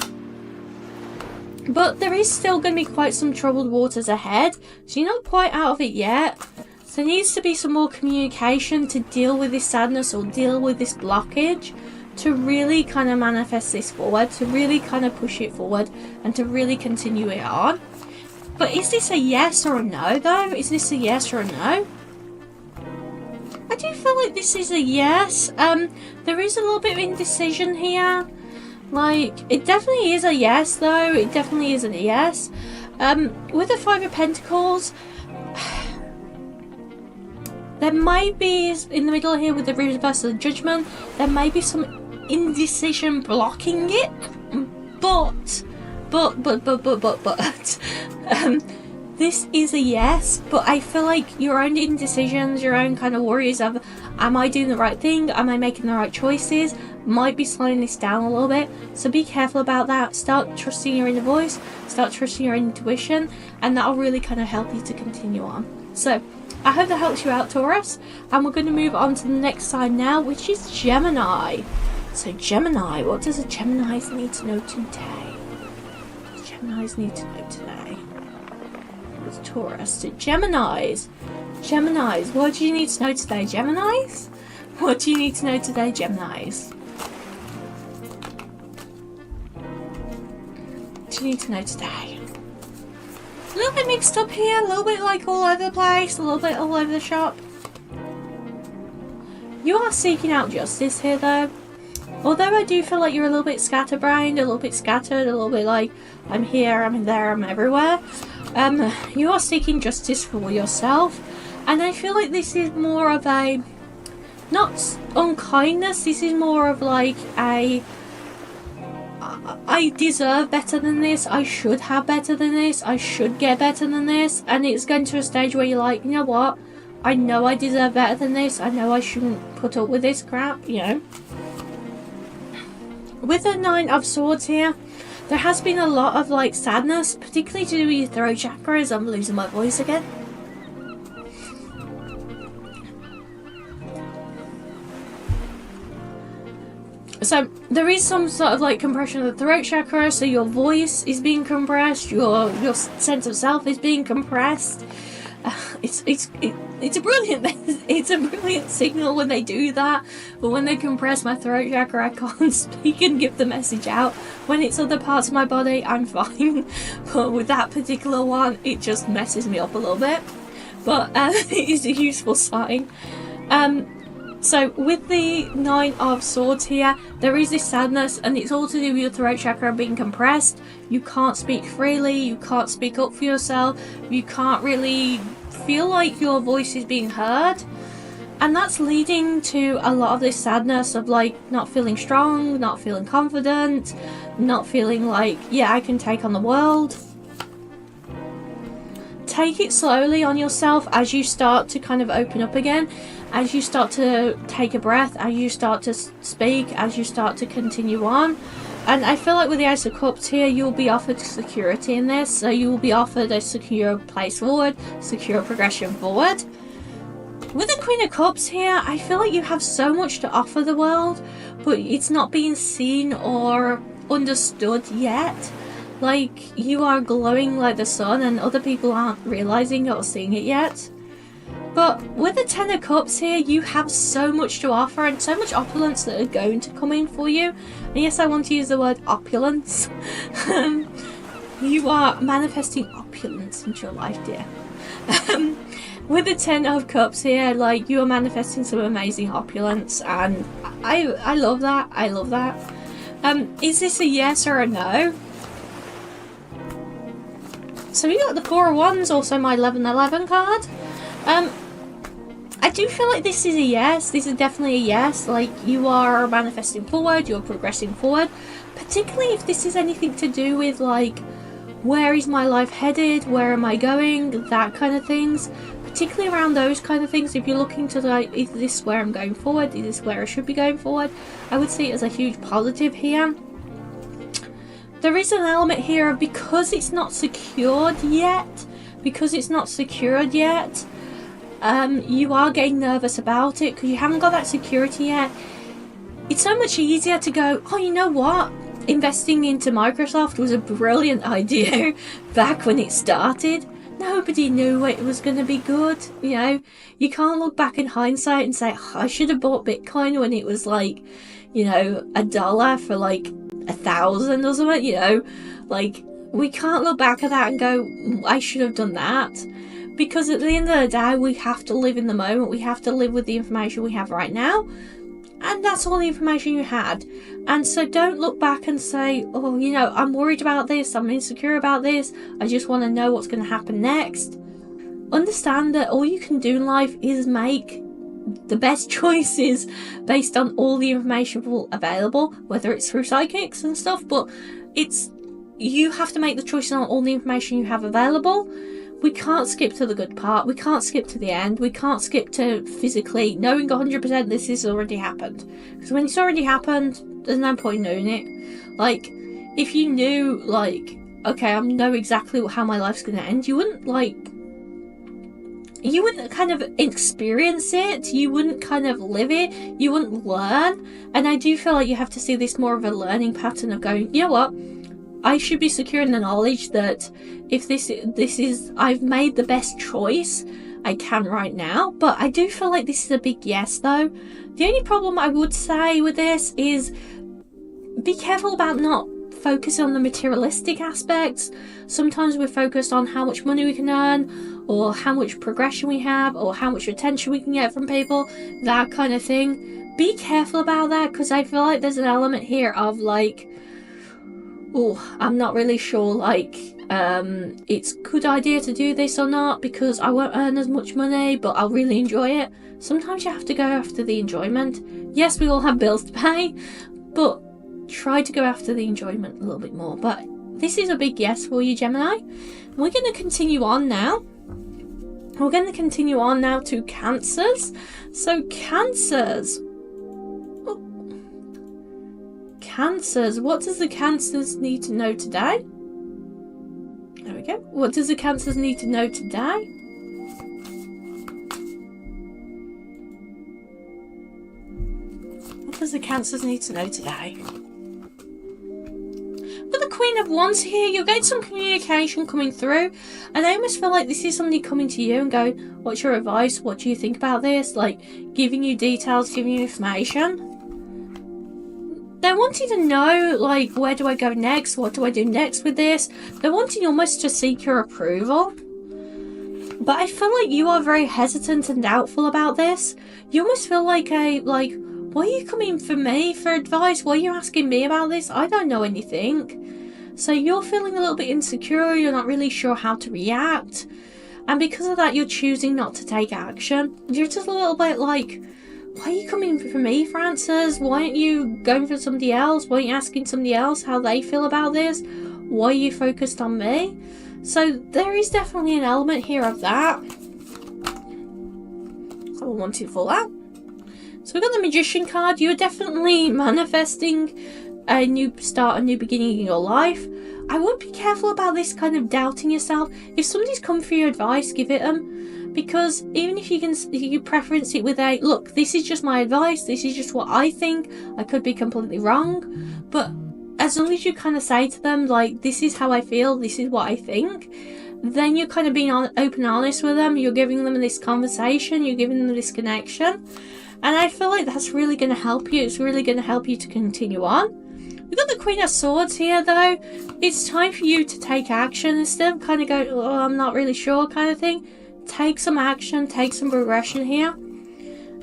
But there is still going to be quite some troubled waters ahead. So you're not quite out of it yet. So there needs to be some more communication to deal with this sadness or deal with this blockage, to really kind of manifest this forward, to really kind of push it forward, and to really continue it on. But is this a yes or a no though? Is this a yes or a no? I do feel like this is a yes. There is a little bit of indecision here. Like, it definitely is a yes though. It definitely isn't a yes. With the Five of Pentacles, there might be, in the middle here with the reverse of the Judgment, there may be some indecision blocking it, but this is a yes, but I feel like your own indecisions, your own kind of worries of, am I doing the right thing? Am I making the right choices? Might be slowing this down a little bit. So be careful about that. Start trusting your inner voice, start trusting your intuition, and that'll really kind of help you to continue on. So I hope that helps you out, Taurus. And we're going to move on to the next sign now, which is Gemini. So Gemini, what does a Geminis need to know today? What do Geminis need to know today? It's Taurus to Geminis. Geminis, what do you need to know today, Geminis? What do you need to know today, Geminis? What do you need to know today? A little bit mixed up here, a little bit like all over the place, a little bit all over the shop. You are seeking out justice here though. Although I do feel like you're a little bit scatterbrained, a little bit scattered, a little bit like, I'm here, I'm there, I'm everywhere. You are seeking justice for yourself. And I feel like this is more of a, not unkindness, this is more of like a, I deserve better than this, I should have better than this, I should get better than this. And it's going to a stage where you're like, you know what, I know I deserve better than this, I know I shouldn't put up with this crap, you know. With the Nine of Swords here, there has been a lot of like sadness, particularly to do with your throat chakra, as I'm losing my voice again. So there is some sort of like compression of the throat chakra, so your voice is being compressed, your sense of self is being compressed. It's a brilliant signal when they do that, but when they compress my throat chakra, I can't speak and give the message out. When it's other parts of my body, I'm fine, but with that particular one, it just messes me up a little bit. But it is a useful sign. So with the Nine of Swords here, there is this sadness, and it's all to do with your throat chakra being compressed. You can't speak freely, you can't speak up for yourself, you can't really feel like your voice is being heard. And that's leading to a lot of this sadness of like not feeling strong, not feeling confident, not feeling like, yeah, I can take on the world. Take it slowly on yourself as you start to kind of open up again, as you start to take a breath, as you start to speak, as you start to continue on. And I feel like with the Ace of Cups here, you'll be offered security in this, so you will be offered a secure place forward, secure progression forward. With the Queen of Cups here, I feel like you have so much to offer the world, but it's not being seen or understood yet. Like, you are glowing like the sun and other people aren't realising or seeing it yet. But with the Ten of Cups here, you have so much to offer and so much opulence that are going to come in for you. And yes, I want to use the word opulence. You are manifesting opulence into your life, dear. With the Ten of Cups here, like, you are manifesting some amazing opulence, and I love that. I love that. Is this a yes or a no? So we got the Four of Wands, also my 1111 card. I do feel like this is a yes. This is definitely a yes. Like, you are manifesting forward, you're progressing forward. Particularly if this is anything to do with, like, where is my life headed? Where am I going? That kind of things. Particularly around those kind of things. If you're looking to, like, is this where I'm going forward? Is this where I should be going forward? I would see it as a huge positive here. There is an element here of, because it's not secured yet, you are getting nervous about it because you haven't got that security yet. It's so much easier to go, oh, you know what? Investing into Microsoft was a brilliant idea back when it started. Nobody knew it was going to be good. You know, you can't look back in hindsight and say, oh, I should have bought Bitcoin when it was like, you know, $1 for like 1,000 or something, you know. Like, we can't look back at that and go, I should have done that. Because at the end of the day, we have to live in the moment. We have to live with the information we have right now. And that's all the information you had. And so don't look back and say, oh, you know, I'm worried about this. I'm insecure about this. I just want to know what's going to happen next. Understand that all you can do in life is make the best choices based on all the information available, whether it's through psychics and stuff. But you have to make the choices on all the information you have available. we can't skip to the good part. We can't skip to the end. We can't skip to physically knowing 100% this has already happened. Because when it's already happened, there's no point knowing it. Like, if you knew, like, okay, I know exactly how my life's going to end, you wouldn't kind of experience it. You wouldn't kind of live it. You wouldn't learn. And I do feel like you have to see this more of a learning pattern of going, you know what? I should be secure in the knowledge that if this is, I've made the best choice I can right now. But I do feel like this is a big yes, though. The only problem I would say with this is be careful about not focusing on the materialistic aspects. Sometimes we're focused on how much money we can earn, or how much progression we have, or how much attention we can get from people, that kind of thing. Be careful about that, because I feel like there's an element here of like, oh, I'm not really sure, like, it's a good idea to do this or not, because I won't earn as much money, but I'll really enjoy it. Sometimes you have to go after the enjoyment. Yes, we all have bills to pay, but try to go after the enjoyment a little bit more. But this is a big yes for you, Gemini. We're going to continue on now. We're going to continue on now to Cancers. So Cancers. Cancers. What does the Cancers need to know today? There we go. What does the Cancers need to know today? What does the Cancers need to know today? With the Queen of Wands here, you'll get some communication coming through, and I almost feel like this is somebody coming to you and going, what's your advice? What do you think about this? Like, giving you details, giving you information. They're wanting to know, like, where do I go next? What do I do next with this? They're wanting almost to seek your approval. But I feel like you are very hesitant and doubtful about this. You almost feel like why are you coming for me for advice? Why are you asking me about this? I don't know anything. So you're feeling a little bit insecure. You're not really sure how to react. And because of that, you're choosing not to take action. You're just a little bit like, why are you coming for me for answers? Why aren't you going for somebody else? Why aren't you asking somebody else how they feel about this? Why are you focused on me? So there is definitely an element here of that. So 1, 2, 4 out. So we've got the Magician card. You're definitely manifesting a new start, a new beginning in your life. I would be careful about this kind of doubting yourself. If somebody's come for your advice, give it them. Because even if you can preference it with a, look, this is just my advice. This is just what I think. I could be completely wrong. But as long as you kind of say to them, like, this is how I feel. This is what I think. Then you're kind of being open and honest with them. You're giving them this conversation. You're giving them this connection. And I feel like that's really going to help you. It's really going to help you to continue on. We've got the Queen of Swords here, though. It's time for you to take action. Instead of kind of going, oh, I'm not really sure kind of thing. Take some action. Take some progression here.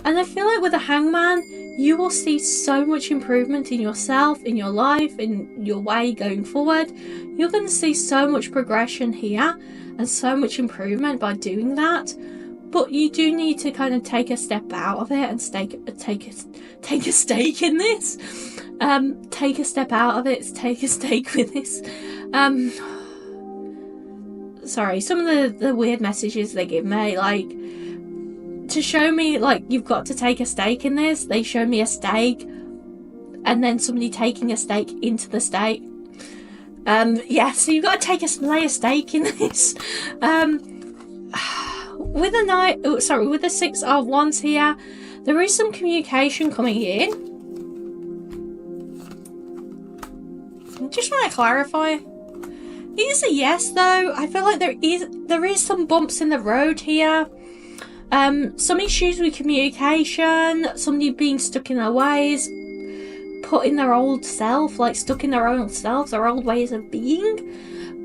And I feel like with the Hangman, you will see so much improvement in yourself, in your life, in your way going forward. You're going to see so much progression here and so much improvement by doing that. But you do need to kind of take a step out of it and take a stake in this. Take a step out of it. Take a stake with this. Sorry, some of the weird messages they give me, like, to show me, like, you've got to take a stake in this. They show me a stake, and then somebody taking a stake into the stake. Yeah, so you've got to lay a stake in this. With the 6 of Wands here, there is some communication coming in. I just want to clarify. It is a yes, though. I feel like there is some bumps in the road here. Some issues with communication, somebody being stuck in their ways, put in their old self, like stuck in their own selves, their old ways of being.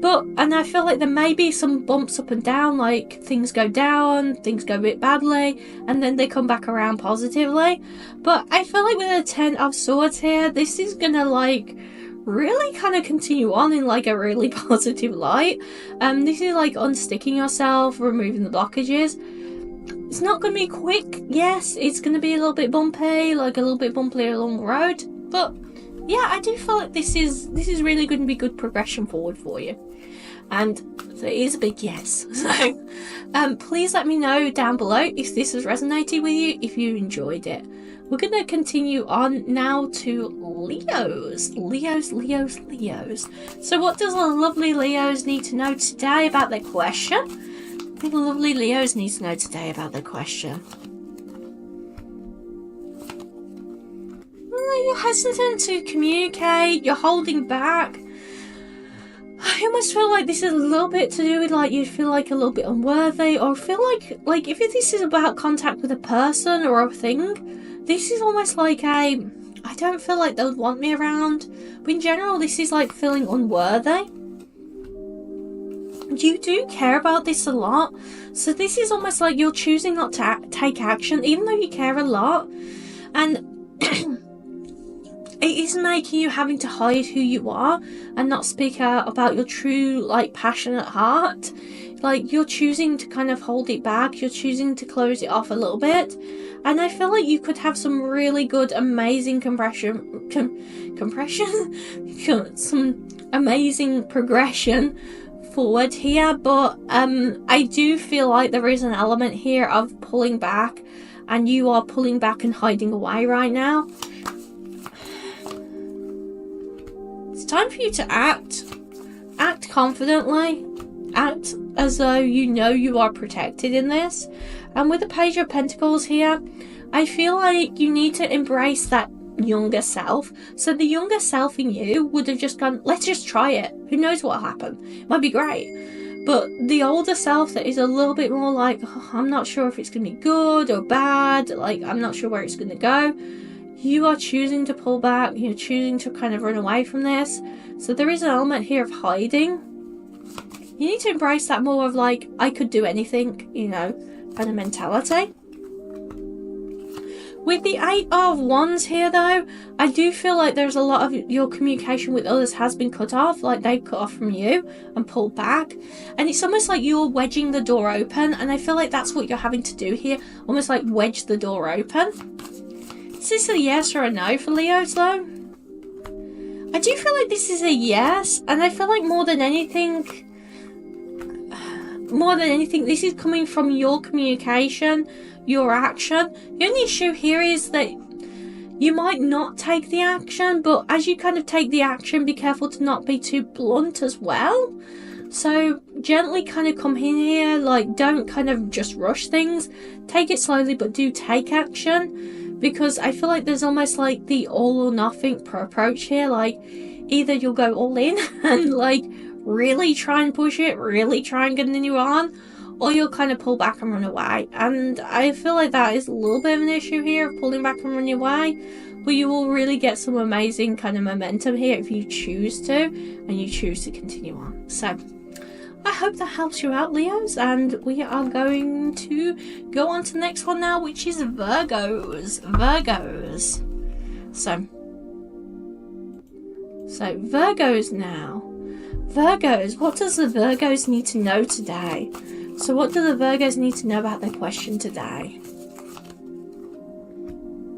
And I feel like there may be some bumps up and down, like things go down, things go a bit badly, and then they come back around positively. But I feel like with the 10 of Swords here, this is gonna like really kind of continue on in like a really positive light. This is like unsticking yourself, removing the blockages. It's not going to be quick. Yes, it's going to be a little bit bumpy, like a little bit bumpy along the road. But yeah, I do feel like this is really going to be good progression forward for you. And so it is a big yes. So please let me know down below if this has resonated with you, if you enjoyed it. We're going to continue on now to Leos. Leos. So what does the lovely Leos need to know today about their question? What do the lovely Leos need to know today about their question? You're hesitant to communicate. You're holding back. I almost feel like this is a little bit to do with like you feel like a little bit unworthy, or feel like if this is about contact with a person or a thing, this is almost like I don't feel like they'll want me around. But in general, this is like feeling unworthy. You do care about this a lot, so this is almost like you're choosing not to take action, even though you care a lot, and it is making you having to hide who you are and not speak out about your true, like, passionate heart. Like, you're choosing to kind of hold it back. You're choosing to close it off a little bit. And I feel like you could have some really good, amazing some amazing progression forward here. But I do feel like there is an element here of pulling back. And you are pulling back and hiding away right now. It's time for you to act. Act confidently. Act as though you know you are protected in this. And with the Page of Pentacles here, I feel like you need to embrace that younger self. So the younger self in you would have just gone, let's just try it. Who knows what'll happen? It might be great. But the older self that is a little bit more like, oh, I'm not sure if it's going to be good or bad. Like, I'm not sure where it's going to go. You are choosing to pull back. You're choosing to kind of run away from this. So there is an element here of hiding. You need to embrace that more of like, I could do anything, you know, kind of mentality. With the 8 of Wands here though, I do feel like there's a lot of your communication with others has been cut off, like they've cut off from you and pulled back. And it's almost like you're wedging the door open, and I feel like that's what you're having to do here, almost like wedge the door open. Is this a yes or a no for Leos though? I do feel like this is a yes, and I feel like more than anything, this is coming from your communication, your action. The only issue here is that you might not take the action, but as you kind of take the action, be careful to not be too blunt as well. So gently kind of come in here, like don't kind of just rush things. Take it slowly, but do take action. Because I feel like there's almost like the all or nothing approach here. Like either you'll go all in and like really try and push it, really try and continue on, or you'll kind of pull back and run away. And I feel like that is a little bit of an issue here of pulling back and running away. But you will really get some amazing kind of momentum here if you choose to, and you choose to continue on. So I hope that helps you out, Leos, and we are going to go on to the next one now, which is Virgos. So Virgos now. Virgos, what does the Virgos need to know today? So what do the Virgos need to know about their question today?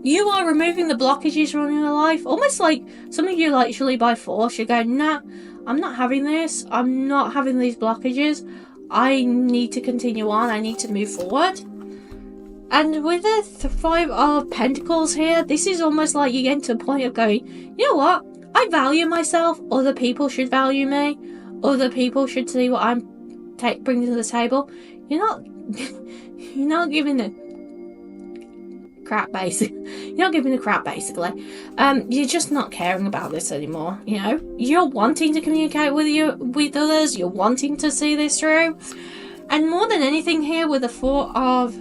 You are removing the blockages from your life, almost like some of you literally by force. You're going, nah, I'm not having this. I'm not having these blockages. I need to continue on. I need to move forward. And with the 5 of Pentacles here, this is almost like you get to a point of going, you know what? I value myself. Other people should value me. Other people should see what I'm bringing to the table. You're not giving a crap, basically. You're not giving a crap, basically. You're just not caring about this anymore. You know, you're wanting to communicate with others. You're wanting to see this through. And more than anything here, with the 4 of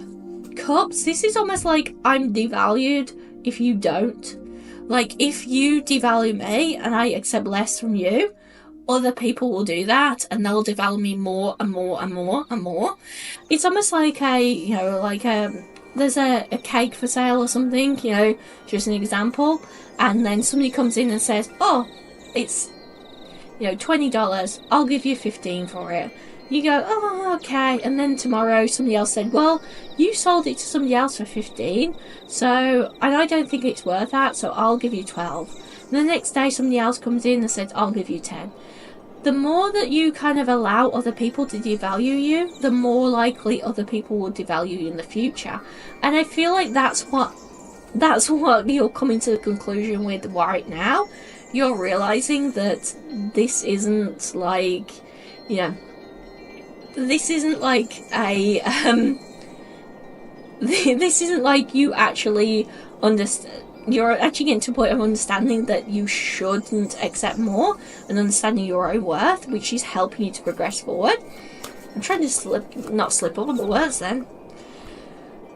Cups, this is almost like I'm devalued if you don't. Like, if you devalue me and I accept less from you, other people will do that and they'll devalue me more and more and more and more. It's almost like there's a cake for sale or something, you know, just an example, and then somebody comes in and says, oh, it's, you know, $20, I'll give you 15 for it. You go, oh, okay, and then tomorrow somebody else said, well, you sold it to somebody else for 15, so, and I don't think it's worth that, so I'll give you 12. And the next day somebody else comes in and says, I'll give you 10. the more that you kind of allow other people to devalue you, the more likely other people will devalue you in the future. And I feel like that's what you're coming to the conclusion with right now. You're realizing that this isn't like, you know, this isn't like a this isn't like you actually understand. You're actually getting to a point of understanding that you shouldn't accept more and understanding your own worth, which is helping you to progress forward. I'm trying to not slip up on the words then.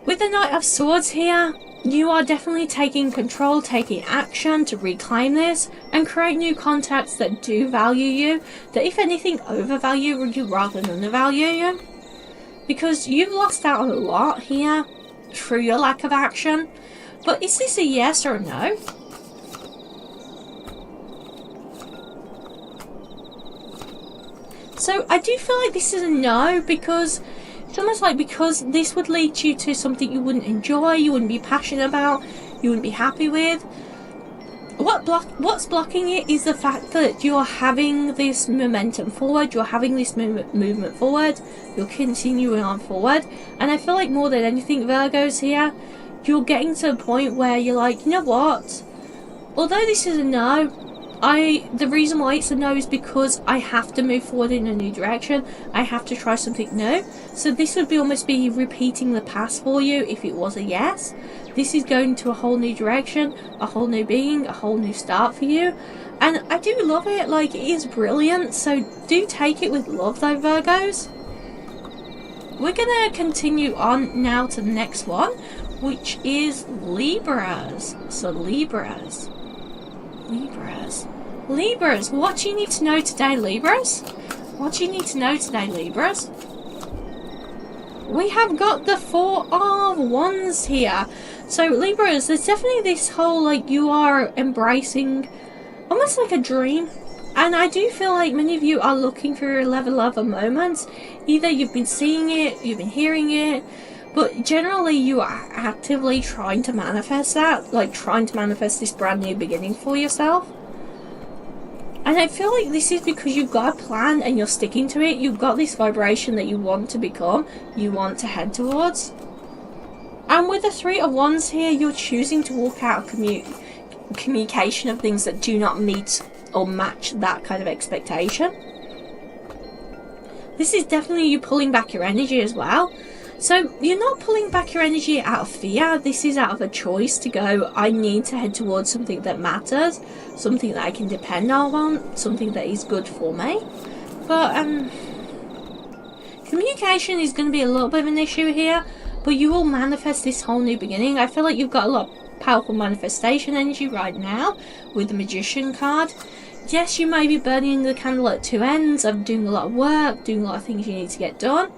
With the Knight of Swords here, you are definitely taking control, taking action to reclaim this and create new contacts that do value you, that if anything overvalue you rather than undervalue you. Because you've lost out on a lot here through your lack of action. But is this a yes or a no? So I do feel like this is a no, because it's almost like because this would lead you to something you wouldn't enjoy, you wouldn't be passionate about, you wouldn't be happy with. What's blocking it is the fact that you're having this momentum forward, you're having this movement forward, you're continuing on forward. And I feel like more than anything, Virgos here, you're getting to a point where you're like, you know what? Although this is a no, the reason why it's a no is because I have to move forward in a new direction. I have to try something new. So this would be almost be repeating the past for you if it was a yes. This is going to a whole new direction, a whole new being, a whole new start for you. And I do love it. Like, it is brilliant. So do take it with love though, Virgos. We're going to continue on now to the next one, which is Libras. So Libras, what do you need to know today, Libras? What do you need to know today, Libras? We have got the Four of Wands here. So Libras, there's definitely this whole, like, you are embracing almost like a dream. And I do feel like many of you are looking for a level of a moment. Either you've been seeing it, you've been hearing it, but generally you are actively trying to manifest that, like trying to manifest this brand new beginning for yourself. And I feel like this is because you've got a plan and you're sticking to it. You've got this vibration that you want to become, you want to head towards. And with the Three of Wands here, you're choosing to walk out of communication of things that do not meet or match that kind of expectation. This is definitely you pulling back your energy as well. So you're not pulling back your energy out of fear. This is out of a choice to go, I need to head towards something that matters, something that I can depend on, something that is good for me. But communication is going to be a little bit of an issue here, but you will manifest this whole new beginning. I feel like you've got a lot of powerful manifestation energy right now with the Magician card. Yes, you may be burning the candle at two ends of doing a lot of work, doing a lot of things you need to get done.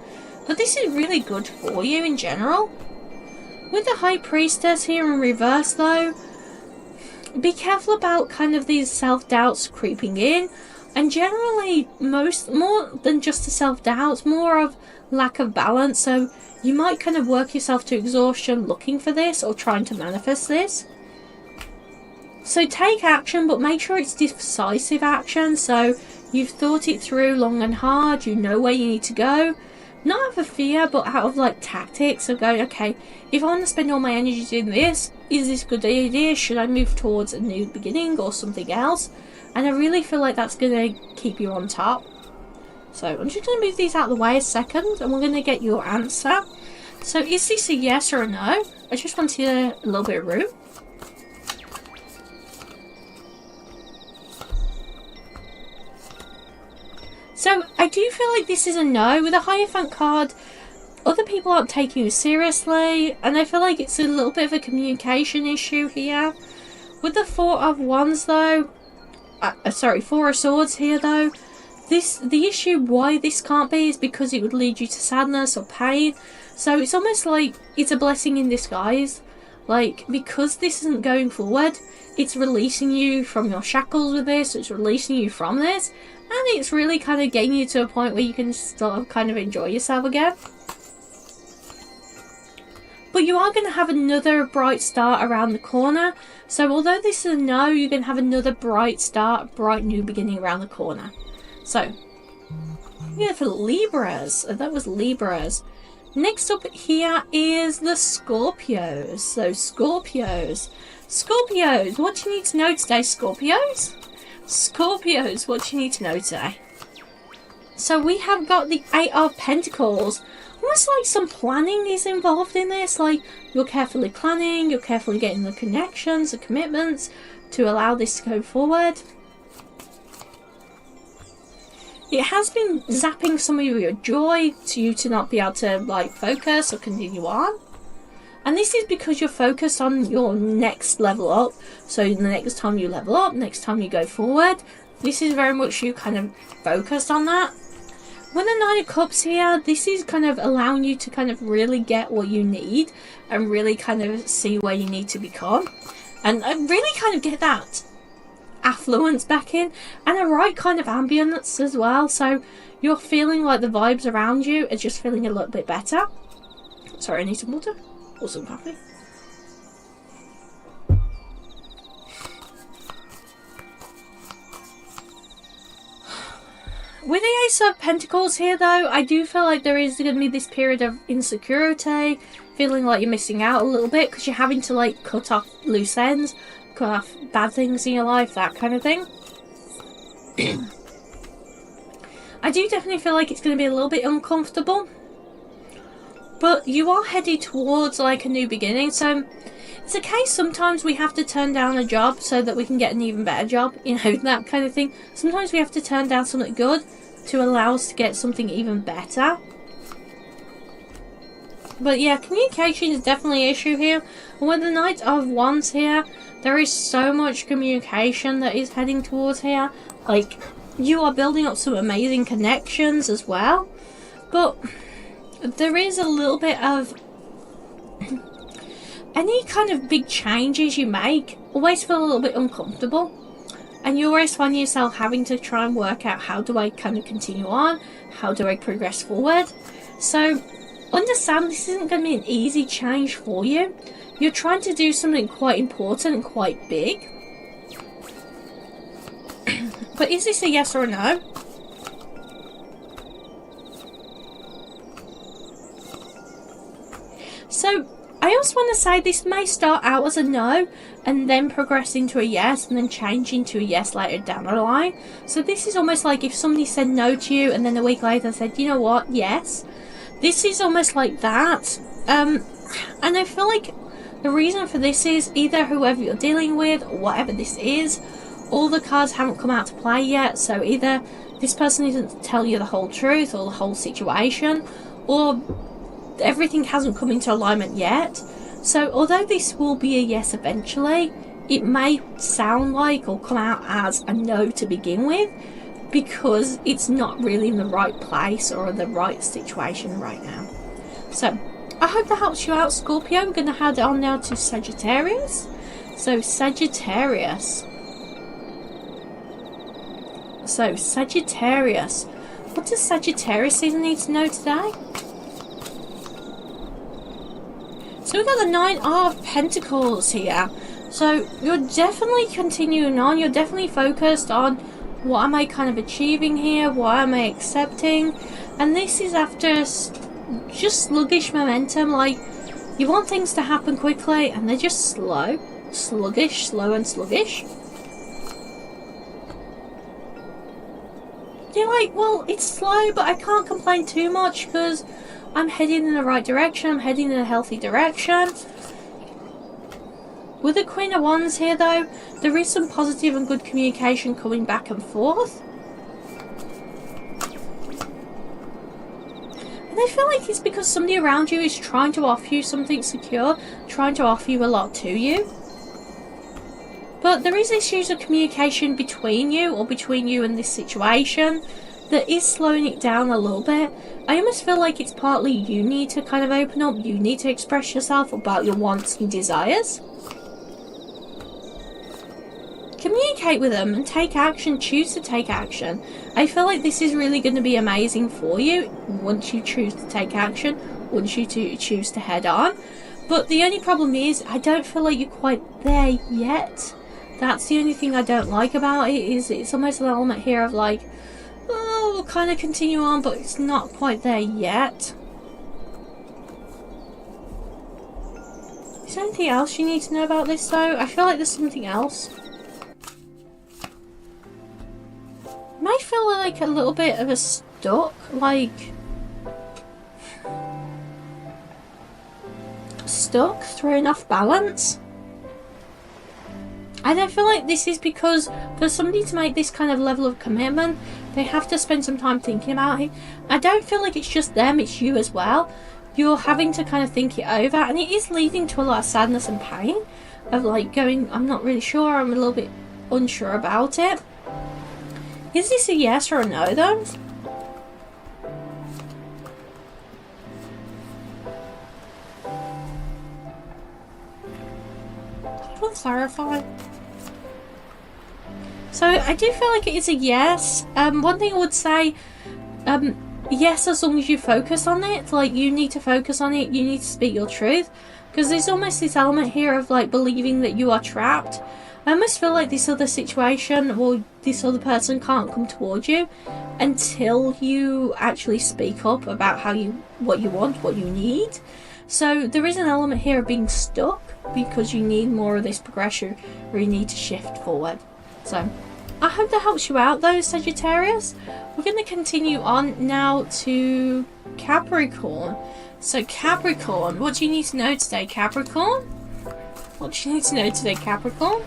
But this is really good for you in general. With the High Priestess here in reverse though, be careful about kind of these self-doubts creeping in. And generally, more than just the self-doubts, more of lack of balance. So you might kind of work yourself to exhaustion looking for this or trying to manifest this. So take action, but make sure it's decisive action. So you've thought it through long and hard, you know where you need to go. Not out of fear, but out of like tactics of going, okay, if I want to spend all my energy doing this, is this a good idea? Should I move towards a new beginning or something else? And I really feel like that's going to keep you on top. So I'm just going to move these out of the way a second and we're going to get your answer. So is this a yes or a no? I just wanted a little bit of room. So I do feel like this is a no. With a Hierophant card, other people aren't taking you seriously, and I feel like it's a little bit of a communication issue here. With the Four of Wands though, Four of Swords here though, the issue why this can't be is because it would lead you to sadness or pain. So it's almost like it's a blessing in disguise. Like, because this isn't going forward, it's releasing you from your shackles with this, it's releasing you from this, and it's really kind of getting you to a point where you can sort of kind of enjoy yourself again. But you are going to have another bright start around the corner. So although this is a no, you're going to have another bright start, bright new beginning around the corner. So, yeah, for Libras. That was Libras. Next up here is the Scorpios. So, Scorpios. Scorpios, what do you need to know today, Scorpios? Scorpios, what do you need to know today? So, we have got the Eight of Pentacles. Almost like some planning is involved in this. Like, you're carefully planning, you're carefully getting the connections, the commitments to allow this to go forward. It has been zapping some of your joy to you to not be able to like focus or continue on. And this is because you're focused on your next level up. So the next time you level up, next time you go forward, this is very much you kind of focused on that. When the Nine of Cups here, this is kind of allowing you to kind of really get what you need and really kind of see where you need to become. And really kind of get that affluence back in and a right kind of ambience as well. So you're feeling like the vibes around you are just feeling a little bit better. Sorry, I need some water or some coffee. With the Ace of Pentacles here though, I do feel like there is going to be this period of insecurity, feeling like you're missing out a little bit because you're having to like cut off loose ends, cut off bad things in your life, that kind of thing. I do definitely feel like it's going to be a little bit uncomfortable, but you are headed towards like a new beginning. So it's a case sometimes we have to turn down a job so that we can get an even better job, you know, that kind of thing. Sometimes we have to turn down something good to allow us to get something even better. But yeah, communication is definitely an issue here. And with the Knight of Wands here, there is so much communication that is heading towards here. Like, you are building up some amazing connections as well. But there is a little bit of any kind of big changes you make always feel a little bit uncomfortable. And you always find yourself having to try and work out, how do I kind of continue on? How do I progress forward? So understand this isn't going to be an easy change for you. You're trying to do something quite important and quite big. But is this a yes or a no? So I also want to say this may start out as a no and then progress into a yes and then change into a yes later down the line. So this is almost like if somebody said no to you and then a week later said, you know what, yes. This is almost like that. And I feel like the reason for this is either whoever you're dealing with or whatever this is, all the cards haven't come out to play yet. So either this person isn't telling you the whole truth or the whole situation, or everything hasn't come into alignment yet. So although this will be a yes eventually, it may sound like or come out as a no to begin with, because it's not really in the right place or the right situation right now. So I hope that helps you out, Scorpio. We're going to head on now to Sagittarius. So Sagittarius. What does Sagittarius need to know today? So we've got the Nine of Pentacles here. So you're definitely continuing on. You're definitely focused on what am I kind of achieving here? What am I accepting? And this is after just sluggish momentum. Like, you want things to happen quickly and they're just slow and sluggish. You're like, well, it's slow, but I can't complain too much because I'm heading in the right direction. I'm heading in a healthy direction. With the Queen of Wands here, though, there is some positive and good communication coming back and forth. And I feel like it's because somebody around you is trying to offer you something secure, trying to offer you a lot to you. But there is issues of communication between you or between you and this situation that is slowing it down a little bit. I almost feel like it's partly you need to kind of open up, you need to express yourself about your wants and desires. Communicate with them and take action, choose to take action. I feel like this is really going to be amazing for you once you choose to take action, once you choose to head on. But the only problem is, I don't feel like you're quite there yet. That's the only thing I don't like about it, is it's almost an element here of like, kind of continue on, but it's not quite there yet. Is there anything else you need to know about this though? I feel like there's something else. You might feel like a little bit of a stuck, like thrown off balance. And I feel like this is because for somebody to make this kind of level of commitment, they have to spend some time thinking about it. I don't feel like it's just them, it's you as well. You're having to kind of think it over, and it is leading to a lot of sadness and pain of like going, I'm not really sure, I'm a little bit unsure about it. Is this a yes or a no though? I will clarify. So I do feel like it is a yes. One thing I would say, yes, as long as you focus on it. Like, you need to focus on it, you need to speak your truth, because there's almost this element here of like believing that you are trapped. I almost feel like this other situation or this other person can't come towards you until you actually speak up about what you want, what you need. So there is an element here of being stuck because you need more of this progression, or you need to shift forward. So I hope that helps you out though, Sagittarius. We're going to continue on now to Capricorn. So Capricorn, what do you need to know today, Capricorn? What do you need to know today, Capricorn?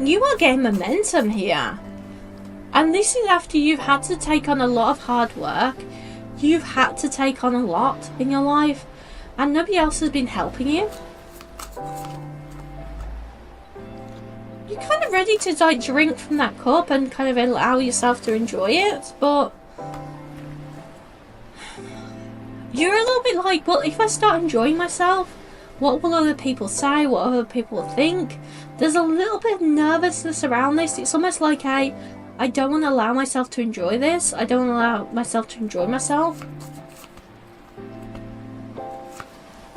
You are getting momentum here. And this is after you've had to take on a lot of hard work. You've had to take on a lot in your life, and nobody else has been helping you. You're kind of ready to like drink from that cup and kind of allow yourself to enjoy it, but you're a little bit like, well, if I start enjoying myself, what will other people say? What other people think? There's a little bit of nervousness around this. It's almost like I don't want to allow myself to enjoy this. I don't want to allow myself to enjoy myself.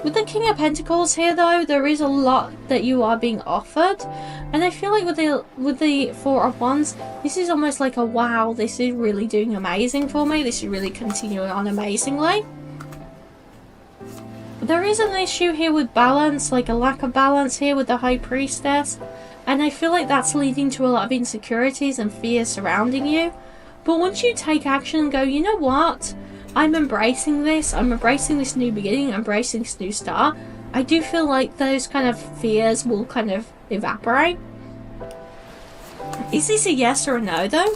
With the King of Pentacles here though, there is a lot that you are being offered. And I feel like with the Four of Wands, this is almost like a wow, this is really doing amazing for me. This is really continuing on amazingly. There is an issue here with balance, like a lack of balance here with the High Priestess. And I feel like that's leading to a lot of insecurities and fears surrounding you. But once you take action and go, you know what? I'm embracing this. I'm embracing this new beginning. I'm embracing this new start. I do feel like those kind of fears will kind of evaporate. Is this a yes or a no though?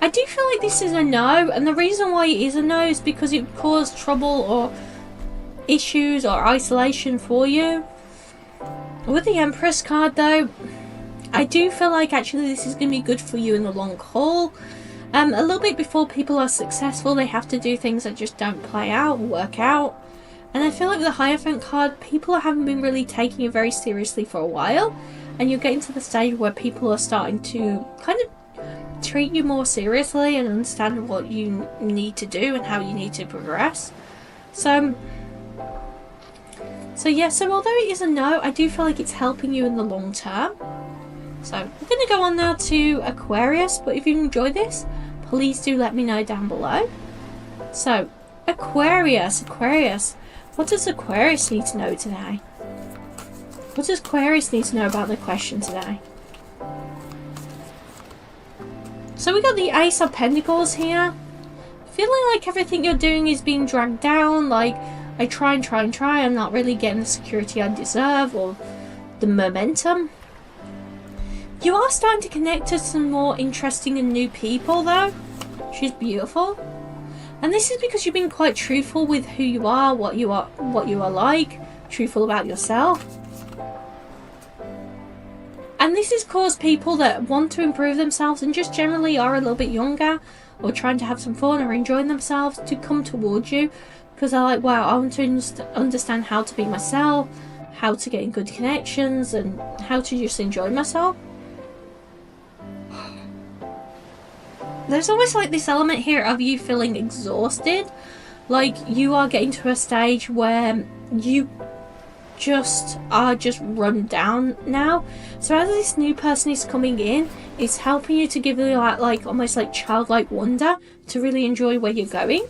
I do feel like this is a no, and the reason why it is a no is because it would cause trouble or issues or isolation for you. With the Empress card though, I do feel like actually this is going to be good for you in the long haul. A little bit before people are successful, they have to do things that just don't play out or work out. And I feel like with the Hierophant card, people haven't been really taking it very seriously for a while, and you're getting to the stage where people are starting to kind of treat you more seriously and understand what you need to do and how you need to progress. So yeah, so although it is a no, I do feel like it's helping you in the long term. So we're going to go on now to Aquarius, but if you enjoyed this, please do let me know down below. So Aquarius, what does Aquarius need to know today? What does Aquarius need to know about the question today? So we got the Ace of Pentacles here. Feeling like everything you're doing is being dragged down, like I try and try and try, I'm not really getting the security I deserve or the momentum. You are starting to connect to some more interesting and new people though, which is beautiful. And this is because you've been quite truthful with who you are, what you are like, truthful about yourself. And this has caused people that want to improve themselves and just generally are a little bit younger or trying to have some fun or enjoying themselves to come towards you, because they're like, wow, I want to understand how to be myself, how to get in good connections, and how to just enjoy myself. there's almost like this element here of you feeling exhausted. Like you are getting to a stage where you are just run down now. So as this new person is coming in, it's helping you to give you that like almost like childlike wonder to really enjoy where you're going.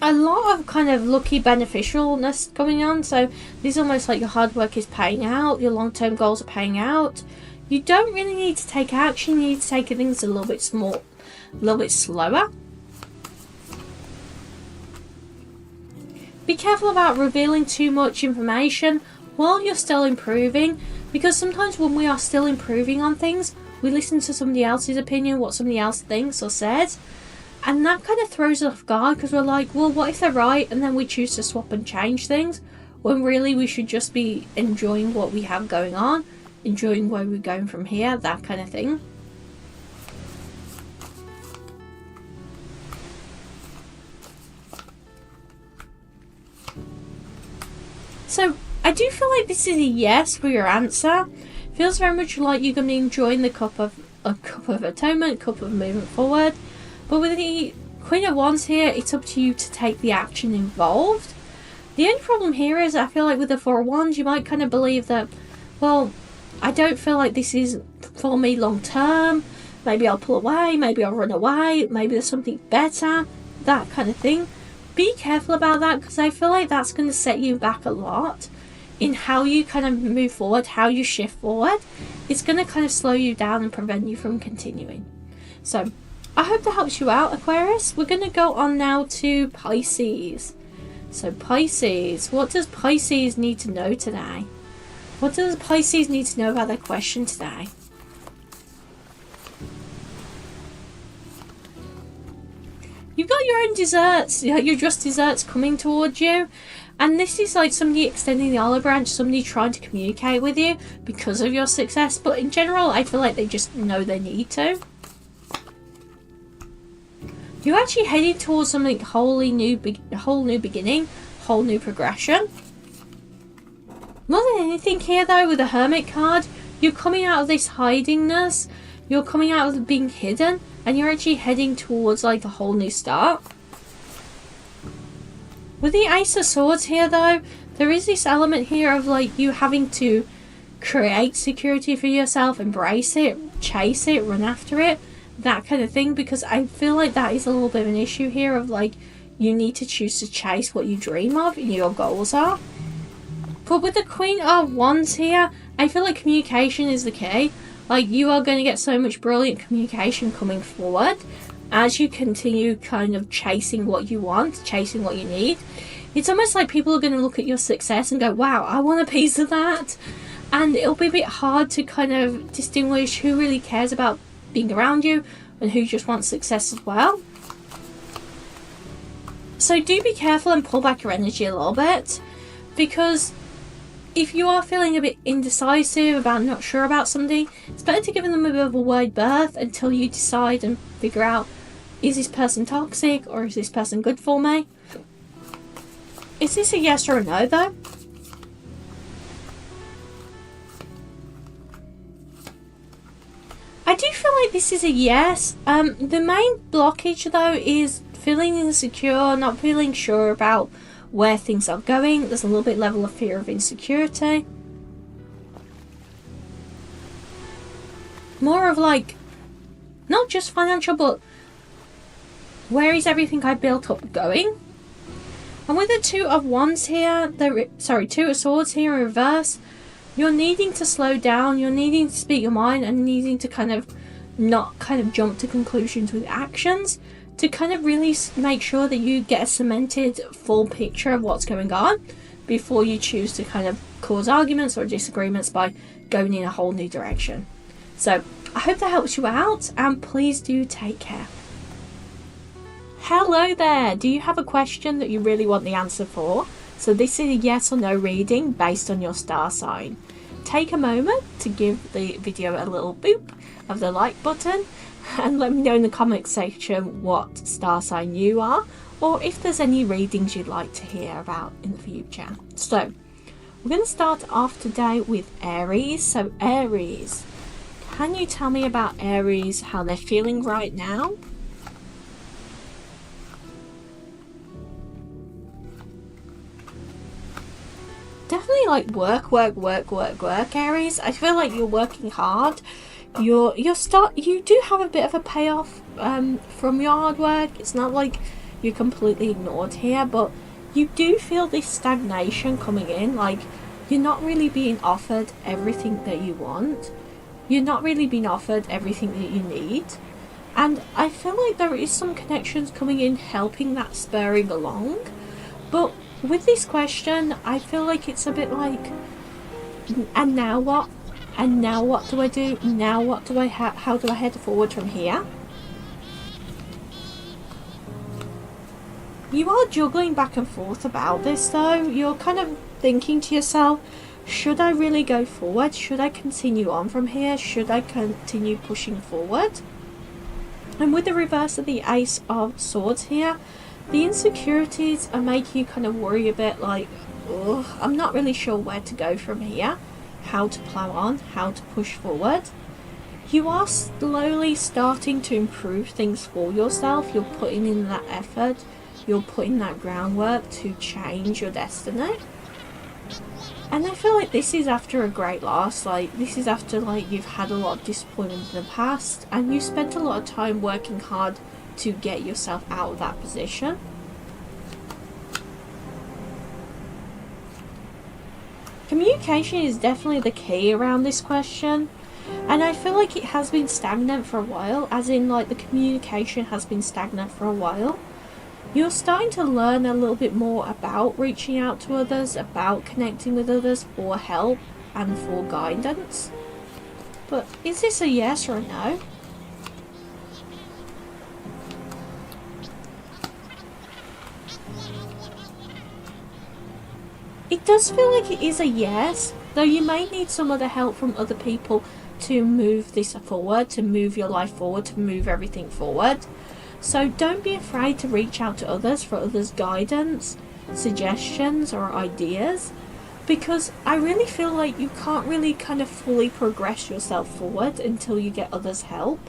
A lot of kind of lucky beneficialness going on. So this is almost like your hard work is paying out, your long-term goals are paying out. You don't really need to take action, you need to take things a little bit slower. Be careful about revealing too much information while you're still improving, because sometimes when we are still improving on things, we listen to somebody else's opinion, what somebody else thinks or says, and that kind of throws us off guard because we're like, well, what if they're right? And then we choose to swap and change things, when really we should just be enjoying what we have going on, enjoying where we're going from here, that kind of thing. So I do feel like this is a yes for your answer. Feels very much like you're going to be enjoying the cup of atonement, cup of movement forward. But with the Queen of Wands here, it's up to you to take the action involved. The only problem here is I feel like with the Four of Wands, you might kind of believe that, well, I don't feel like this is for me long term. Maybe I'll pull away, maybe I'll run away, maybe there's something better, that kind of thing. Be careful about that, because I feel like that's going to set you back a lot in how you kind of move forward, how you shift forward. It's going to kind of slow you down and prevent you from continuing. So I hope that helps you out, Aquarius. We're going to go on now to Pisces. So Pisces, what does Pisces need to know today? What does Pisces need to know about their question today? You've got your own desserts, your just desserts coming towards you. And this is like somebody extending the olive branch, somebody trying to communicate with you because of your success. But in general, I feel like they just know they need to. You're actually heading towards something wholly new, whole new beginning, whole new progression. More than anything here though, with the Hermit card, you're coming out of this hidingness. You're coming out of being hidden, and you're actually heading towards like a whole new start. With the Ace of Swords here though, there is this element here of like you having to create security for yourself, embrace it, chase it, run after it, that kind of thing, because I feel like that is a little bit of an issue here of like you need to choose to chase what you dream of and your goals are. But with the Queen of Wands here, I feel like communication is the key. Like you are going to get so much brilliant communication coming forward as you continue kind of chasing what you want, chasing what you need. It's almost like people are going to look at your success and go, wow, I want a piece of that. And it'll be a bit hard to kind of distinguish who really cares about being around you and who just wants success as well. So do be careful and pull back your energy a little bit, because if you are feeling a bit indecisive about not sure about somebody, it's better to give them a bit of a wide berth until you decide and figure out, is this person toxic or is this person good for me? Is this a yes or a no though? I do feel like this is a yes. The main blockage though is feeling insecure, not feeling sure about where things are going. There's a little bit level of fear of insecurity. More of like, not just financial, but where is everything I built up going? And with the Two of Wands here, Two of Swords here in reverse, you're needing to slow down, you're needing to speak your mind and needing to kind of not kind of jump to conclusions with actions, to kind of really make sure that you get a cemented full picture of what's going on before you choose to kind of cause arguments or disagreements by going in a whole new direction. So I hope that helps you out, and please do take care. Hello there, do you have a question that you really want the answer for? So this is a yes or no reading based on your star sign. Take a moment to give the video a little boop of the like button and let me know in the comment section what star sign you are, or if there's any readings you'd like to hear about in the future. So we're going to start off today with Aries. So Aries, can you tell me about Aries, how they're feeling right now? Definitely like work, Aries. I feel like you're working hard. You do have a bit of a payoff from your hard work. It's not like you're completely ignored here, but you do feel this stagnation coming in. Like, you're not really being offered everything that you want. You're not really being offered everything that you need. And I feel like there is some connections coming in helping that spurring along. But with this question, I feel like it's a bit like, and now what? And now what do I do? Now what do I how do I head forward from here? You are juggling back and forth about this though. You're kind of thinking to yourself, should I really go forward? Should I continue on from here? Should I continue pushing forward? And with the reverse of the Ace of Swords here, the insecurities are making you kind of worry a bit, like, oh, I'm not really sure where to go from here, how to plow on, how to push forward. You are slowly starting to improve things for yourself. You're putting in that effort, you're putting that groundwork to change your destiny. And I feel like this is after a great loss. Like, this is after, like, you've had a lot of disappointment in the past and you spent a lot of time working hard to get yourself out of that position. Communication is definitely the key around this question, and I feel like it has been stagnant for a while, as in, like, the communication has been stagnant for a while. You're starting to learn a little bit more about reaching out to others, about connecting with others for help and for guidance. But is this a yes or a no? It does feel like it is a yes, though you may need some other help from other people to move this forward, to move your life forward, to move everything forward. So don't be afraid to reach out to others for others' guidance, suggestions or ideas, because I really feel like you can't really kind of fully progress yourself forward until you get others' help.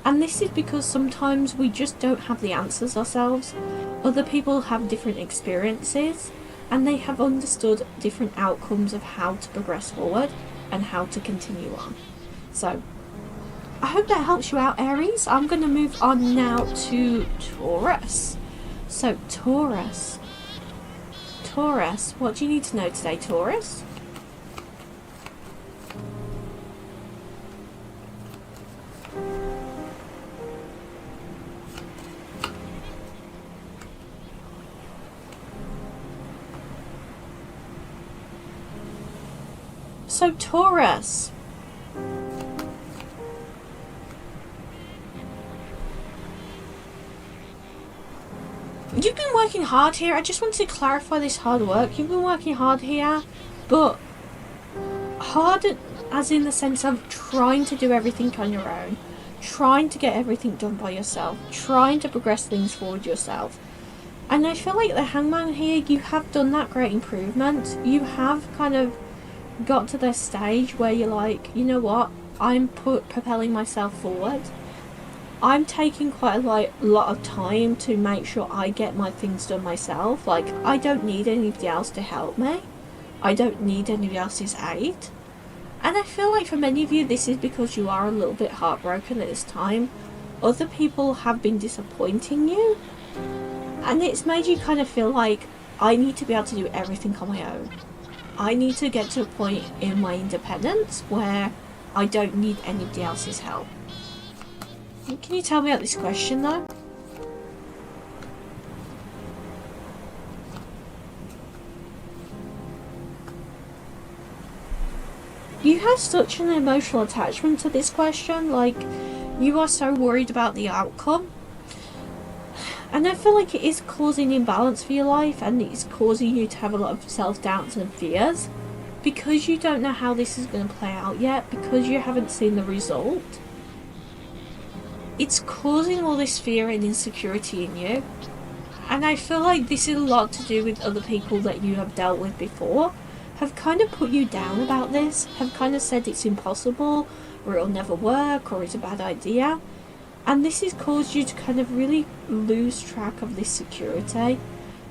And this is because sometimes we just don't have the answers ourselves. Other people have different experiences and they have understood different outcomes of how to progress forward and how to continue on. So I hope that helps you out, Aries. I'm going to move on now to Taurus. So Taurus, what do you need to know today, Taurus? So Taurus, you've been working hard here. I just want to clarify this hard work. You've been working hard here, but hard as in the sense of trying to do everything on your own, trying to get everything done by yourself, trying to progress things forward yourself. And I feel like the Hangman here, you have done that great improvement. You have kind of got to the stage where you're like, you know what, I'm propelling myself forward. I'm taking quite a lot of time to make sure I get my things done myself. Like, I don't need anybody else to help me. I don't need anybody else's aid. And I feel like for many of you, this is because you are a little bit heartbroken at this time. Other people have been disappointing you, and it's made you kind of feel like, I need to be able to do everything on my own. I need to get to a point in my independence where I don't need anybody else's help. Can you tell me about this question though? You have such an emotional attachment to this question, like, you are so worried about the outcome. And I feel like it is causing imbalance for your life, and it's causing you to have a lot of self-doubts and fears. Because you don't know how this is going to play out yet, because you haven't seen the result. It's causing all this fear and insecurity in you. And I feel like this is a lot to do with other people that you have dealt with before, have kind of put you down about this, have kind of said it's impossible, or it'll never work, or it's a bad idea. And this has caused you to kind of really lose track of this security.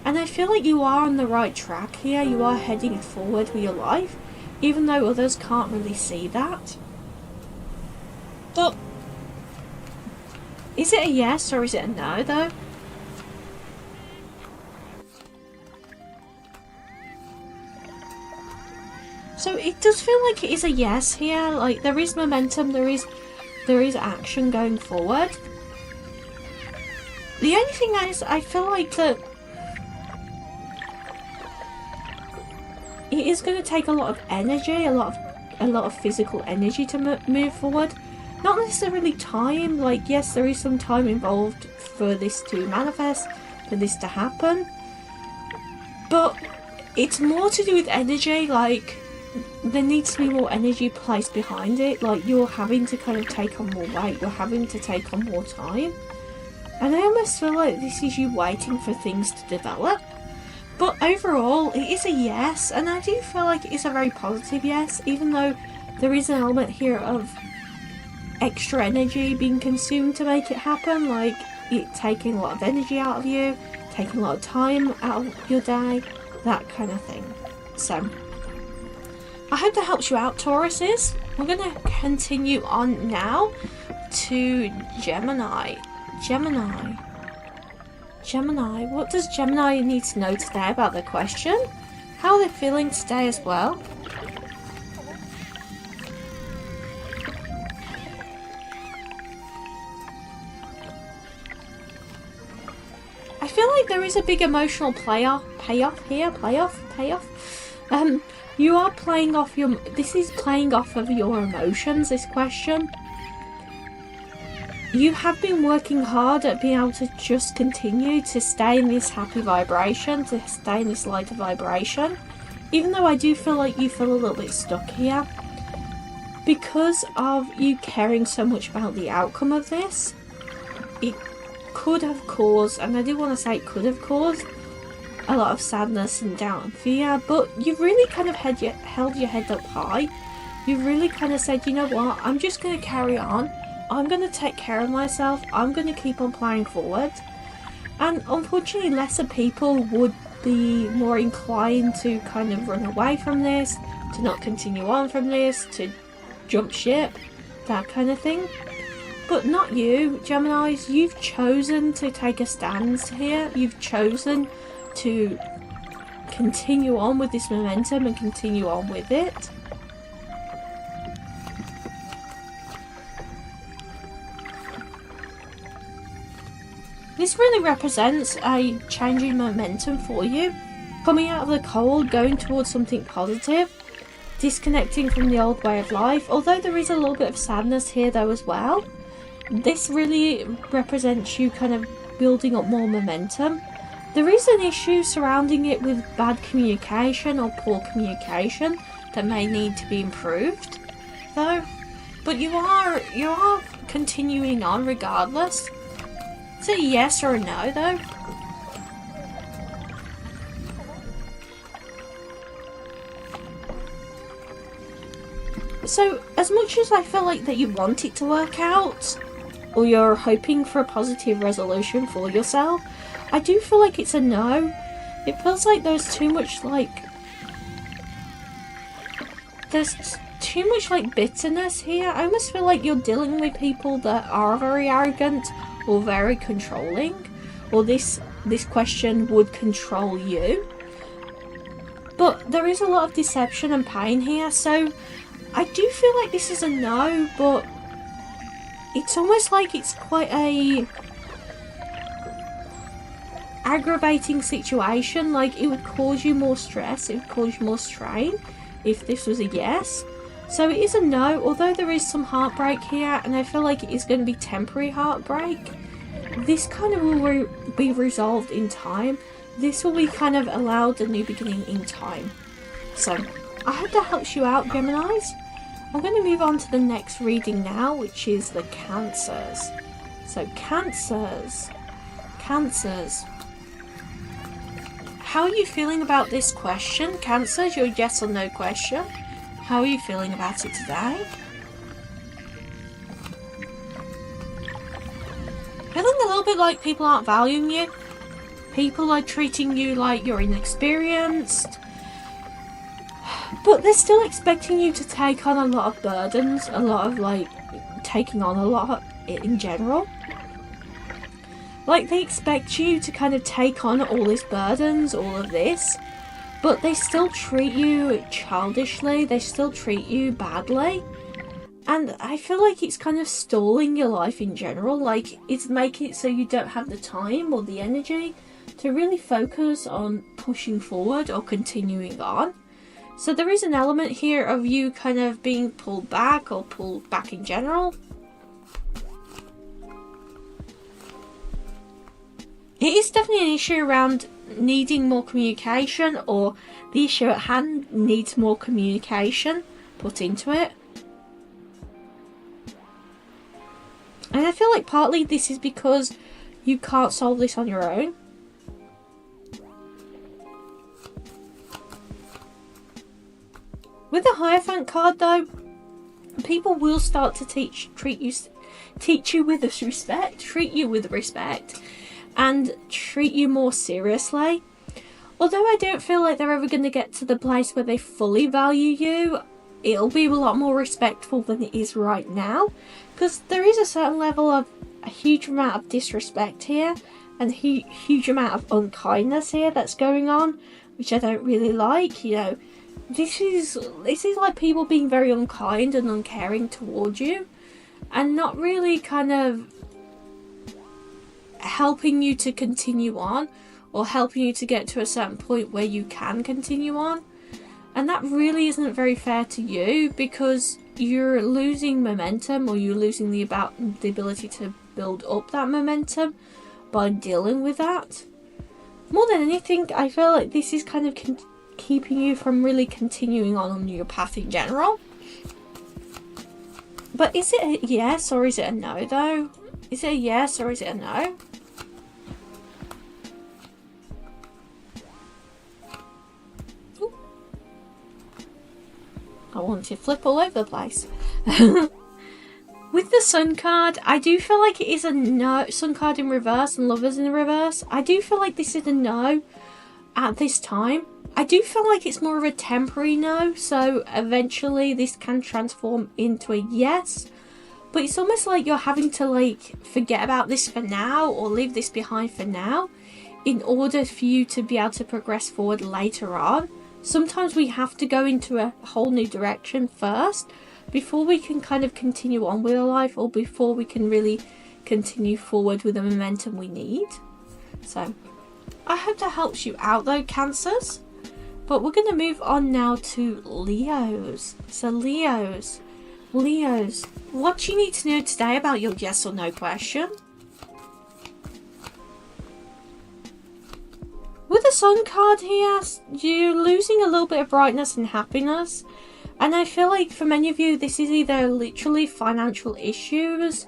And I feel like you are on the right track here. You are heading forward with your life, even though others can't really see that. But is it a yes or is it a no though? So it does feel like it is a yes here. Like there is momentum, there is action going forward. The only thing is, I feel like that it is going to take a lot of energy, a lot of physical energy to move forward. Not necessarily time. Like yes, there is some time involved for this to manifest, for this to happen. But it's more to do with energy. Like there needs to be more energy placed behind it. Like you're having to kind of take on more weight, you're having to take on more time. And I almost feel like this is you waiting for things to develop. But overall, it is a yes, and I do feel like it is a very positive yes, even though there is an element here of extra energy being consumed to make it happen, like it taking a lot of energy out of you, taking a lot of time out of your day, that kind of thing. So I hope that helps you out, Tauruses. We're going to continue on now to Gemini. Gemini, what does Gemini need to know today about the question? How are they feeling today as well? I feel like there is a big emotional payoff here. You are playing off your... This is playing off of your emotions, this question. You have been working hard at being able to just continue to stay in this happy vibration, to stay in this lighter vibration. Even though I do feel like you feel a little bit stuck here. Because of you caring so much about the outcome of this, it could have caused, and I do want to say it could have caused, a lot of sadness and doubt and fear, but you've really kind of held your head up high. You've really kind of said, you know what, I'm just going to carry on. I'm going to take care of myself. I'm going to keep on playing forward. And unfortunately, lesser people would be more inclined to kind of run away from this, to not continue on from this, to jump ship, that kind of thing. But not you, Geminis. You've chosen to take a stance here. You've chosen to continue on with this momentum and continue on with it. This really represents a change in momentum for you. Coming out of the cold, going towards something positive, disconnecting from the old way of life. Although there is a little bit of sadness here though as well. This really represents you kind of building up more momentum. There is an issue surrounding it with bad communication or poor communication that may need to be improved though. But you are continuing on regardless. Is it a yes or a no though? So as much as I feel like that you want it to work out, or you're hoping for a positive resolution for yourself, I do feel like it's a no. It feels like there's too much bitterness here. I almost feel like you're dealing with people that are very arrogant or very controlling, or this question would control you. But there is a lot of deception and pain here, so I do feel like this is a no, but it's almost like it's quite a aggravating situation. Like it would cause you more stress, it would cause you more strain if this was a yes. So it is a no, although there is some heartbreak here, and I feel like it is going to be temporary heartbreak. This kind of will be resolved in time. This will be kind of allowed a new beginning in time. So I hope that helps you out, Geminis. I'm going to move on to the next reading now, which is the Cancers. So Cancers. how are you feeling about this question? Cancer, your yes or no question. How are you feeling about it today? Feeling a little bit like people aren't valuing you. People are treating you like you're inexperienced. But they're still expecting you to take on a lot of burdens. A lot of, like, taking on a lot in general. Like, they expect you to kind of take on all these burdens, all of this. But they still treat you childishly. They still treat you badly. And I feel like it's kind of stalling your life in general. Like, it's making it so you don't have the time or the energy to really focus on pushing forward or continuing on. So there is an element here of you kind of being pulled back or pulled back in general. It is definitely an issue around needing more communication, or the issue at hand needs more communication put into it. And I feel like partly this is because you can't solve this on your own. With the Hierophant card though, people will start to teach you with respect, treat you with respect, and treat you more seriously. Although I don't feel like they're ever going to get to the place where they fully value you, it'll be a lot more respectful than it is right now. Because there is a certain level of a huge amount of disrespect here, and a huge amount of unkindness here that's going on, which I don't really like. You know, this is like people being very unkind and uncaring towards you, and not really kind of helping you to continue on, or helping you to get to a certain point where you can continue on. And that really isn't very fair to you, because you're losing momentum, or you're losing the ability to build up that momentum by dealing with that. More than anything, I feel like this is kind of keeping you from really continuing on your path in general. But is it a yes or is it a no though? Is it a yes or is it a no? I want to flip all over the place. With the Sun card, I do feel like it is a no. Sun card in reverse and Lovers in reverse. I do feel like this is a no at this time. I do feel like it's more of a temporary no. So eventually this can transform into a yes. But it's almost like you're having to like forget about this for now, or leave this behind for now, in order for you to be able to progress forward later on. Sometimes we have to go into a whole new direction first before we can kind of continue on with our life, or before we can really continue forward with the momentum we need. So I hope that helps you out though, Cancers. But we're going to move on now to Leos. So Leos, what do you need to know today about your yes or no question? With the Sun card here, you're losing a little bit of brightness and happiness. And I feel like for many of you, this is either literally financial issues,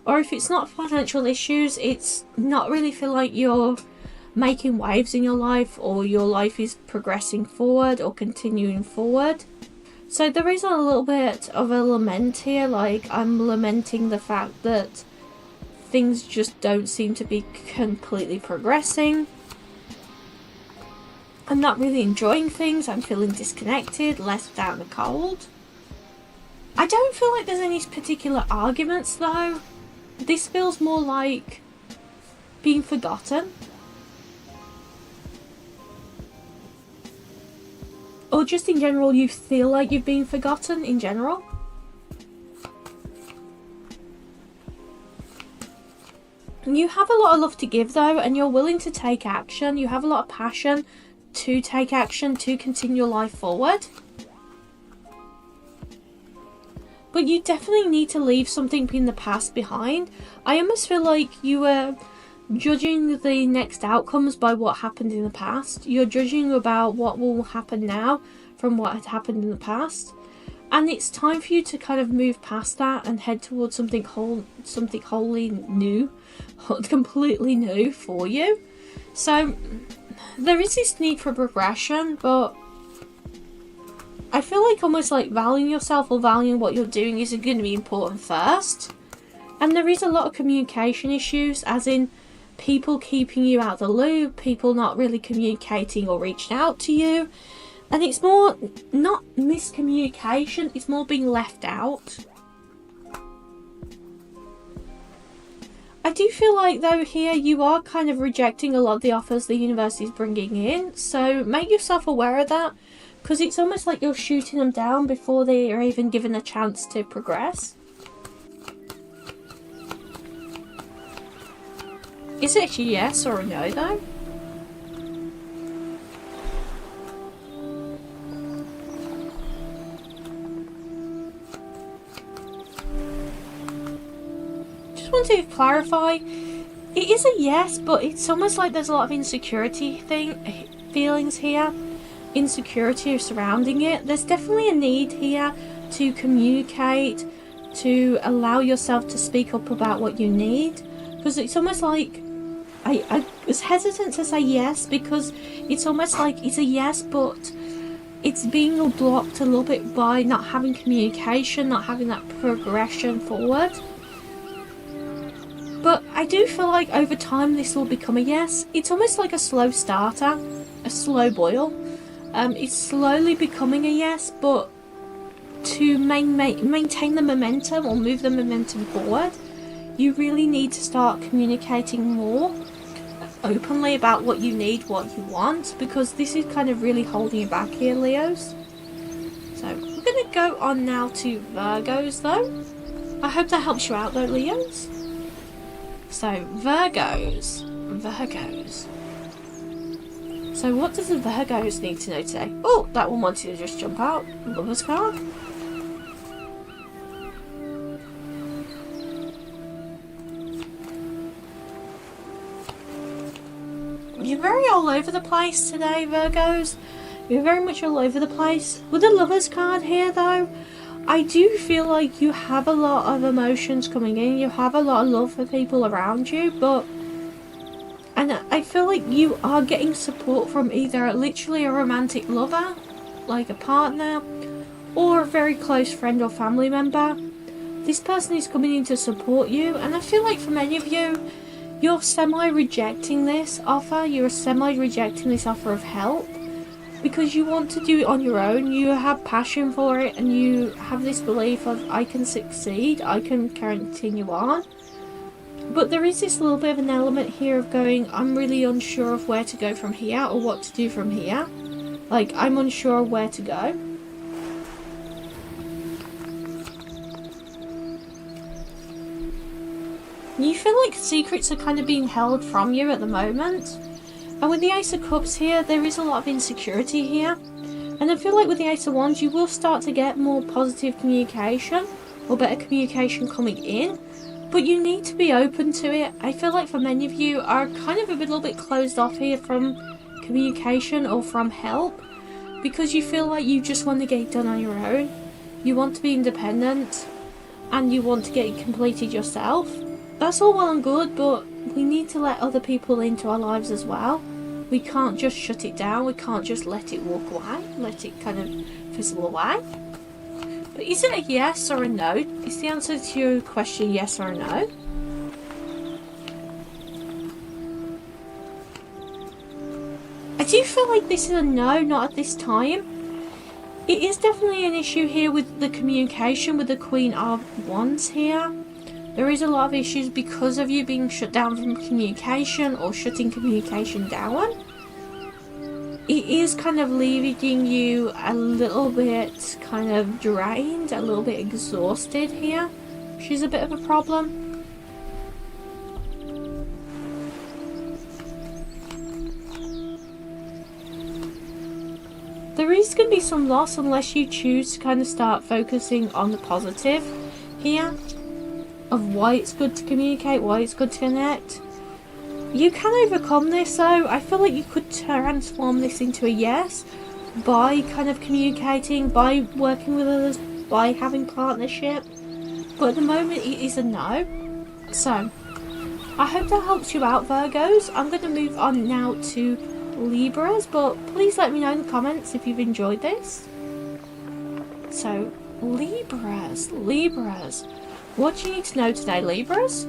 or if it's not financial issues, it's not really feel like you're making waves in your life, or your life is progressing forward or continuing forward. So there is a little bit of a lament here, like I'm lamenting the fact that things just don't seem to be completely progressing. I'm not really enjoying things. I'm feeling disconnected, left out in the cold. I don't feel like there's any particular arguments though. This feels more like being forgotten. Or just in general, you feel like you've been forgotten in general. You have a lot of love to give though, and you're willing to take action. You have a lot of passion to take action to continue your life forward. But you definitely need to leave something in the past behind. I almost feel like you were judging the next outcomes by what happened in the past. You're judging about what will happen now from what had happened in the past. And it's time for you to kind of move past that and head towards something wholly new, completely new for you. So there is this need for progression, but I feel like almost like valuing yourself or valuing what you're doing isn't going to be important first. And there is a lot of communication issues, as in people keeping you out of the loop, people not really communicating or reaching out to you. And it's more not miscommunication, it's more being left out. I do feel like though here you are kind of rejecting a lot of the offers the university is bringing in, so make yourself aware of that, because it's almost like you're shooting them down before they are even given a chance to progress. Is it a yes or a no though? Want to clarify, it is a yes, but it's almost like there's a lot of insecurity feelings here, insecurity surrounding it. There's definitely a need here to communicate, to allow yourself to speak up about what you need, because it's almost like I was hesitant to say yes, because it's almost like it's a yes, but it's being blocked a little bit by not having communication, not having that progression forward. But I do feel like over time this will become a yes. It's almost like a slow starter, a slow boil. It's slowly becoming a yes, but to maintain the momentum or move the momentum forward, you really need to start communicating more openly about what you need, what you want, because this is kind of really holding you back here, Leos. So we're going to go on now to Virgos though. I hope that helps you out though, Leos. So, Virgos. So, what does the Virgos need to know today? Oh, that one wanted to just jump out. Lover's card. You're very all over the place today, Virgos. You're very much all over the place. With the Lover's card here, though, I do feel like you have a lot of emotions coming in, you have a lot of love for people around you, and I feel like you are getting support from either literally a romantic lover, like a partner, or a very close friend or family member. This person is coming in to support you, and I feel like for many of you, you're semi-rejecting this offer, you're semi-rejecting this offer of help, because you want to do it on your own, you have passion for it, and you have this belief of, I can succeed, I can continue on. But there is this little bit of an element here of going, I'm really unsure of where to go from here, or what to do from here. Like, I'm unsure of where to go. You feel like secrets are kind of being held from you at the moment. And with the Ace of Cups here, there is a lot of insecurity here. And I feel like with the Ace of Wands, you will start to get more positive communication, or better communication coming in. But you need to be open to it. I feel like for many of you are kind of a little bit closed off here from communication or from help, because you feel like you just want to get it done on your own. You want to be independent, and you want to get it completed yourself. That's all well and good, but we need to let other people into our lives as well. We can't just shut it down, we can't just let it walk away, let it kind of fizzle away. But is it a yes or a no? Is the answer to your question yes or no? I do feel like this is a no, not at this time. It is definitely an issue here with the communication with the Queen of Wands here. There is a lot of issues because of you being shut down from communication or shutting communication down. It is kind of leaving you a little bit kind of drained, a little bit exhausted here, which is a bit of a problem. There is going to be some loss unless you choose to kind of start focusing on the positive here, of why it's good to communicate, why it's good to connect. You can overcome this though. I feel like you could transform this into a yes by kind of communicating, by working with others, by having partnership. But at the moment it is a no. So, I hope that helps you out, Virgos. I'm going to move on now to Libras, but please let me know in the comments if you've enjoyed this. So, Libras. What do you need to know today, Libras?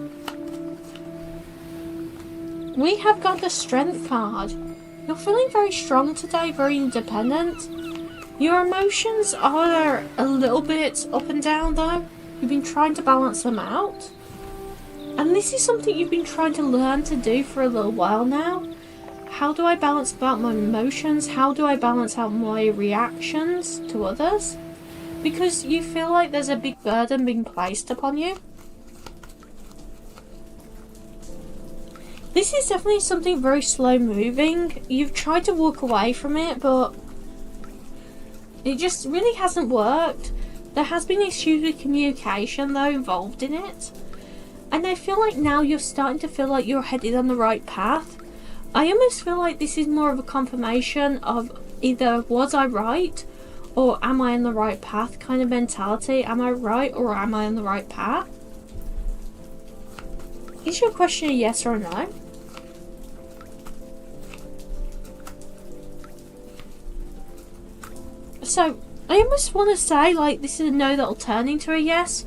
We have got the Strength card. You're feeling very strong today, very independent. Your emotions are a little bit up and down though. You've been trying to balance them out. And this is something you've been trying to learn to do for a little while now. How do I balance out my emotions? How do I balance out my reactions to others? Because you feel like there's a big burden being placed upon you. This is definitely something very slow moving. You've tried to walk away from it, but it just really hasn't worked. There has been issues with communication though involved in it. And I feel like now you're starting to feel like you're headed on the right path. I almost feel like this is more of a confirmation of either was I right or am I on the right path kind of mentality. Am I right or am I on the right path? Is your question a yes or a no? So I almost want to say like this is a no that'll turn into a yes.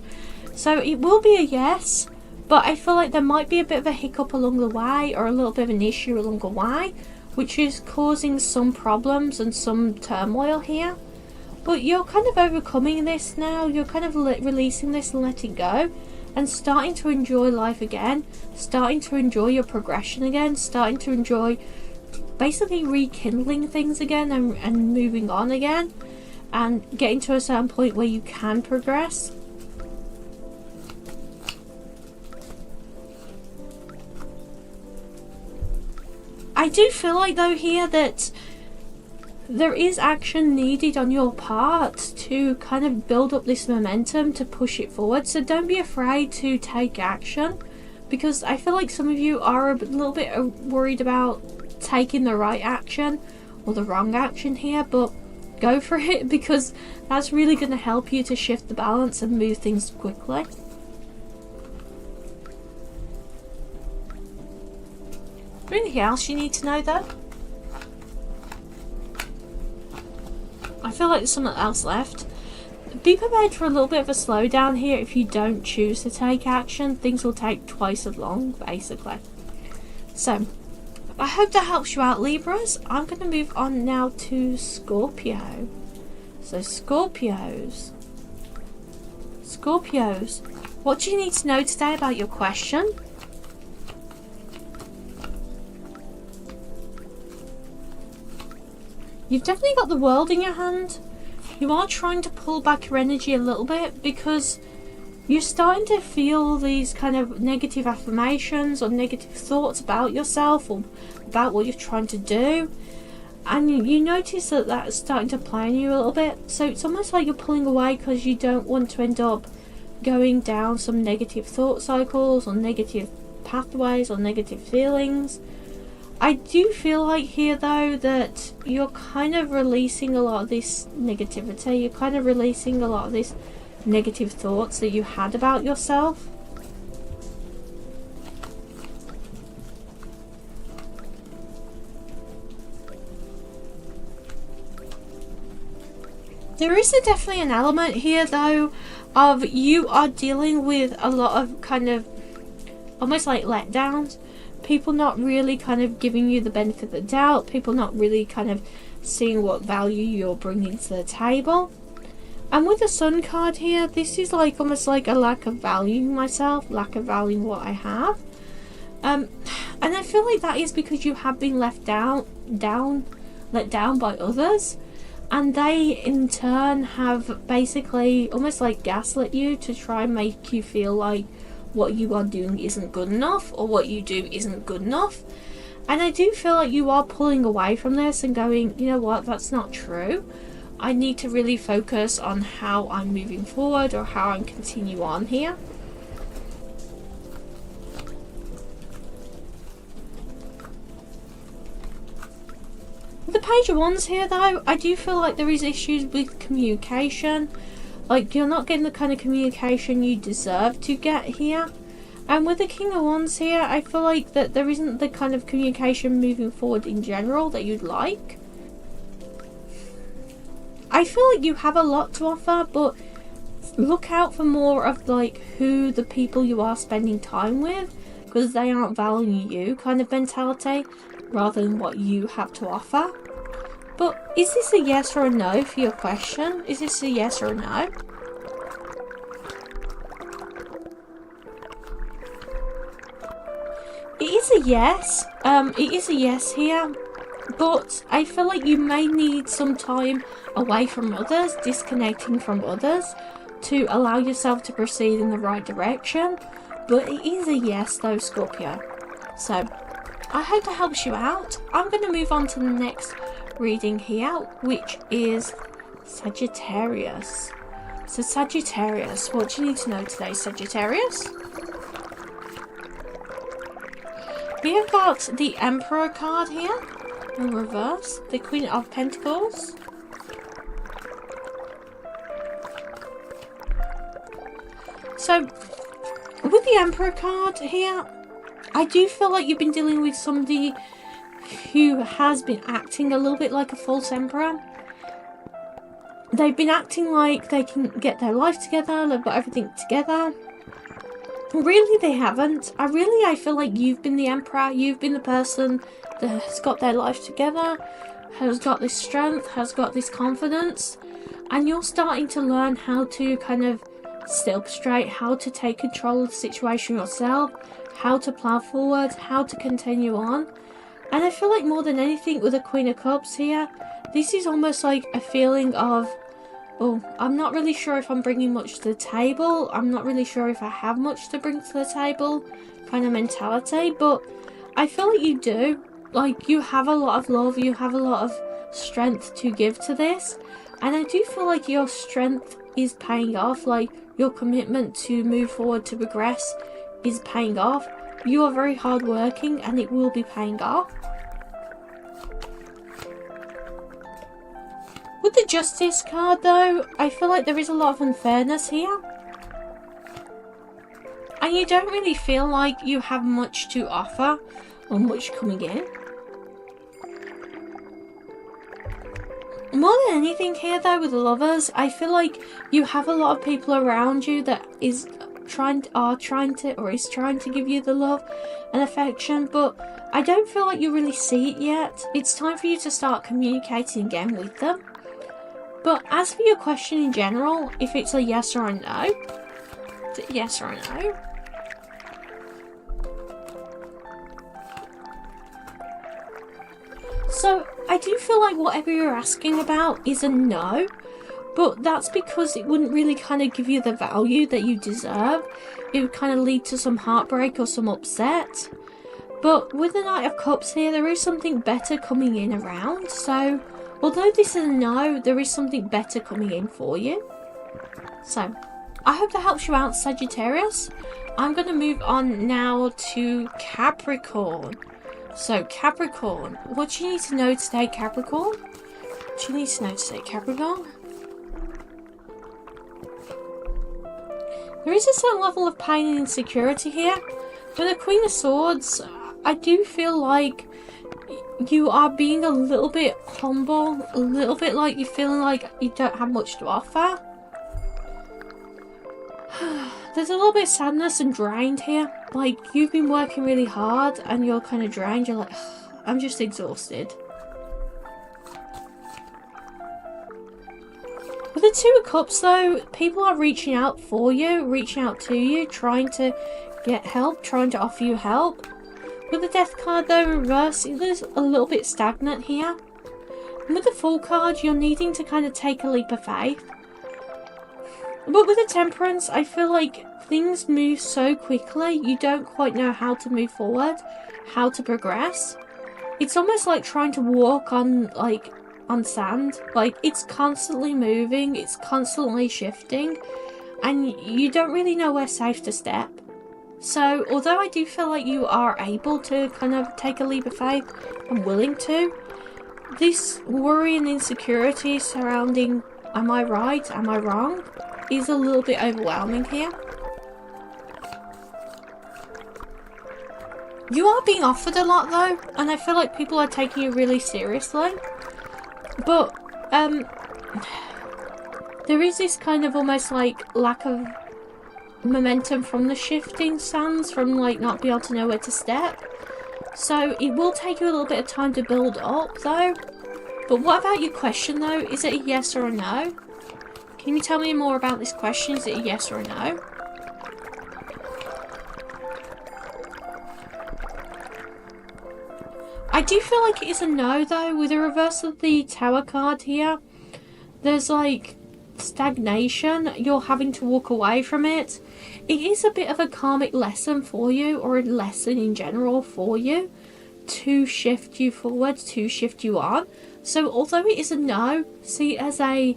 So it will be a yes, but I feel like there might be a bit of a hiccup along the way or a little bit of an issue along the way, which is causing some problems and some turmoil here. But you're kind of overcoming this now. You're kind of releasing this and letting go and starting to enjoy life again, starting to enjoy your progression again, starting to enjoy basically rekindling things again and moving on again and getting to a certain point where you can progress. I do feel like though here that there is action needed on your part to kind of build up this momentum to push it forward. So don't be afraid to take action, because I feel like some of you are a little bit worried about taking the right action or the wrong action here, but go for it, because that's really going to help you to shift the balance and move things quickly. Anything else you need to know though? I feel like there's something else left. Be prepared for a little bit of a slowdown here. If you don't choose to take action, things will take twice as long basically. So I hope that helps you out, Libras. I'm going to move on now to Scorpio. So Scorpios, what do you need to know today about your question? You've definitely got the World in your hand. You are trying to pull back your energy a little bit because you're starting to feel these kind of negative affirmations or negative thoughts about yourself or about what you're trying to do. And you notice that that's starting to play on you a little bit. So it's almost like you're pulling away because you don't want to end up going down some negative thought cycles or negative pathways or negative feelings. I do feel like here though that you're kind of releasing a lot of this negativity. You're kind of releasing a lot of these negative thoughts that you had about yourself. There is definitely an element here though of you are dealing with a lot of kind of almost like letdowns. People not really kind of giving you the benefit of the doubt. People not really kind of seeing what value you're bringing to the table. And with the Sun card here, this is like almost like a lack of valuing myself, lack of valuing what I have. And I feel like that is because you have been let down by others. And they in turn have basically almost like gaslit you to try and make you feel like what you are doing isn't good enough or what you do isn't good enough. And I do feel like you are pulling away from this and going, you know what, that's not true. I need to really focus on how I'm moving forward or how I'm continue on here. With the Page of Wands here though, I do feel like there is issues with communication. Like you're not getting the kind of communication you deserve to get here. And with the King of Wands here, I feel like that there isn't the kind of communication moving forward in general that you'd like. I feel like you have a lot to offer, but look out for more of like who the people you are spending time with, because they aren't valuing you kind of mentality rather than what you have to offer. But is this a yes or a no for your question? Is this a yes or a no? It is a yes. It is a yes here. But I feel like you may need some time away from others, disconnecting from others, to allow yourself to proceed in the right direction. But it is a yes though, Scorpio. So I hope that helps you out. I'm going to move on to the next reading here, which is Sagittarius. So Sagittarius, what do you need to know today, Sagittarius? We have got the Emperor card here in reverse, the Queen of Pentacles. So with the Emperor card here, I do feel like you've been dealing with somebody who has been acting a little bit like a false emperor. They've been acting like they can get their life together, they've got everything together. Really, they haven't. I feel like you've been the emperor. You've been the person that has got their life together, has got this strength, has got this confidence, and you're starting to learn how to kind of stay up straight, how to take control of the situation yourself, how to plow forward, how to continue on. And I feel like more than anything with the Queen of Cups here, this is almost like a feeling of, oh, I'm not really sure if I'm bringing much to the table. I'm not really sure if I have much to bring to the table kind of mentality. But I feel like you do. Like, you have a lot of love. You have a lot of strength to give to this. And I do feel like your strength is paying off. Like, your commitment to move forward, to progress is paying off. You are very hardworking and it will be paying off. With the Justice card though, I feel like there is a lot of unfairness here. And you don't really feel like you have much to offer or much coming in. More than anything here though with the Lovers, I feel like you have a lot of people around you that is trying to give you the love and affection, but I don't feel like you really see it yet. It's time for you to start communicating again with them. But as for your question in general, if it's a yes or a no, is it yes or a no? So I do feel like whatever you're asking about is a no, but that's because it wouldn't really kind of give you the value that you deserve. It would kind of lead to some heartbreak or some upset. But with the Knight of Cups here, there is something better coming in around. So although this is a no, there is something better coming in for you. So I hope that helps you out, Sagittarius. I'm going to move on now to Capricorn. So Capricorn, what do you need to know today, Capricorn? What do you need to know today, Capricorn? There is a certain level of pain and insecurity here. With the Queen of Swords, I do feel like you are being a little bit humble, a little bit like you're feeling like you don't have much to offer. There's a little bit of sadness and drained here. Like, you've been working really hard and you're kind of drained. You're like, I'm just exhausted. With the Two of Cups though, people are reaching out for you, reaching out to you, trying to get help, trying to offer you help. With the Death card though, reverse, it is a little bit stagnant here. And with the Fool card, you're needing to kind of take a leap of faith. But with the Temperance, I feel like things move so quickly, you don't quite know how to move forward, how to progress. It's almost like trying to walk on sand. Like, it's constantly moving, it's constantly shifting, and you don't really know where safe to step. So, although I do feel like you are able to kind of take a leap of faith and willing to, this worry and insecurity surrounding, am I right, am I wrong, is a little bit overwhelming here. You are being offered a lot though, and I feel like people are taking you really seriously. But, there is this kind of almost like lack of momentum from the shifting sands, from like not being able to know where to step. So it will take you a little bit of time to build up though. But what about your question though? Is it a yes or a no? Can you tell me more about this question? Is it a yes or a no? I do feel like it is a no though. With the reverse of the Tower card here, there's like stagnation. You're having to walk away from it. It is a bit of a karmic lesson for you, or a lesson in general for you, to shift you forward, to shift you on. So although it is a no, see it as a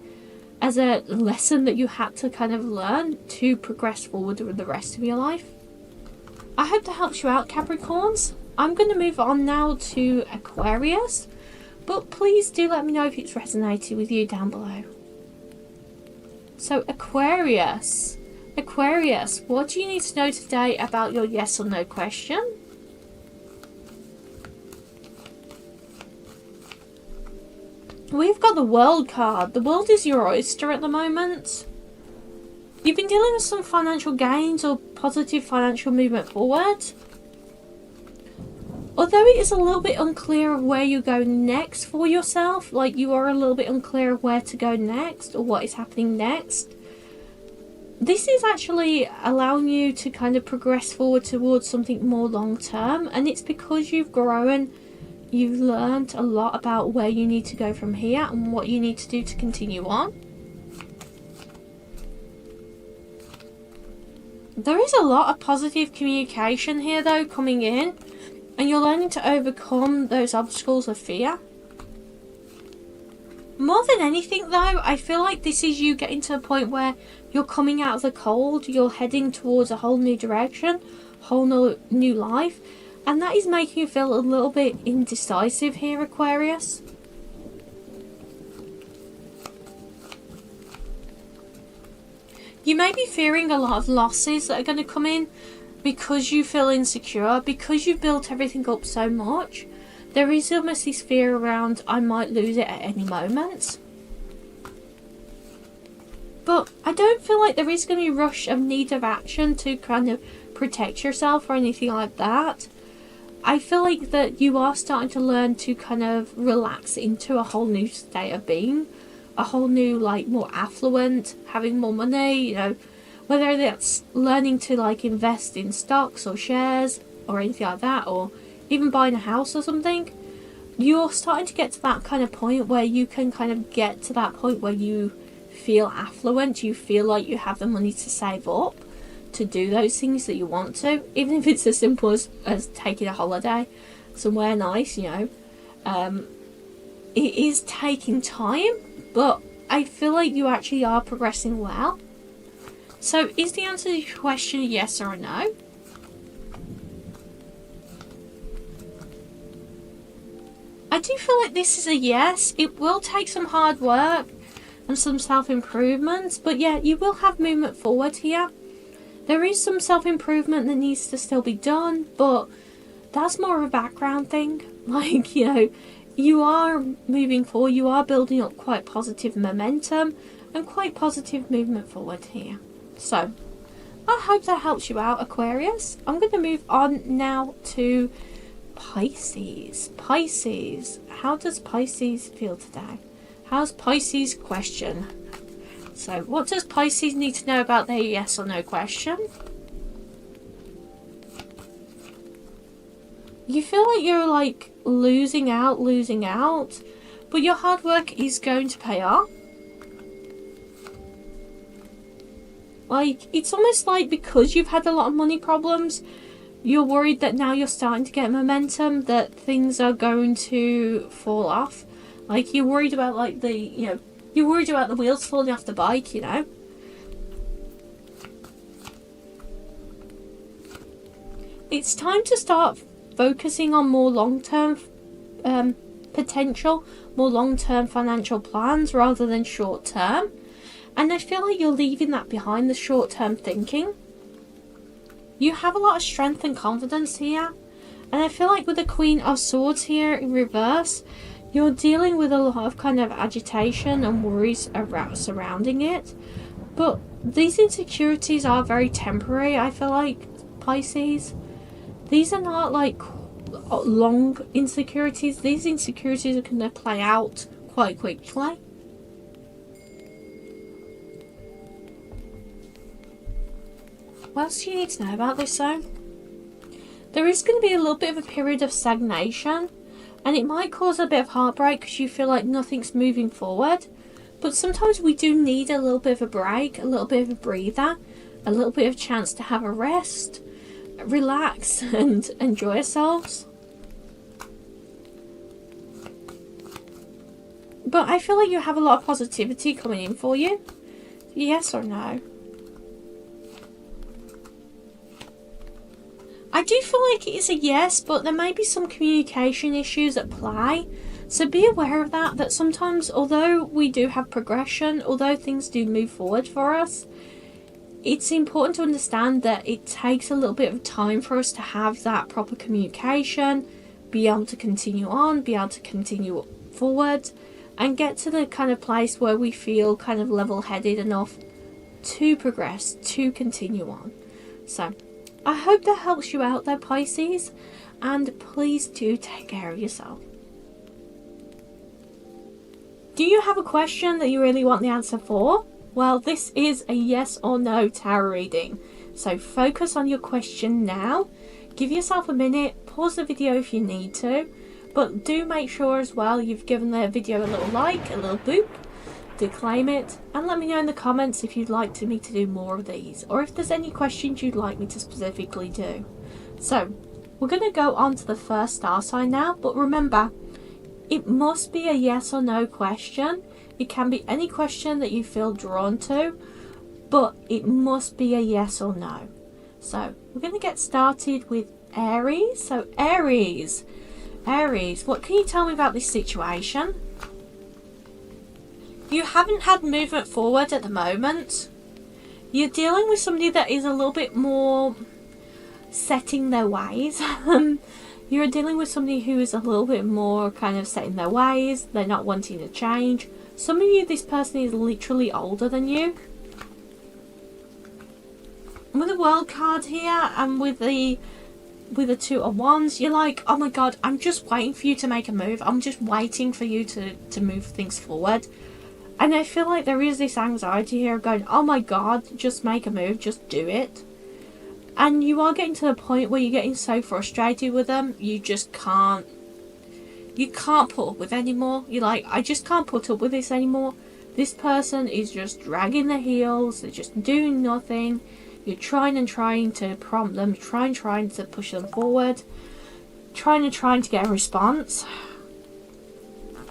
lesson that you had to kind of learn to progress forward with the rest of your life. I hope that helps you out, Capricorns. I'm going to move on now to Aquarius, but please do let me know if it's resonated with you down below. So Aquarius, what do you need to know today about your yes or no question? We've got the World card. The world is your oyster at the moment. You've been dealing with some financial gains or positive financial movement forward. Although it is a little bit unclear of where you go next for yourself, like you are a little bit unclear of where to go next or what is happening next, this is actually allowing you to kind of progress forward towards something more long term, and it's because you've grown, you've learned a lot about where you need to go from here and what you need to do to continue on. There is a lot of positive communication here though coming in, and you're learning to overcome those obstacles of fear. More than anything though, I feel like this is you getting to a point where you're coming out of the cold, you're heading towards a whole new direction, whole new life, and that is making you feel a little bit indecisive here, Aquarius. You may be fearing a lot of losses that are going to come in because you feel insecure, because you've built everything up so much. There is almost this fear around, I might lose it at any moment. But I don't feel like there is going to be a rush of need of action to kind of protect yourself or anything like that. I feel like that you are starting to learn to kind of relax into a whole new state of being. A whole new, like, more affluent, having more money, you know, whether that's learning to like invest in stocks or shares or anything like that, or even buying a house or something. You're starting to get to that kind of point where you can kind of get to that point where you feel affluent, you feel like you have the money to save up to do those things that you want to, even if it's as simple as taking a holiday somewhere nice, you know. It is taking time, but I feel like you actually are progressing well. So is the answer to your question a yes or a no? I do feel like this is a yes. It will take some hard work and some self-improvement, but yeah, you will have movement forward here. There is some self-improvement that needs to still be done, but that's more of a background thing. Like, you know, you are moving forward, you are building up quite positive momentum and quite positive movement forward here. So, I hope that helps you out, Aquarius. I'm going to move on now to Pisces. Pisces. How does Pisces feel today? How's Pisces' question? So, what does Pisces need to know about their yes or no question? You feel like you're like losing out, but your hard work is going to pay off. Like, it's almost like because you've had a lot of money problems, you're worried that now you're starting to get momentum, that things are going to fall off. Like, you're worried about, like, you're worried about the wheels falling off the bike, you know. It's time to start focusing on more long-term potential, more long-term financial plans rather than short-term. And I feel like you're leaving that behind, the short-term thinking. You have a lot of strength and confidence here. And I feel like with the Queen of Swords here in reverse, you're dealing with a lot of kind of agitation and worries around surrounding it. But these insecurities are very temporary, I feel like, Pisces. These are not like long insecurities. These insecurities are going to play out quite quickly. What else do you need to know about this though? There is going to be a little bit of a period of stagnation, and it might cause a bit of heartbreak because you feel like nothing's moving forward. But sometimes we do need a little bit of a break, a little bit of a breather, a little bit of chance to have a rest, relax and enjoy ourselves. But I feel like you have a lot of positivity coming in for you. Yes or no? I do feel like it is a yes, but there may be some communication issues at play. So be aware of that, that sometimes, although we do have progression, although things do move forward for us, it's important to understand that it takes a little bit of time for us to have that proper communication, be able to continue on, be able to continue forward, and get to the kind of place where we feel kind of level-headed enough to progress, to continue on. So I hope that helps you out there, Pisces, and please do take care of yourself. Do you have a question that you really want the answer for? Well, this is a yes or no tarot reading, so focus on your question now. Give yourself a minute, pause the video if you need to, but do make sure as well you've given the video a little like, a little boop, to claim it, and let me know in the comments if you'd like me to do more of these, or if there's any questions you'd like me to specifically do. So we're going to go on to the first star sign now, but remember, it must be a yes or no question. It can be any question that you feel drawn to, but it must be a yes or no. So we're going to get started with Aries. So Aries, what can you tell me about this situation? You haven't had movement forward at the moment. You're dealing with somebody that is a little bit more set in their ways. You're dealing with somebody who is a little bit more kind of set in their ways. They're not wanting to change. Some of you, this person is literally older than you. With the World card here and with the Two of Wands, you're like, oh my god, I'm just waiting for you to make a move. I'm just waiting for you to move things forward. And I feel like there is this anxiety here going, oh my god, just make a move, just do it. And you are getting to the point where you're getting so frustrated with them, you just can't put up with anymore. You're like, I just can't put up with this anymore. This person is just dragging their heels, they're just doing nothing. You're trying to prompt them, trying to push them forward, trying to get a response.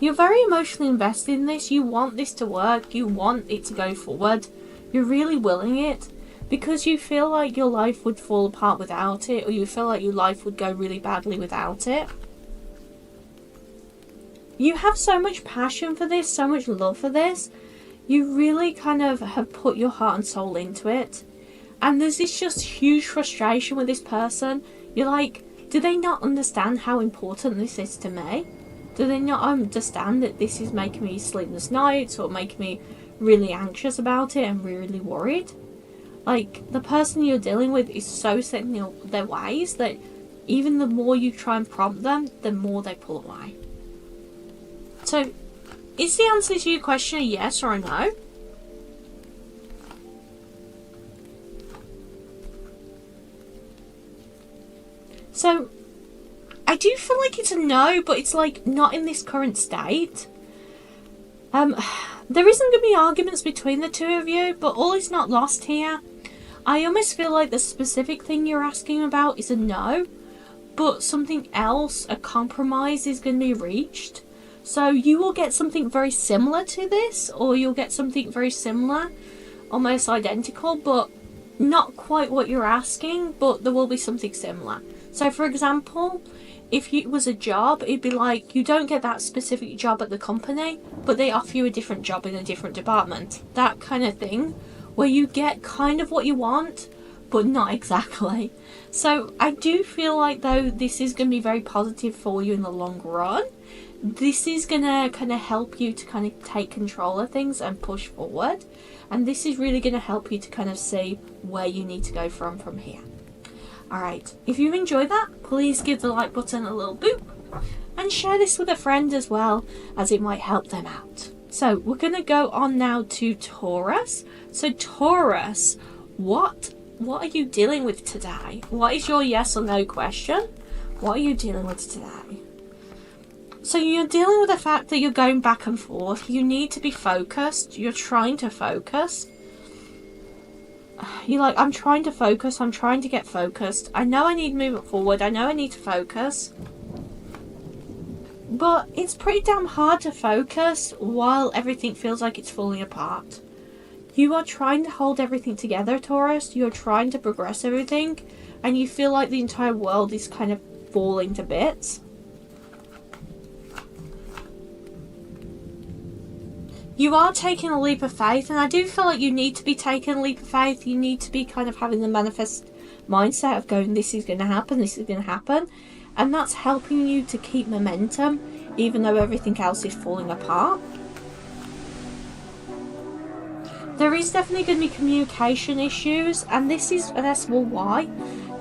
You're very emotionally invested in this. You want this to work, you want it to go forward. You're really willing it, because you feel like your life would fall apart without it, or you feel like your life would go really badly without it. You have so much passion for this, so much love for this. You really kind of have put your heart and soul into it. And there's this just huge frustration with this person. You're like, do they not understand how important this is to me? Do they not understand that this is making me sleepless nights, or making me really anxious about it and really worried? Like, the person you're dealing with is so set in their ways that even the more you try and prompt them, the more they pull away. So, is the answer to your question a yes or a no? So, I do feel like it's a no, but it's like not in this current state. There isn't going to be arguments between the two of you, but all is not lost here. I almost feel like the specific thing you're asking about is a no, but something else, a compromise, is going to be reached. So you will get something very similar to this, or you'll get something very similar, almost identical, but not quite what you're asking, but there will be something similar. So for example, if it was a job, it'd be like, you don't get that specific job at the company, but they offer you a different job in a different department. That kind of thing, where you get kind of what you want, but not exactly. So I do feel like, though, this is going to be very positive for you in the long run. This is going to kind of help you to kind of take control of things and push forward. And this is really going to help you to kind of see where you need to go from here. Alright, if you've enjoyed that, please give the like button a little boop. And share this with a friend as well, as it might help them out. So we're going to go on now to Taurus. So Taurus, what are you dealing with today? What is your yes or no question? What are you dealing with today? So you're dealing with the fact that you're going back and forth. You need to be focused. You're trying to focus. You're like, I'm trying to focus. I'm trying to get focused. I know I need movement forward. I know I need to focus. But it's pretty damn hard to focus while everything feels like it's falling apart. You are trying to hold everything together, Taurus. You're trying to progress everything. And you feel like the entire world is kind of falling to bits. You are taking a leap of faith. And I do feel like you need to be taking a leap of faith. You need to be kind of having the manifest mindset of going, this is going to happen. This is going to happen. And that's helping you to keep momentum, even though everything else is falling apart. There is definitely going to be communication issues, and well, why?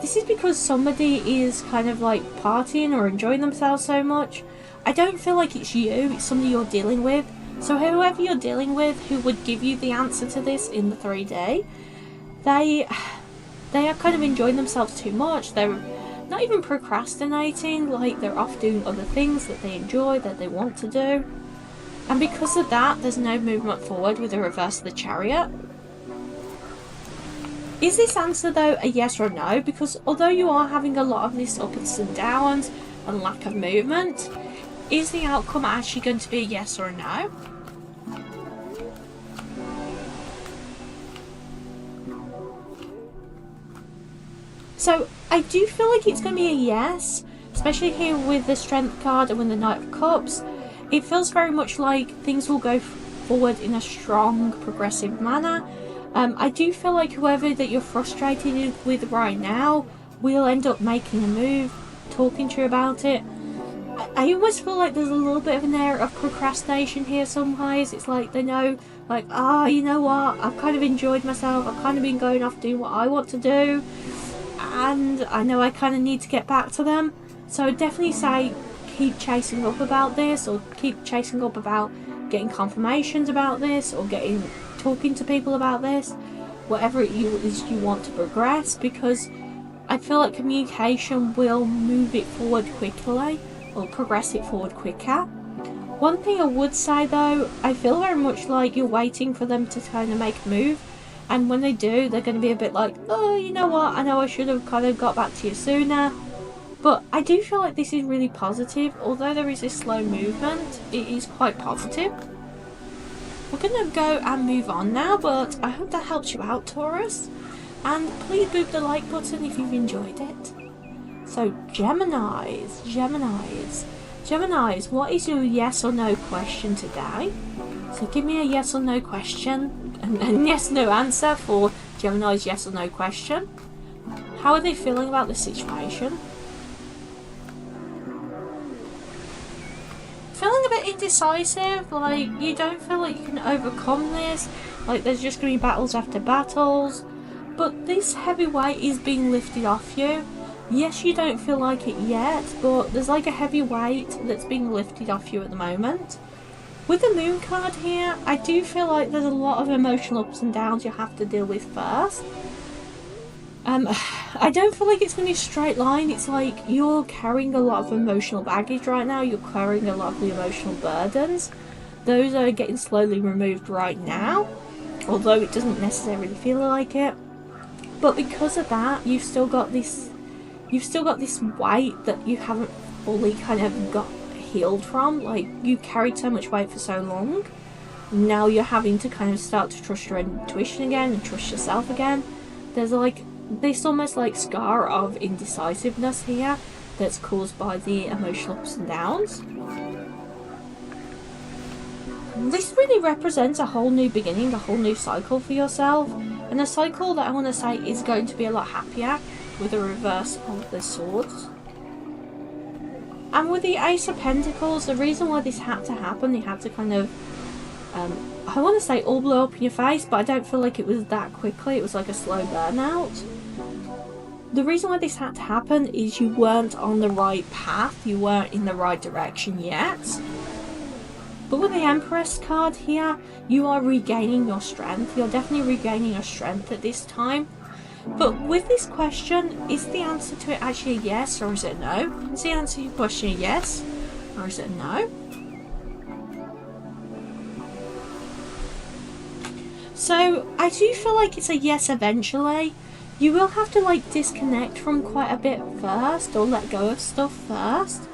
This is because somebody is kind of like partying or enjoying themselves so much. I don't feel like it's you, it's somebody you're dealing with. So whoever you're dealing with who would give you the answer to this in the 3D, they are kind of enjoying themselves too much. They're not even procrastinating, like they're off doing other things that they enjoy, that they want to do. And because of that, there's no movement forward with the reverse of the Chariot. Is this answer, though, a yes or no? Because although you are having a lot of this ups and downs and lack of movement, is the outcome actually going to be a yes or a no? So I do feel like it's going to be a yes, especially here with the Strength card and with the Knight of Cups. It feels very much like things will go forward in a strong, progressive manner. I do feel like whoever that you're frustrated with right now will end up making a move, talking to you about it. I almost feel like there's a little bit of an air of procrastination here some ways. It's like they know, like, you know what, I've kind of enjoyed myself, I've kind of been going off doing what I want to do, and I know I kind of need to get back to them. So I'd definitely say keep chasing up about this, or keep chasing up about getting confirmations about this, or talking to people about this, whatever it is you want to progress, because I feel like communication will move it forward quickly, or progress it forward quicker. One thing I would say though, I feel very much like you're waiting for them to kind of make a move, and when they do, they're going to be a bit like, oh, you know what, I know I should have kind of got back to you sooner. But I do feel like this is really positive. Although there is a slow movement, it is quite positive. We're going to go and move on now, but I hope that helps you out, Taurus. And please boop the like button if you've enjoyed it. So, Geminis, what is your yes or no question today? So give me a yes or no question, and yes no answer for Gemini's yes or no question. How are they feeling about the situation? Feeling a bit indecisive, like you don't feel like you can overcome this, like there's just going to be battles after battles, but this heavy weight is being lifted off you. Yes, you don't feel like it yet, but there's like a heavy weight that's being lifted off you at the moment. With the Moon card here, I do feel like there's a lot of emotional ups and downs you have to deal with first. I don't feel like it's going to be a straight line. It's like you're carrying a lot of emotional baggage right now. You're carrying a lot of the emotional burdens. Those are getting slowly removed right now, although it doesn't necessarily feel like it. But because of that, you've still got this weight that you haven't fully kind of got healed from. Like, you carried so much weight for so long. Now you're having to kind of start to trust your intuition again and trust yourself again. There's like this almost like scar of indecisiveness here that's caused by the emotional ups and downs. This really represents a whole new beginning, a whole new cycle for yourself. And the cycle that I want to say is going to be a lot happier with the reverse of the swords. And with the Ace of Pentacles, the reason why this had to happen, it had to kind of, I want to say all blow up in your face, but I don't feel like it was that quickly. It was like a slow burnout. The reason why this had to happen is you weren't on the right path, you weren't in the right direction yet. But with the Empress card here, you are regaining your strength. You're definitely regaining your strength at this time. But with this question, is the answer to it actually a yes or is it a no? Is the answer to your question a yes or is it a no? So I do feel like it's a yes eventually. You will have to like disconnect from quite a bit first, or let go of stuff first.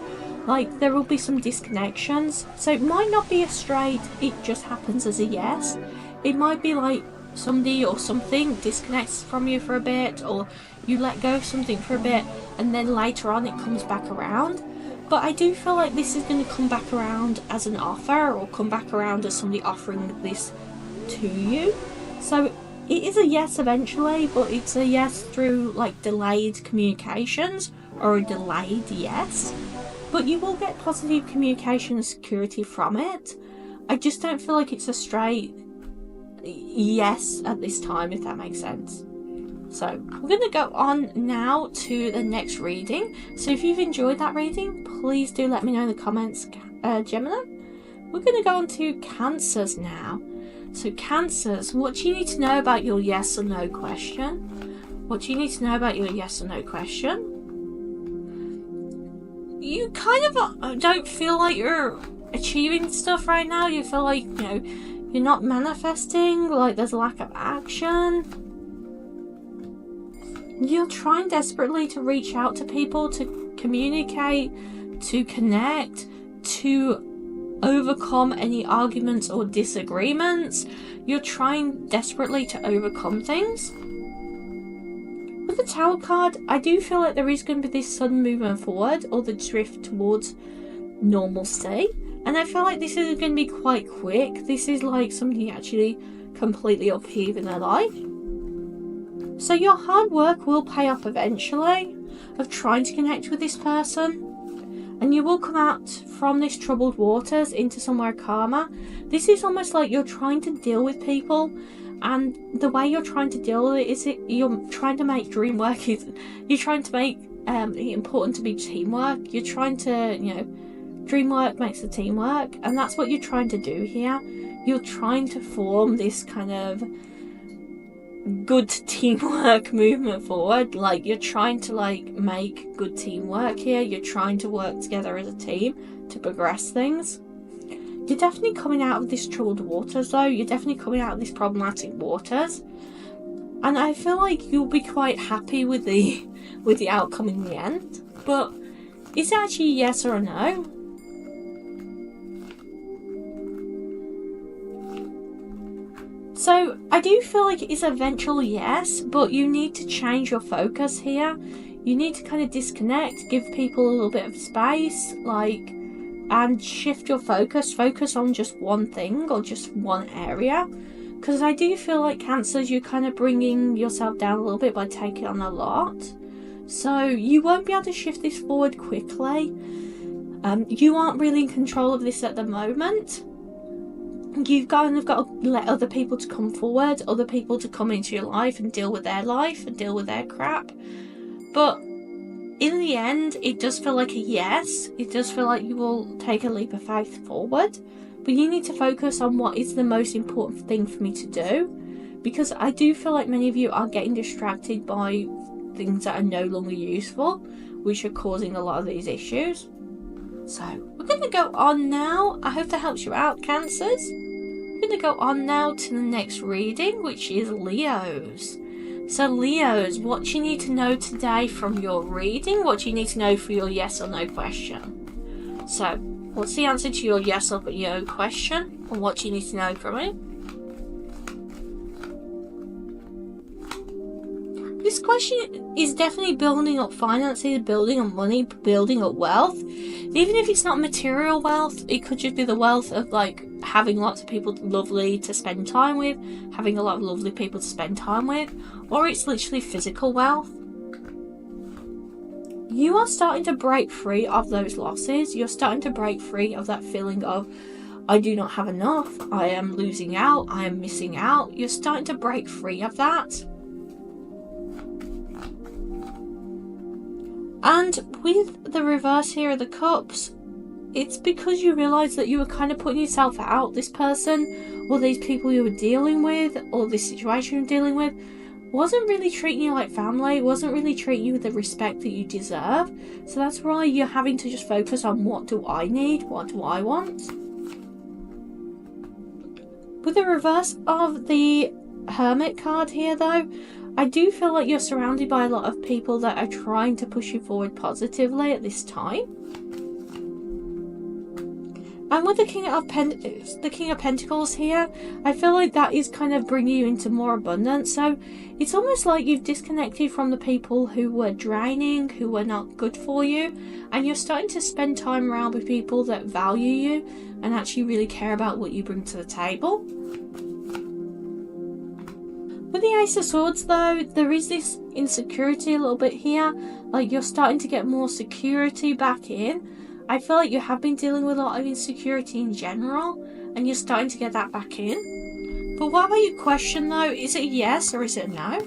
Like there will be some disconnections. So it might not be a straight, it just happens as a yes. It might be like somebody or something disconnects from you for a bit, or you let go of something for a bit and then later on it comes back around. But I do feel like this is going to come back around as an offer, or come back around as somebody offering this to you. So it is a yes eventually, but it's a yes through like delayed communications, or a delayed yes. But you will get positive communication and security from it. I just don't feel like it's a straight yes at this time, if that makes sense. So we're going to go on now to the next reading. So if you've enjoyed that reading, please do let me know in the comments, Gemini. We're going to go on to Cancers now. So Cancers, what do you need to know about your yes or no question? What do you need to know about your yes or no question? You kind of don't feel like you're achieving stuff right now. You feel like, you know, you're not manifesting, like there's a lack of action. You're trying desperately to reach out to people, to communicate, to connect, to overcome any arguments or disagreements. You're trying desperately to overcome things. With the Tower card, I do feel like there is going to be this sudden movement forward, or the drift towards normalcy. And I feel like this is going to be quite quick. This is like something actually completely upheave in their life. So your hard work will pay off eventually, of trying to connect with this person. And you will come out from this troubled waters into somewhere calmer. This is almost like you're trying to deal with people, and the way you're trying to deal with it is you're trying to make dream work. You're trying to make it important to be teamwork. You're trying to, you know, dream work makes the team work, and that's what you're trying to do here. You're trying to form this kind of good teamwork movement forward. Like you're trying to like make good teamwork here. You're trying to work together as a team to progress things. You're definitely coming out of this troubled waters though. You're definitely coming out of these problematic waters, and I feel like you'll be quite happy with the outcome in the end. But is it actually a yes or a no? So I do feel like it's eventual yes, but you need to change your focus here. You need to kind of disconnect, give people a little bit of space, like, and shift your focus. Focus on just one thing or just one area. Because I do feel like Cancers, you're kind of bringing yourself down a little bit by taking on a lot. So you won't be able to shift this forward quickly. You aren't really in control of this at the moment. You've kind of got to let other people to come forward, other people to come into your life and deal with their life and deal with their crap. But in the end, it does feel like a yes. It does feel like you will take a leap of faith forward. But you need to focus on what is the most important thing for me to do. Because I do feel like many of you are getting distracted by things that are no longer useful, which are causing a lot of these issues. So we're going to go on now. I hope that helps you out, Cancers. We're going to go on now to the next reading, which is Leos. So Leos, what do you need to know today from your reading? What do you need to know for your yes or no question? So what's the answer to your yes or no question? And what do you need to know from it? This question is definitely building up finances, building up money, building up wealth. Even if it's not material wealth, it could just be the wealth of like having lots of people lovely to spend time with, having a lot of lovely people to spend time with, or it's literally physical wealth. You are starting to break free of those losses. You're starting to break free of that feeling of, I do not have enough, I am losing out, I am missing out. You're starting to break free of that. And with the reverse here of the cups, it's because you realise that you were kind of putting yourself out. This person, or these people you were dealing with, or this situation you're dealing with, wasn't really treating you like family, wasn't really treating you with the respect that you deserve. So that's why you're having to just focus on, what do I need, what do I want? With the reverse of the Hermit card here though, I do feel like you're surrounded by a lot of people that are trying to push you forward positively at this time. And with the King of Pentacles here, I feel like that is kind of bringing you into more abundance. So it's almost like you've disconnected from the people who were draining, who were not good for you, and you're starting to spend time around with people that value you and actually really care about what you bring to the table. With the Ace of Swords though, there is this insecurity a little bit here, like you're starting to get more security back in. I feel like you have been dealing with a lot of insecurity in general, and you're starting to get that back in. But what about your question though? Is it a yes or is it a no?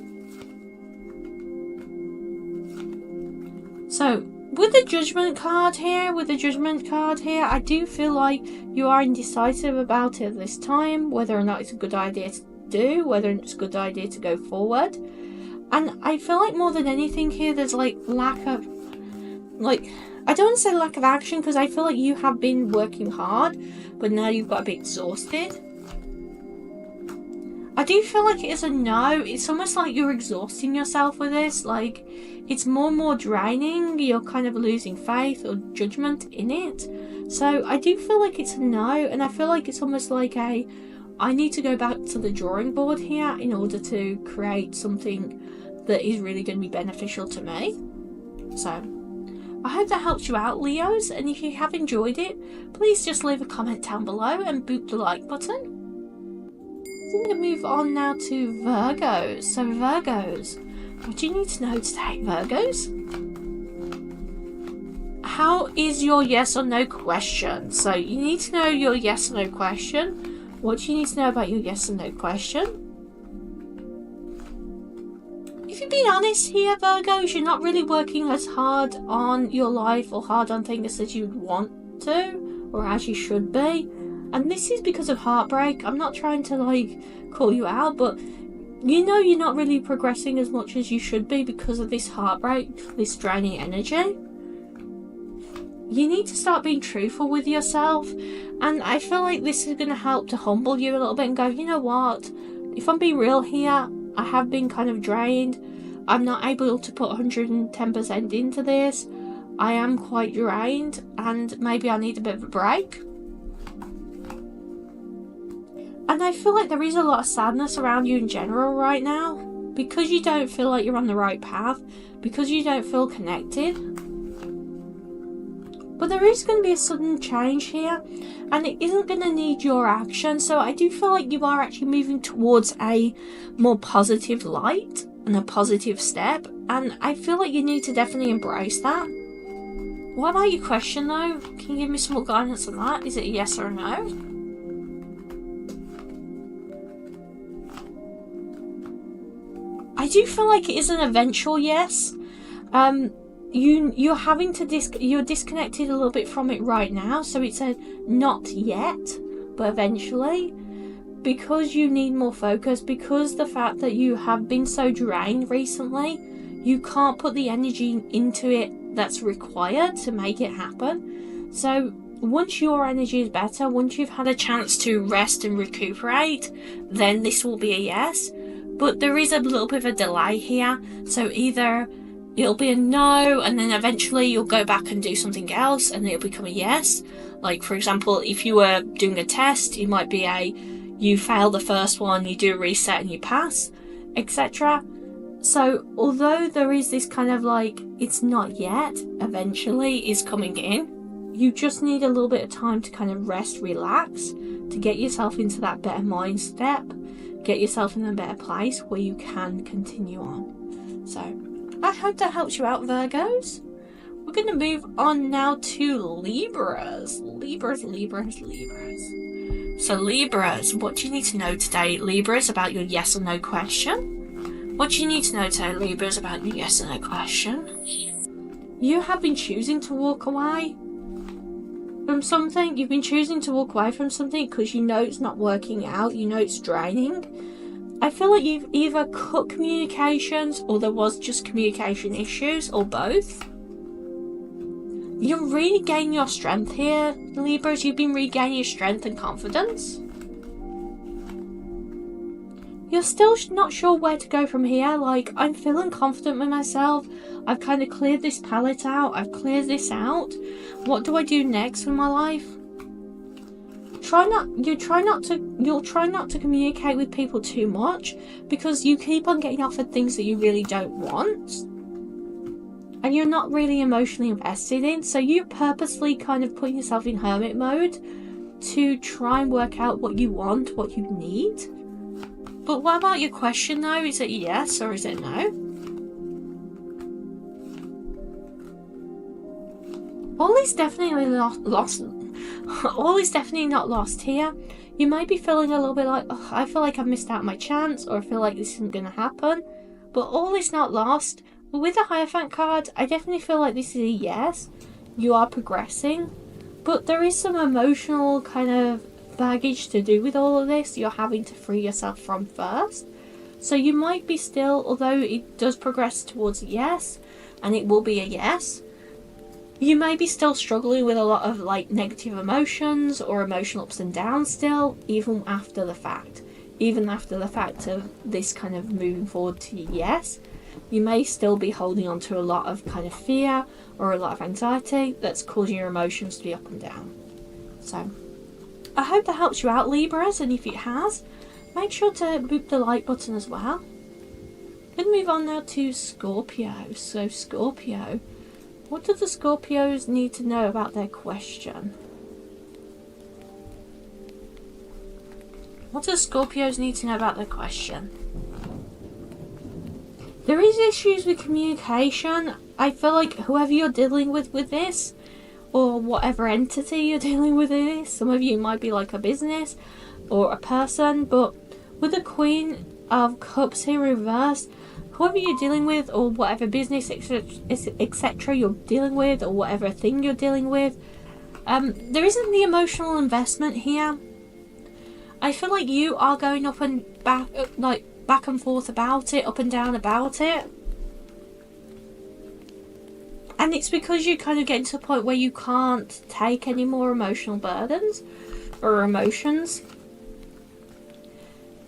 So, with the Judgment card here, I do feel like you are indecisive about it this time, whether or not it's a good idea to do, whether it's a good idea to go forward. And I feel like more than anything here, there's like lack of, I don't want to say lack of action, because I feel like you have been working hard, but now you've got a bit exhausted. I do feel like it is a no. It's almost like you're exhausting yourself with this. Like, it's more and more draining. You're kind of losing faith or judgment in it. So I do feel like it's a no, and I feel like it's almost like I need to go back to the drawing board here in order to create something that is really going to be beneficial to me. So I hope that helps you out, Leos, and if you have enjoyed it, please just leave a comment down below and boop the like button. I'm going to move on now to Virgos. So Virgos, what do you need to know today, Virgos? How is your yes or no question? So you need to know your yes or no question. What do you need to know about your yes or no question? If you're being honest here, Virgos, you're not really working as hard on your life or hard on things as you'd want to, or as you should be. And this is because of heartbreak. I'm not trying to call you out, but you know you're not really progressing as much as you should be because of this heartbreak, this draining energy. You need to start being truthful with yourself, and I feel like this is going to help to humble you a little bit and go, you know what, if I'm being real here, I have been kind of drained. I'm not able to put 110% into this. I am quite drained, and maybe I need a bit of a break. And I feel like there is a lot of sadness around you in general right now, because you don't feel like you're on the right path, because you don't feel connected. But there is going to be a sudden change here, and it isn't going to need your action. So I do feel like you are actually moving towards a more positive light and a positive step, and I feel like you need to definitely embrace that. What about your question though? Can you give me some more guidance on that? Is it a yes or a no? I do feel like it is an eventual yes. You're disconnected a little bit from it right now, so it's a not yet, but eventually, because you need more focus, because the fact that you have been so drained recently, you can't put the energy into it that's required to make it happen. So once your energy is better, once you've had a chance to rest and recuperate, then this will be a yes. But there is a little bit of a delay here, so either it'll be a no, and then eventually you'll go back and do something else, and it'll become a yes. Like, for example, if you were doing a test, it might be you fail the first one, you do a reset and you pass, etc. So, although there is this kind of it's not yet, eventually is coming in, you just need a little bit of time to kind of rest, relax, to get yourself into that better mind step, get yourself in a better place where you can continue on. So I hope that helps you out, Virgos. We're going to move on now to Libras. Libras. So Libras, what do you need to know today, Libras, about your yes or no question? What do you need to know today, Libras, about your yes or no question? You have been choosing to walk away from something. You've been choosing to walk away from something because you know it's not working out. You know it's draining. I feel like you've either cut communications or there was just communication issues or both. You're regaining your strength here, Libras. You've been regaining your strength and confidence. You're still not sure where to go from here. Like, I'm feeling confident with myself. I've kind of cleared this palette out. I've cleared this out. What do I do next with my life? You'll try not to communicate with people too much because you keep on getting offered things that you really don't want. And you're not really emotionally invested in, so you purposely kind of put yourself in hermit mode to try and work out what you want, what you need. But what about your question though? Is it yes or is it no? All is definitely lost. All is definitely not lost here. You might be feeling a little bit like, oh, I feel like I've missed out my chance, or I feel like this isn't going to happen. But all is not lost. But with the Hierophant card, I definitely feel like this is a yes. You are progressing. But there is some emotional kind of baggage to do with all of this. You're having to free yourself from first. So you might be still, although it does progress towards a yes, and it will be a yes, you may be still struggling with a lot of like negative emotions or emotional ups and downs still, even after the fact. Even after the fact of this kind of moving forward to yes. You may still be holding on to a lot of kind of fear or a lot of anxiety that's causing your emotions to be up and down. So, I hope that helps you out, Libras, and if it has, make sure to boop the like button as well. Then move on now to Scorpio. So, Scorpio, what do the Scorpios need to know about their question? What do Scorpios need to know about their question? There is issues with communication. I feel like whoever you're dealing with this, or whatever entity you're dealing with this, some of you might be like a business or a person, but with the Queen of Cups here reversed, whoever you're dealing with, or whatever business, etc. you're dealing with, or whatever thing you're dealing with, there isn't the emotional investment here. I feel like you are going up and back, back and forth about it, up and down about it. And it's because you're kind of getting to the point where you can't take any more emotional burdens or emotions.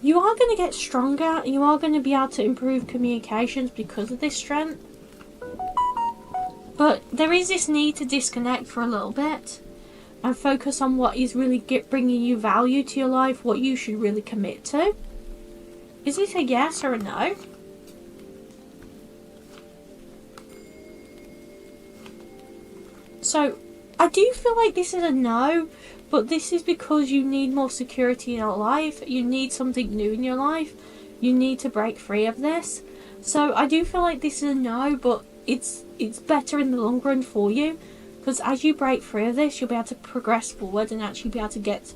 You are going to get stronger. You are going to be able to improve communications because of this strength. But there is this need to disconnect for a little bit and focus on what is really bringing you value to your life, what you should really commit to. Is it a yes or a no? So, I do feel like this is a no, but this is because you need more security in your life. You need something new in your life. You need to break free of this. So, I do feel like this is a no, but it's better in the long run for you. Because as you break free of this, you'll be able to progress forward and actually be able to get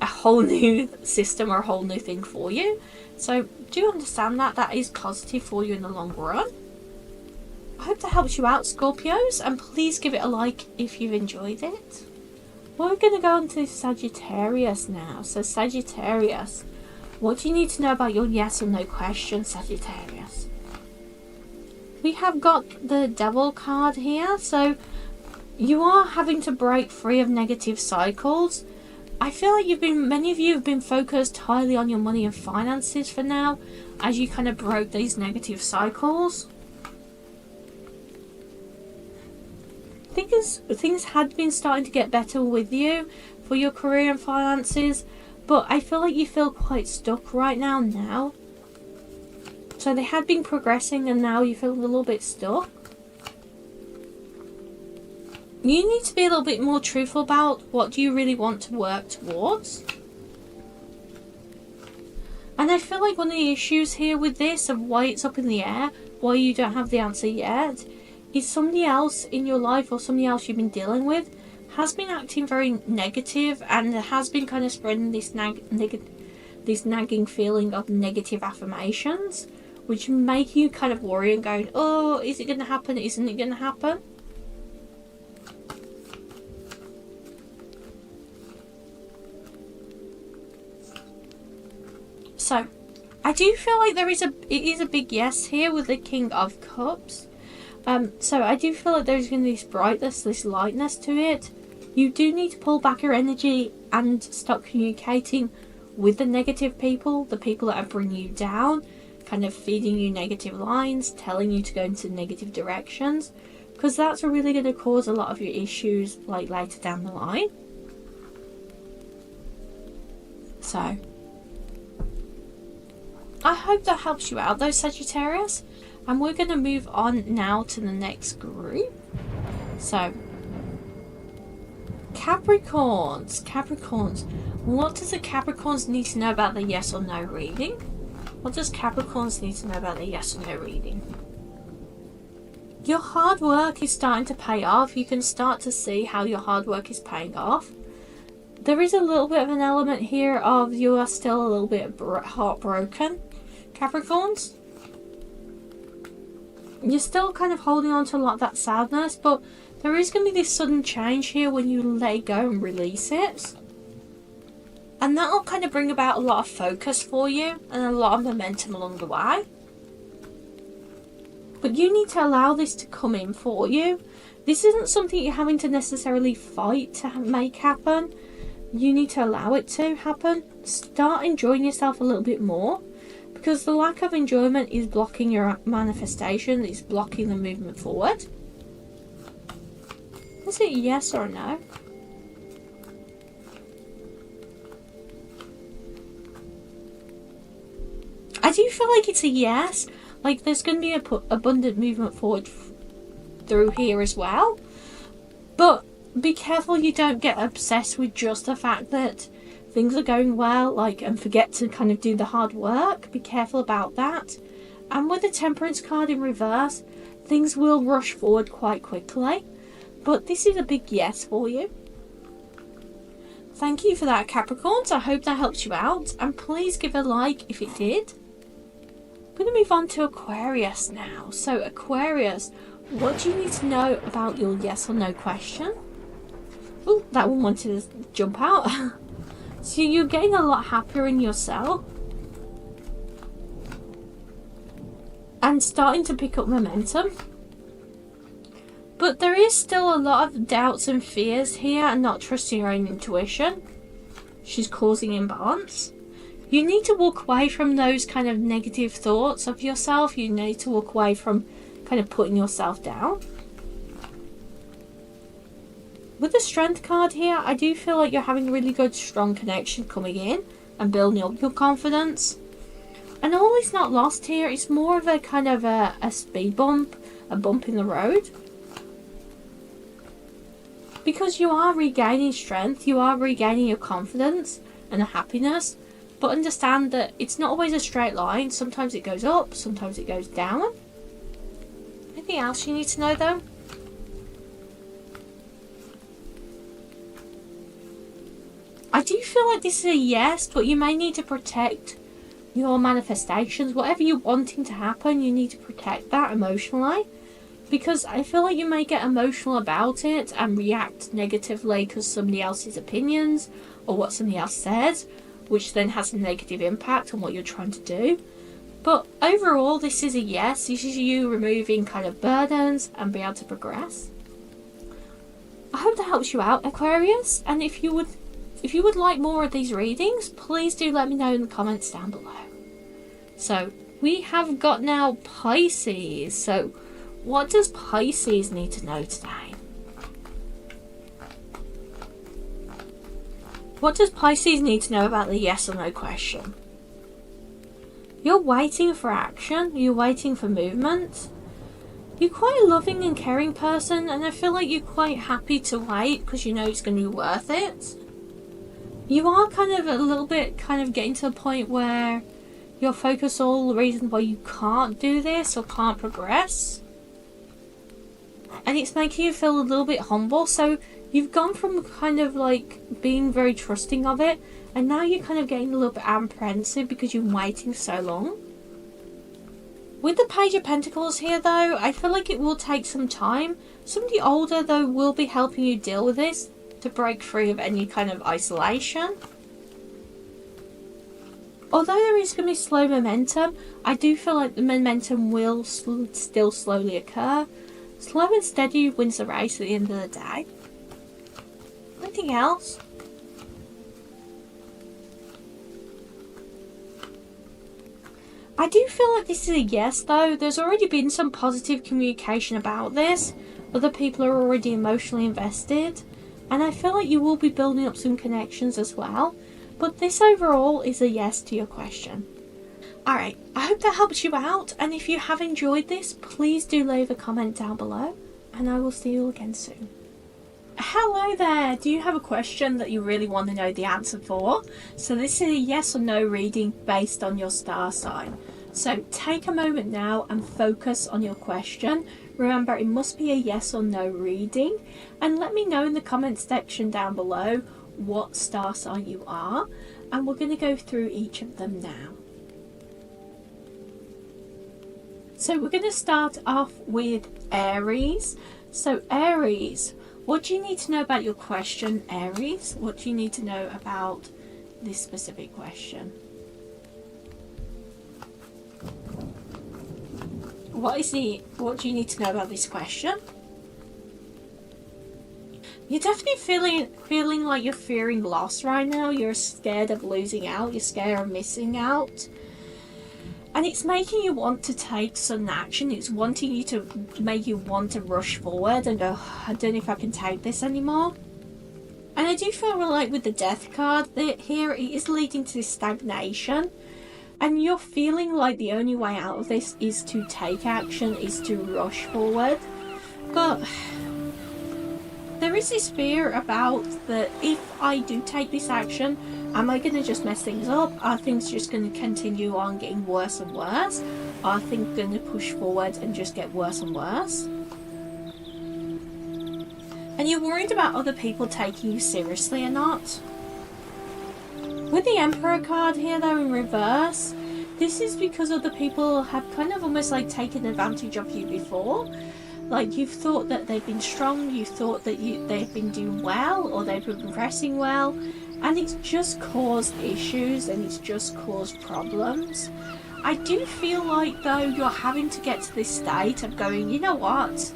a whole new system or a whole new thing for you. So, do you understand that? That is positive for you in the long run. I hope that helps you out, Scorpios, and please give it a like if you've enjoyed it. We're going to go on to Sagittarius now. So, Sagittarius, what do you need to know about your yes or no question, Sagittarius? We have got the Devil card here, so you are having to break free of negative cycles. I feel like many of you have been focused highly on your money and finances for now, as you kind of broke these negative cycles. Things had been starting to get better with you for your career and finances, but I feel like you feel quite stuck right now. So they had been progressing and now you feel a little bit stuck. you need to be a little bit more truthful about what do you really want to work towards. And I feel like one of the issues here with this, of why it's up in the air, why you don't have the answer yet, is somebody else in your life, or somebody else you've been dealing with, has been acting very negative and has been kind of spreading this nagging feeling of negative affirmations, which make you kind of worry and going, oh, is it going to happen? Isn't it going to happen? So, I do feel like it is a big yes here with the King of Cups. So I do feel like there's going to be this brightness, this lightness to it. You do need to pull back your energy and stop communicating with the negative people, the people that are bringing you down, kind of feeding you negative lines, telling you to go into negative directions, because that's really going to cause a lot of your issues like later down the line. So I hope that helps you out though, Sagittarius. And we're going to move on now to the next group. So, Capricorns. What does the Capricorns need to know about the yes or no reading? What does Capricorns need to know about the yes or no reading? Your hard work is starting to pay off. You can start to see how your hard work is paying off. There is a little bit of an element here of you are still a little bit heartbroken, Capricorns. You're still kind of holding on to a lot of that sadness, but there is going to be this sudden change here when you let it go and release it. And that will kind of bring about a lot of focus for you and a lot of momentum along the way. But you need to allow this to come in for you. This isn't something you're having to necessarily fight to make happen. You need to allow it to happen. Start enjoying yourself a little bit more. Because the lack of enjoyment is blocking your manifestation, it's blocking the movement forward. Is it yes or no? I do feel like it's a yes. Like there's going to be abundant movement forward through here as well. But be careful you don't get obsessed with just the fact that things are going well, and forget to kind of do the hard work. Be careful about that. And with the Temperance card in reverse, things will rush forward quite quickly. But this is a big yes for you. Thank you for that, Capricorns. I hope that helps you out. And please give a like if it did. I'm going to move on to Aquarius now. So Aquarius, what do you need to know about your yes or no question? Oh, that one wanted to jump out. So you're getting a lot happier in yourself. And starting to pick up momentum. But there is still a lot of doubts and fears here and not trusting your own intuition. She's causing imbalance. You need to walk away from those kind of negative thoughts of yourself. You need to walk away from kind of putting yourself down. With the Strength card here, I do feel like you're having a really good, strong connection coming in and building up your confidence. And all is not lost here. It's more of a kind of a speed bump, a bump in the road. Because you are regaining strength, you are regaining your confidence and a happiness. But understand that it's not always a straight line. Sometimes it goes up, sometimes it goes down. Anything else you need to know though? I do feel like this is a yes, but you may need to protect your manifestations. Whatever you're wanting to happen, you need to protect that emotionally. Because I feel like you may get emotional about it and react negatively because somebody else's opinions or what somebody else says, which then has a negative impact on what you're trying to do. But overall, this is a yes. This is you removing kind of burdens and be able to progress. I hope that helps you out, Aquarius. And if you would like more of these readings, please do let me know in the comments down below. So we have got now Pisces. So what does Pisces need to know today? What does Pisces need to know about the yes or no question? You're waiting for action. You're waiting for movement. You're quite a loving and caring person, and I feel like you're quite happy to wait because you know it's going to be worth it. You are kind of a little bit getting to the point where you're focused on all the reasons why you can't do this or can't progress. And it's making you feel a little bit humble. So you've gone from kind of like being very trusting of it, and now you're kind of getting a little bit apprehensive because you're waiting so long. With the Page of Pentacles here though, I feel like it will take some time. Somebody older though will be helping you deal with this to break free of any kind of isolation. Although there is going to be slow momentum, I do feel like the momentum will still slowly occur. Slow and steady wins the race at the end of the day. Anything else? I do feel like this is a yes though. There's already been some positive communication about this. Other people are already emotionally invested. And I feel like you will be building up some connections as well. But this overall is a yes to your question. Alright, I hope that helps you out. And if you have enjoyed this, please do leave a comment down below. And I will see you again soon. Hello there! Do you have a question that you really want to know the answer for? So this is a yes or no reading based on your star sign. So take a moment now and focus on your question. Remember, it must be a yes or no reading. And let me know in the comments section down below what star sign you are. And we're going to go through each of them now. So we're going to start off with Aries. So Aries, what do you need to know about your question, Aries? What do you need to know about this specific question? What do you need to know about this question? You're definitely feeling like you're fearing loss right now. You're scared of losing out. You're scared of missing out. And it's making you want to take some action. It's wanting you to make you want to rush forward and go, I don't know if I can take this anymore. And I do feel like with the Death card here, it is leading to this stagnation. And you're feeling like the only way out of this is to take action, is to rush forward. But there is this fear about that if I do take this action, am I going to just mess things up? Are things just going to continue on getting worse and worse? Are things going to push forward and just get worse and worse? And you're worried about other people taking you seriously or not. With the Emperor card here though in reverse, this is because other people have kind of almost like taken advantage of you before. Like you've thought that they've been strong, you thought that they've been doing well or they've been progressing well, and it's just caused issues and it's just caused problems. I do feel like though you're having to get to this state of going, you know what?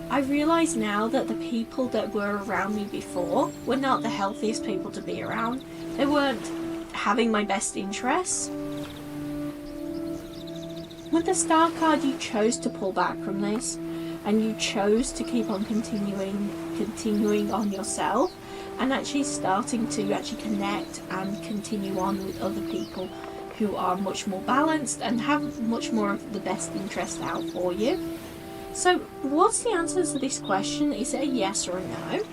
I realise now that the people that were around me before were not the healthiest people to be around. They weren't having my best interests. With the Star card, you chose to pull back from this, and you chose to keep on continuing on yourself, and actually starting to actually connect and continue on with other people who are much more balanced and have much more of the best interest out for you. So what's the answer to this question? Is it a yes or a no?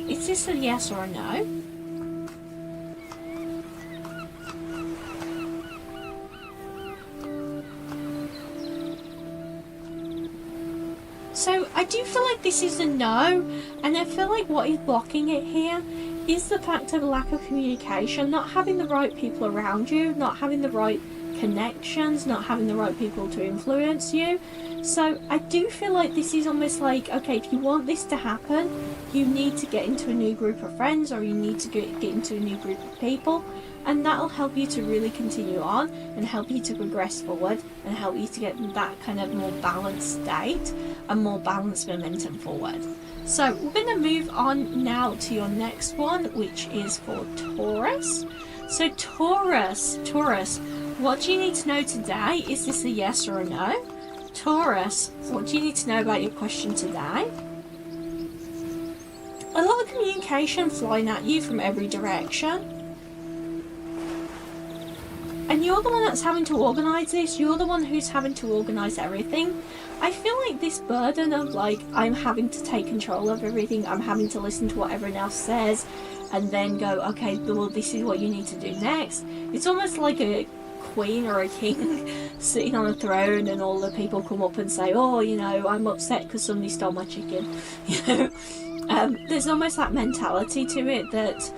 Is this a yes or a no? So I do feel like this is a no, and I feel like what is blocking it here is the fact of lack of communication, not having the right people around you, not having the right connections, not having the right people to influence you. So I do feel like this is almost like, okay, if you want this to happen, you need to get into a new group of friends, or you need to get into a new group of people, and that'll help you to really continue on and help you to progress forward and help you to get that kind of more balanced state and more balanced momentum forward. So we're going to move on now to your next one, which is for Taurus. So Taurus, what do you need to know today? Is this a yes or a no? Taurus, what do you need to know about your question today? A lot of communication flying at you from every direction. And you're the one that's having to organise this. You're the one who's having to organise everything. I feel like this burden of like, I'm having to take control of everything, I'm having to listen to what everyone else says, and then go, okay, well, this is what you need to do next. It's almost like a queen or a king sitting on a throne, and all the people come up and say, oh, you know, I'm upset because somebody stole my chicken. You know, there's almost that mentality to it that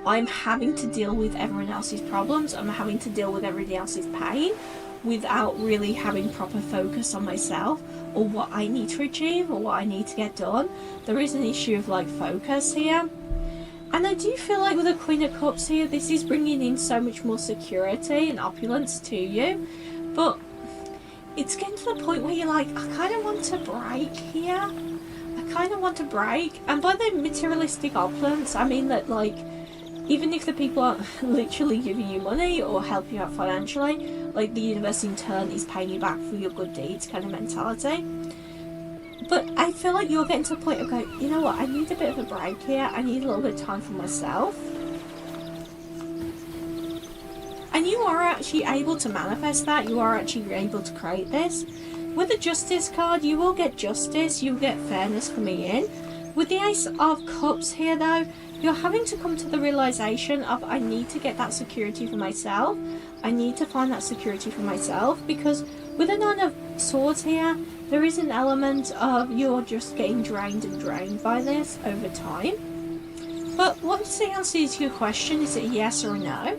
I'm having to deal with everyone else's problems, I'm having to deal with everybody else's pain, without really having proper focus on myself or what I need to achieve or what I need to get done. There is an issue of like focus here. And I do feel like with the Queen of Cups here, this is bringing in so much more security and opulence to you. But it's getting to the point where you're like, I kind of want to break here. I kind of want to break. And by the materialistic opulence, I mean that like, even if the people aren't literally giving you money or helping you out financially, like the universe in turn is paying you back for your good deeds kind of mentality. But I feel like you're getting to the point of going, you know what, I need a bit of a break here, I need a little bit of time for myself. And you are actually able to manifest that, you are actually able to create this. With the Justice card, you will get justice, you'll get fairness coming in. With the Ace of Cups here though, you're having to come to the realization of, I need to get that security for myself. I need to find that security for myself, because with the Nine of Swords here, there is an element of you're just getting drained and drained by this over time. But what's the answer to your question? Is it a yes or a no?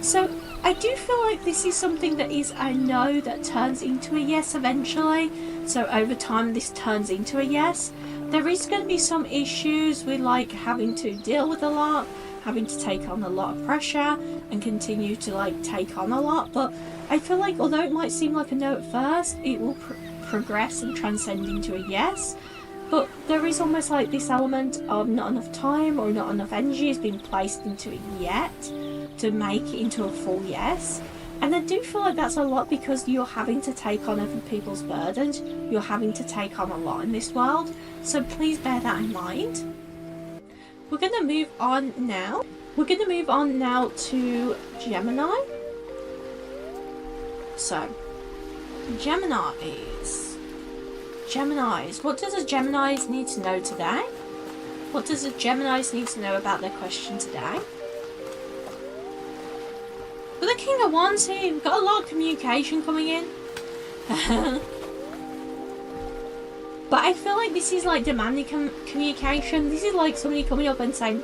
So I do feel like this is something that is a no that turns into a yes eventually. So over time this turns into a yes. There is going to be some issues with like having to deal with a lot, having to take on a lot of pressure and continue to like take on a lot. But I feel like although it might seem like a no at first, it will progress and transcend into a yes. But there is almost like this element of not enough time or not enough energy has been placed into it yet to make it into a full yes. And I do feel like that's a lot because you're having to take on other people's burdens. You're having to take on a lot in this world. So please bear that in mind. We're going to move on now. We're going to move on now to Gemini. So, Geminis. What does a Geminis need to know today? What does a Geminis need to know about their question today? With the King of Wands here, we've got a lot of communication coming in. But I feel like this is like demanding communication. This is like somebody coming up and saying,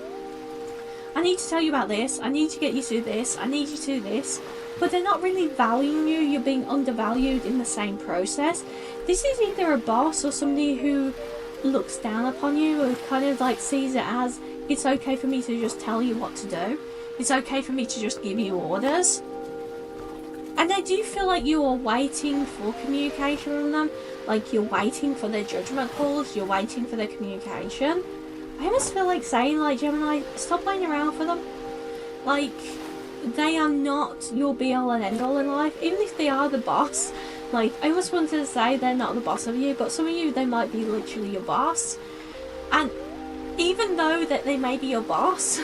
I need to tell you about this, I need to get you to this, I need you to do this. But they're not really valuing you, you're being undervalued in the same process. This is either a boss or somebody who looks down upon you or kind of like sees it as, it's okay for me to just tell you what to do. It's okay for me to just give you orders. And I do feel like you are waiting for communication from them. Like you're waiting for their judgment calls, you're waiting for their communication. I almost feel like saying, like, Gemini, stop playing around for them. Like, they are not your be-all and end-all in life. Even if they are the boss. Like, I almost wanted to say they're not the boss of you, but some of you, they might be literally your boss. And even though that they may be your boss,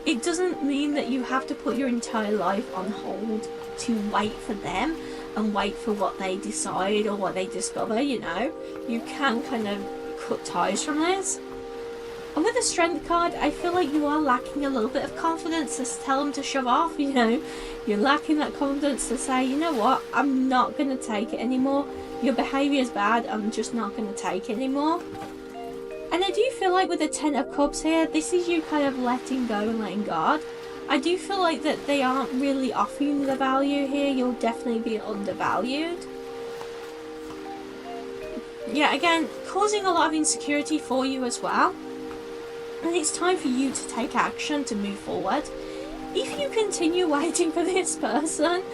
it doesn't mean that you have to put your entire life on hold to wait for them and wait for what they decide or what they discover, you know. You can kind of cut ties from this. And with the Strength card, I feel like you are lacking a little bit of confidence to tell them to shove off, you know. You're lacking that confidence to say, you know what, I'm not going to take it anymore. Your behaviour is bad, I'm just not going to take it anymore. And I do feel like with the Ten of Cups here, this is you kind of letting go and letting God. I do feel like that they aren't really offering the value here. You'll definitely be undervalued. Yeah, again, causing a lot of insecurity for you as well. And it's time for you to take action to move forward. If you continue waiting for this person,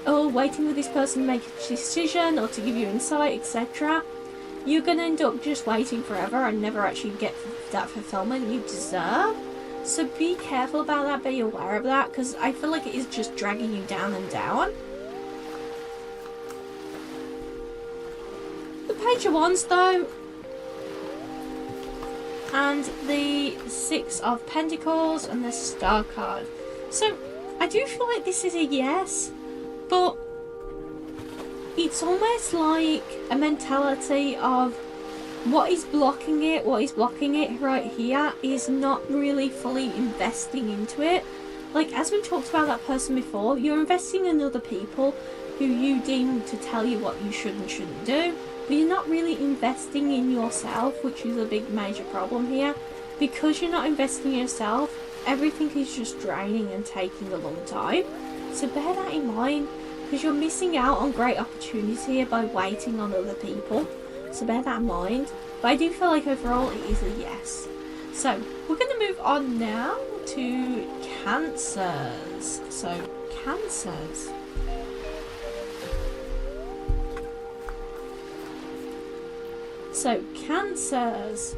or waiting for this person to make a decision or to give you insight, etc., you're going to end up just waiting forever and never actually get that fulfillment you deserve. So be careful about that, be aware of that, because I feel like it is just dragging you down and down. The Page of Wands though, and the Six of Pentacles and the Star card. So I do feel like this is a yes, but it's almost like a mentality of what is blocking it right here is not really fully investing into it. Like, as we talked about that person before, you're investing in other people who you deem to tell you what you should and shouldn't do, but you're not really investing in yourself, which is a big major problem here. Because you're not investing in yourself, everything is just draining and taking a long time. So bear that in mind, because you're missing out on great opportunities here by waiting on other people. So bear that in mind. But I do feel like overall it is a yes. So we're going to move on now to Cancers. So Cancers. So Cancers.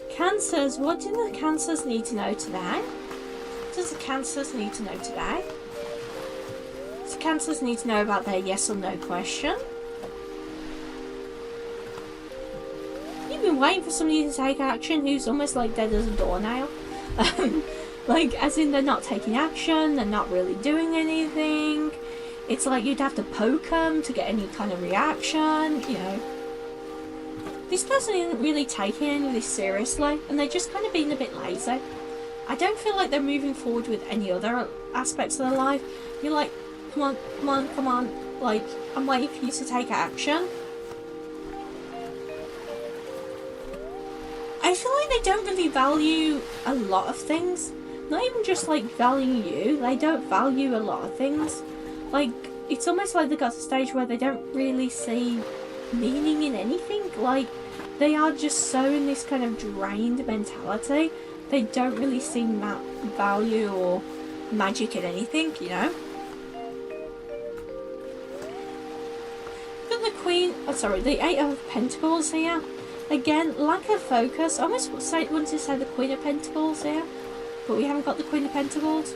Cancers, what do the Cancers need to know today? What does the Cancers need to know today? So Cancers need to know about their yes or no question. You've been waiting for somebody to take action who's almost like dead as a doornail. Like, as in they're not taking action, they're not really doing anything. It's like you'd have to poke them to get any kind of reaction, you know. This person isn't really taking any of this seriously, and they're just kind of being a bit lazy. I don't feel like they're moving forward with any other aspects of their life. You're like, come on, come on, come on. Like, I'm waiting for you to take action. I feel like they don't really value a lot of things. Not even just like valuing you, they don't value a lot of things. Like, it's almost like they got to a stage where they don't really see meaning in anything. Like, they are just so in this kind of drained mentality. They don't really see value or magic in anything, you know. But the Eight of Pentacles here. Again, lack of focus. I almost want to say the Queen of Pentacles here, but we haven't got the Queen of Pentacles.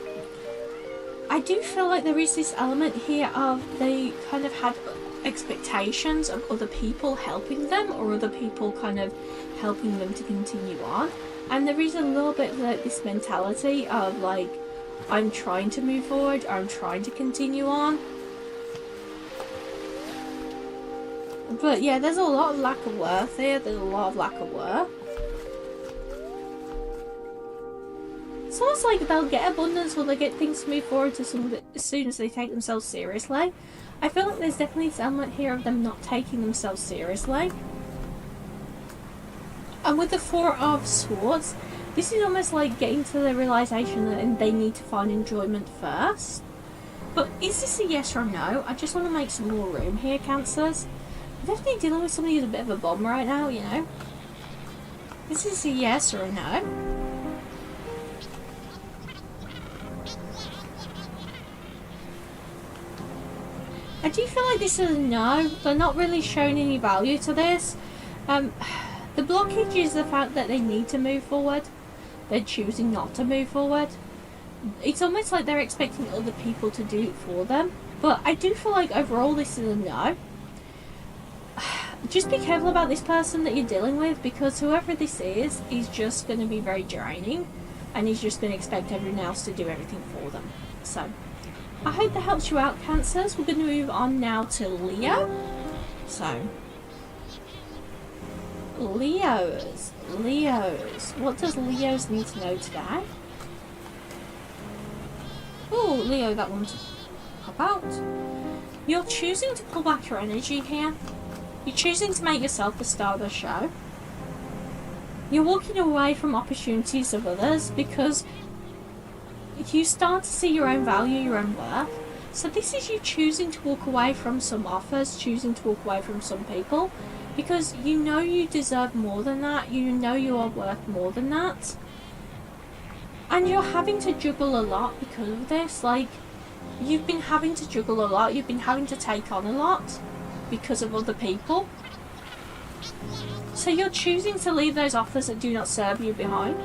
I do feel like there is this element here of they kind of had expectations of other people helping them, or other people kind of helping them to continue on. And there is a little bit like this mentality of like, I'm trying to move forward, I'm trying to continue on. But yeah, there's a lot of lack of worth here. There's a lot of lack of worth. It's almost like they'll get abundance or they'll get things to move forward to some of it as soon as they take themselves seriously. I feel like there's definitely this element here of them not taking themselves seriously. And with the Four of Swords, this is almost like getting to the realization that they need to find enjoyment first. But is this a yes or a no? I just want to make some more room here, Cancers. I'm definitely dealing with somebody who's a bit of a bomb right now, you know. Is this a yes or a no? I do feel like this is a no. They're not really showing any value to this. The blockage is the fact that they need to move forward. They're choosing not to move forward. It's almost like they're expecting other people to do it for them. But I do feel like overall this is a no. Just be careful about this person that you're dealing with, because whoever this is just going to be very draining, and he's just going to expect everyone else to do everything for them. So I hope that helps you out, Cancers. We're going to move on now to Leo. So Leos. What does Leos need to know today? Oh, Leo, that one to pop out. You're choosing to pull back your energy here. You're choosing to make yourself the star of the show. You're walking away from opportunities of others because you start to see your own value, your own worth. So this is you choosing to walk away from some offers, choosing to walk away from some people, because you know you deserve more than that. You know you are worth more than that. And you're having to juggle a lot because of this. Like, you've been having to juggle a lot. You've been having to take on a lot because of other people. So you're choosing to leave those offers that do not serve you behind.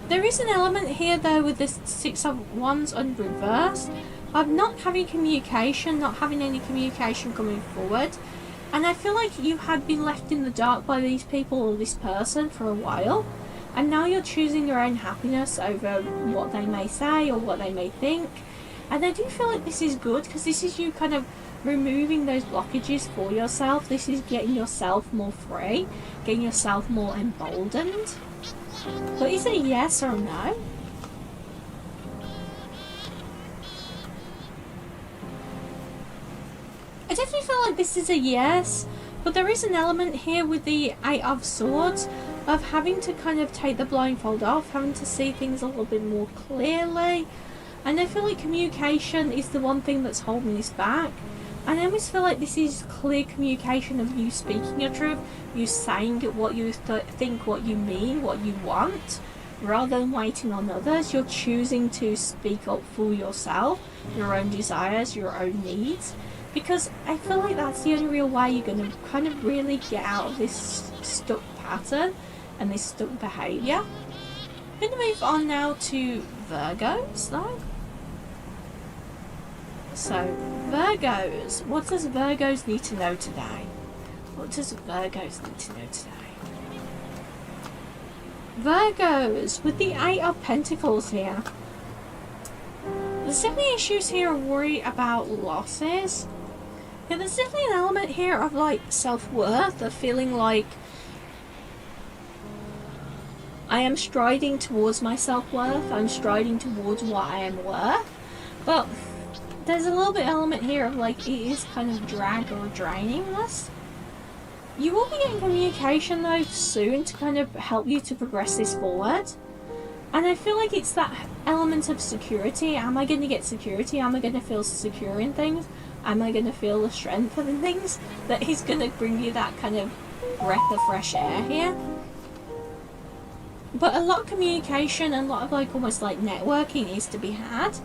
There is an element here though with this Six of Wands on reverse of not having communication, not having any communication coming forward. And I feel like you had been left in the dark by these people or this person for a while. And now you're choosing your own happiness over what they may say or what they may think. And I do feel like this is good, because this is you kind of removing those blockages for yourself. This is getting yourself more free, getting yourself more emboldened. But is it a yes or a no? I definitely feel like this is a yes, but there is an element here with the Eight of Swords of having to kind of take the blindfold off, having to see things a little bit more clearly. And I feel like communication is the one thing that's holding this back. And I almost feel like this is clear communication of you speaking your truth, you saying what you think, what you mean, what you want, rather than waiting on others. You're choosing to speak up for yourself, your own desires, your own needs. Because I feel like that's the only real way you're going to kind of really get out of this stuck pattern and this stuck behaviour. I'm going to move on now to Virgos though. So, Virgos. What does Virgos need to know today? What does Virgos need to know today? Virgos, with the Eight of Pentacles here. There's definitely issues here of worry about losses. Yeah, there's definitely an element here of like self-worth, of feeling like I am striding towards my self-worth, I'm striding towards what I am worth. But there's a little bit element here of like it is kind of drag or draining this. You will be getting communication though soon to kind of help you to progress this forward. And I feel like it's that element of security. Am I going to get security? Am I going to feel secure in things? Am I going to feel the strength in things? That is going to bring you that kind of breath of fresh air here. But a lot of communication and a lot of like almost like networking is to be had.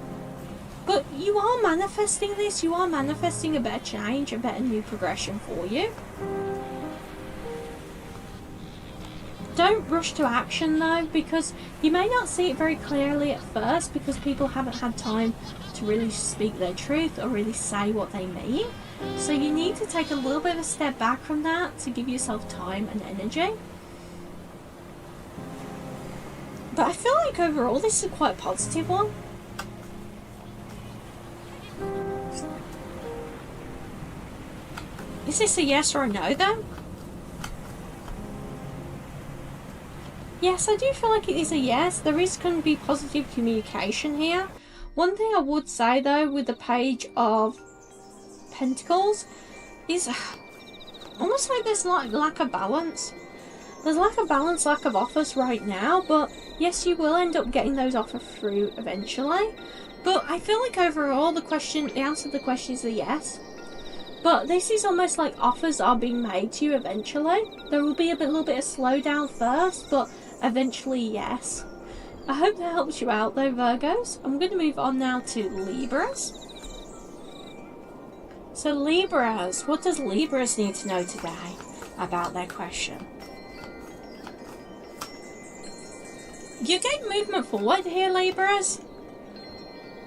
But you are manifesting this. You are manifesting a better change, a better new progression for you. Don't rush to action though, because you may not see it very clearly at first because people haven't had time to really speak their truth or really say what they mean. So you need to take a little bit of a step back from that to give yourself time and energy. But I feel like overall this is quite a positive one. Is this a yes or a no though? Yes, I do feel like it is a yes. There is going to be positive communication here. One thing I would say though with the Page of Pentacles is almost like there's like lack of balance. There's lack of balance, lack of offers right now, but yes, you will end up getting those offers through eventually. But I feel like overall the answer to the question is a yes. But this is almost like offers are being made to you eventually. There will be a little bit of slowdown first, but eventually yes. I hope that helps you out though, Virgos. I'm going to move on now to Libras. So Libras, what does Libras need to know today about their question? You get movement forward here, Libras.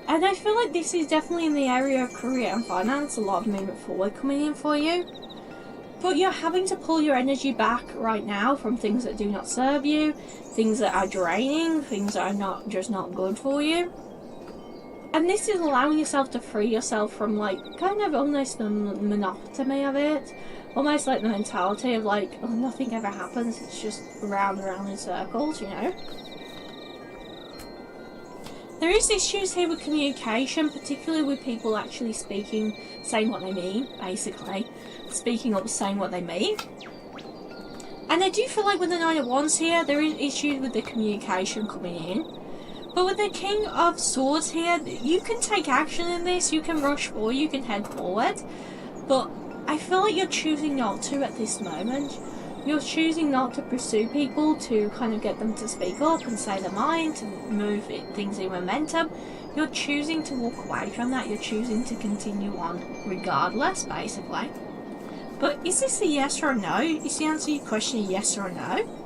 And I feel like this is definitely in the area of career and finance, a lot of movement forward coming in for you. But you're having to pull your energy back right now from things that do not serve you, things that are draining, things that are just not good for you. And this is allowing yourself to free yourself from like kind of almost the monotony of it. Almost like the mentality of like, oh, nothing ever happens, it's just round and round in circles, you know. There is issues here with communication, particularly with people actually speaking, saying what they mean, basically. Speaking up, saying what they mean. And I do feel like with the Nine of Wands here, there is issues with the communication coming in. But with the King of Swords here, you can take action in this, you can rush forward, you can head forward. But I feel like you're choosing not to at this moment. You're choosing not to pursue people to kind of get them to speak up and say their mind, to move things in momentum. You're choosing to walk away from that. You're choosing to continue on regardless, basically. But is this a yes or a no? Is the answer to your question a yes or a no?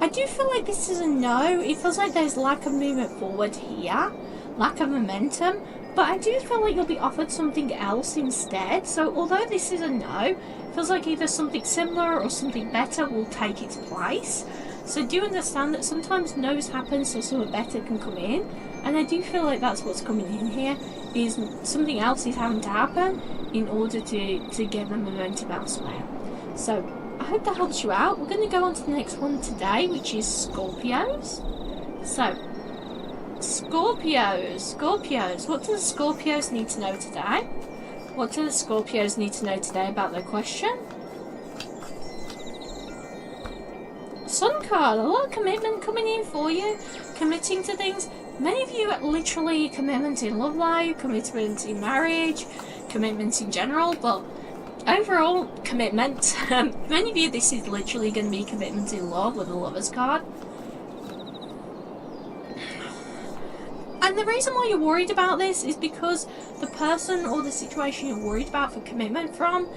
I do feel like this is a no. It feels like there's lack of movement forward here, lack of momentum, but I do feel like you'll be offered something else instead. So although this is a no, it feels like either something similar or something better will take its place. So do understand that sometimes no's happen so something better can come in, and I do feel like that's what's coming in here, is something else is having to happen in order to get the momentum elsewhere. So I hope that helps you out. We're going to go on to the next one today, which is Scorpios. So, Scorpios. What do the Scorpios need to know today? What do the Scorpios need to know today about their question? Sun card, a lot of commitment coming in for you, committing to things. Many of you are literally commitments in love life, commitments in marriage, commitments in general, but overall commitment. Many of you, this is literally going to be commitment in love with the Lover's card. And the reason why you're worried about this is because the person or the situation you're worried about for commitment from,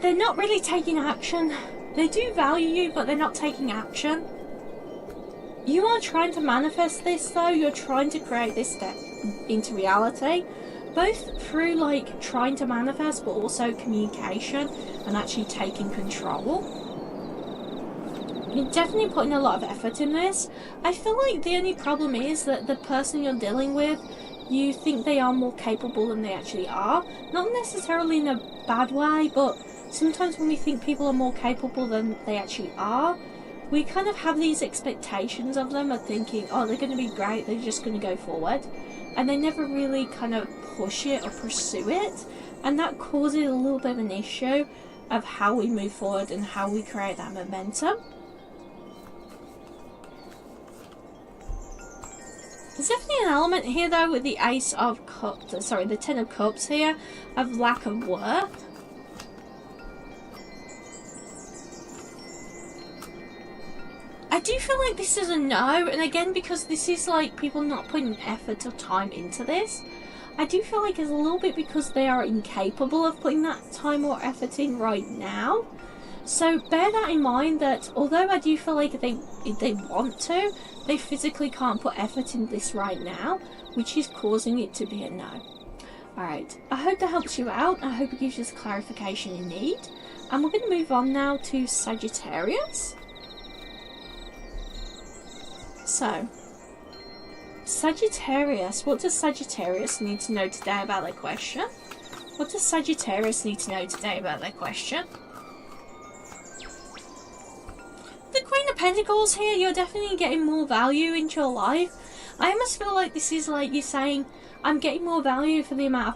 they're not really taking action. They do value you, but they're not taking action. You are trying to manifest this though. You're trying to create this step into reality, both through like trying to manifest, but also communication and actually taking control. You're definitely putting a lot of effort in this. I feel like the only problem is that the person you're dealing with, you think they are more capable than they actually are. Not necessarily in a bad way, but sometimes when we think people are more capable than they actually are, we kind of have these expectations of them, of thinking, oh, they're going to be great, they're just going to go forward. And they never really kind of push it or pursue it. And that causes a little bit of an issue of how we move forward and how we create that momentum. There's definitely an element here though with the Ace of Cups, sorry, the Ten of Cups here, of lack of worth. I do feel like this is a no, and again, because this is like people not putting effort or time into this, I do feel like it's a little bit because they are incapable of putting that time or effort in right now. So bear that in mind, that although I do feel like if they want to, they physically can't put effort in this right now, which is causing it to be a no. Alright, I hope that helps you out. I hope it gives you the clarification you need. And we're going to move on now to Sagittarius. So, Sagittarius, what does Sagittarius need to know today about their question? What does Sagittarius need to know today about their question? The Queen of Pentacles here, you're definitely getting more value into your life. I almost feel like this is like you saying, I'm getting more value for the amount of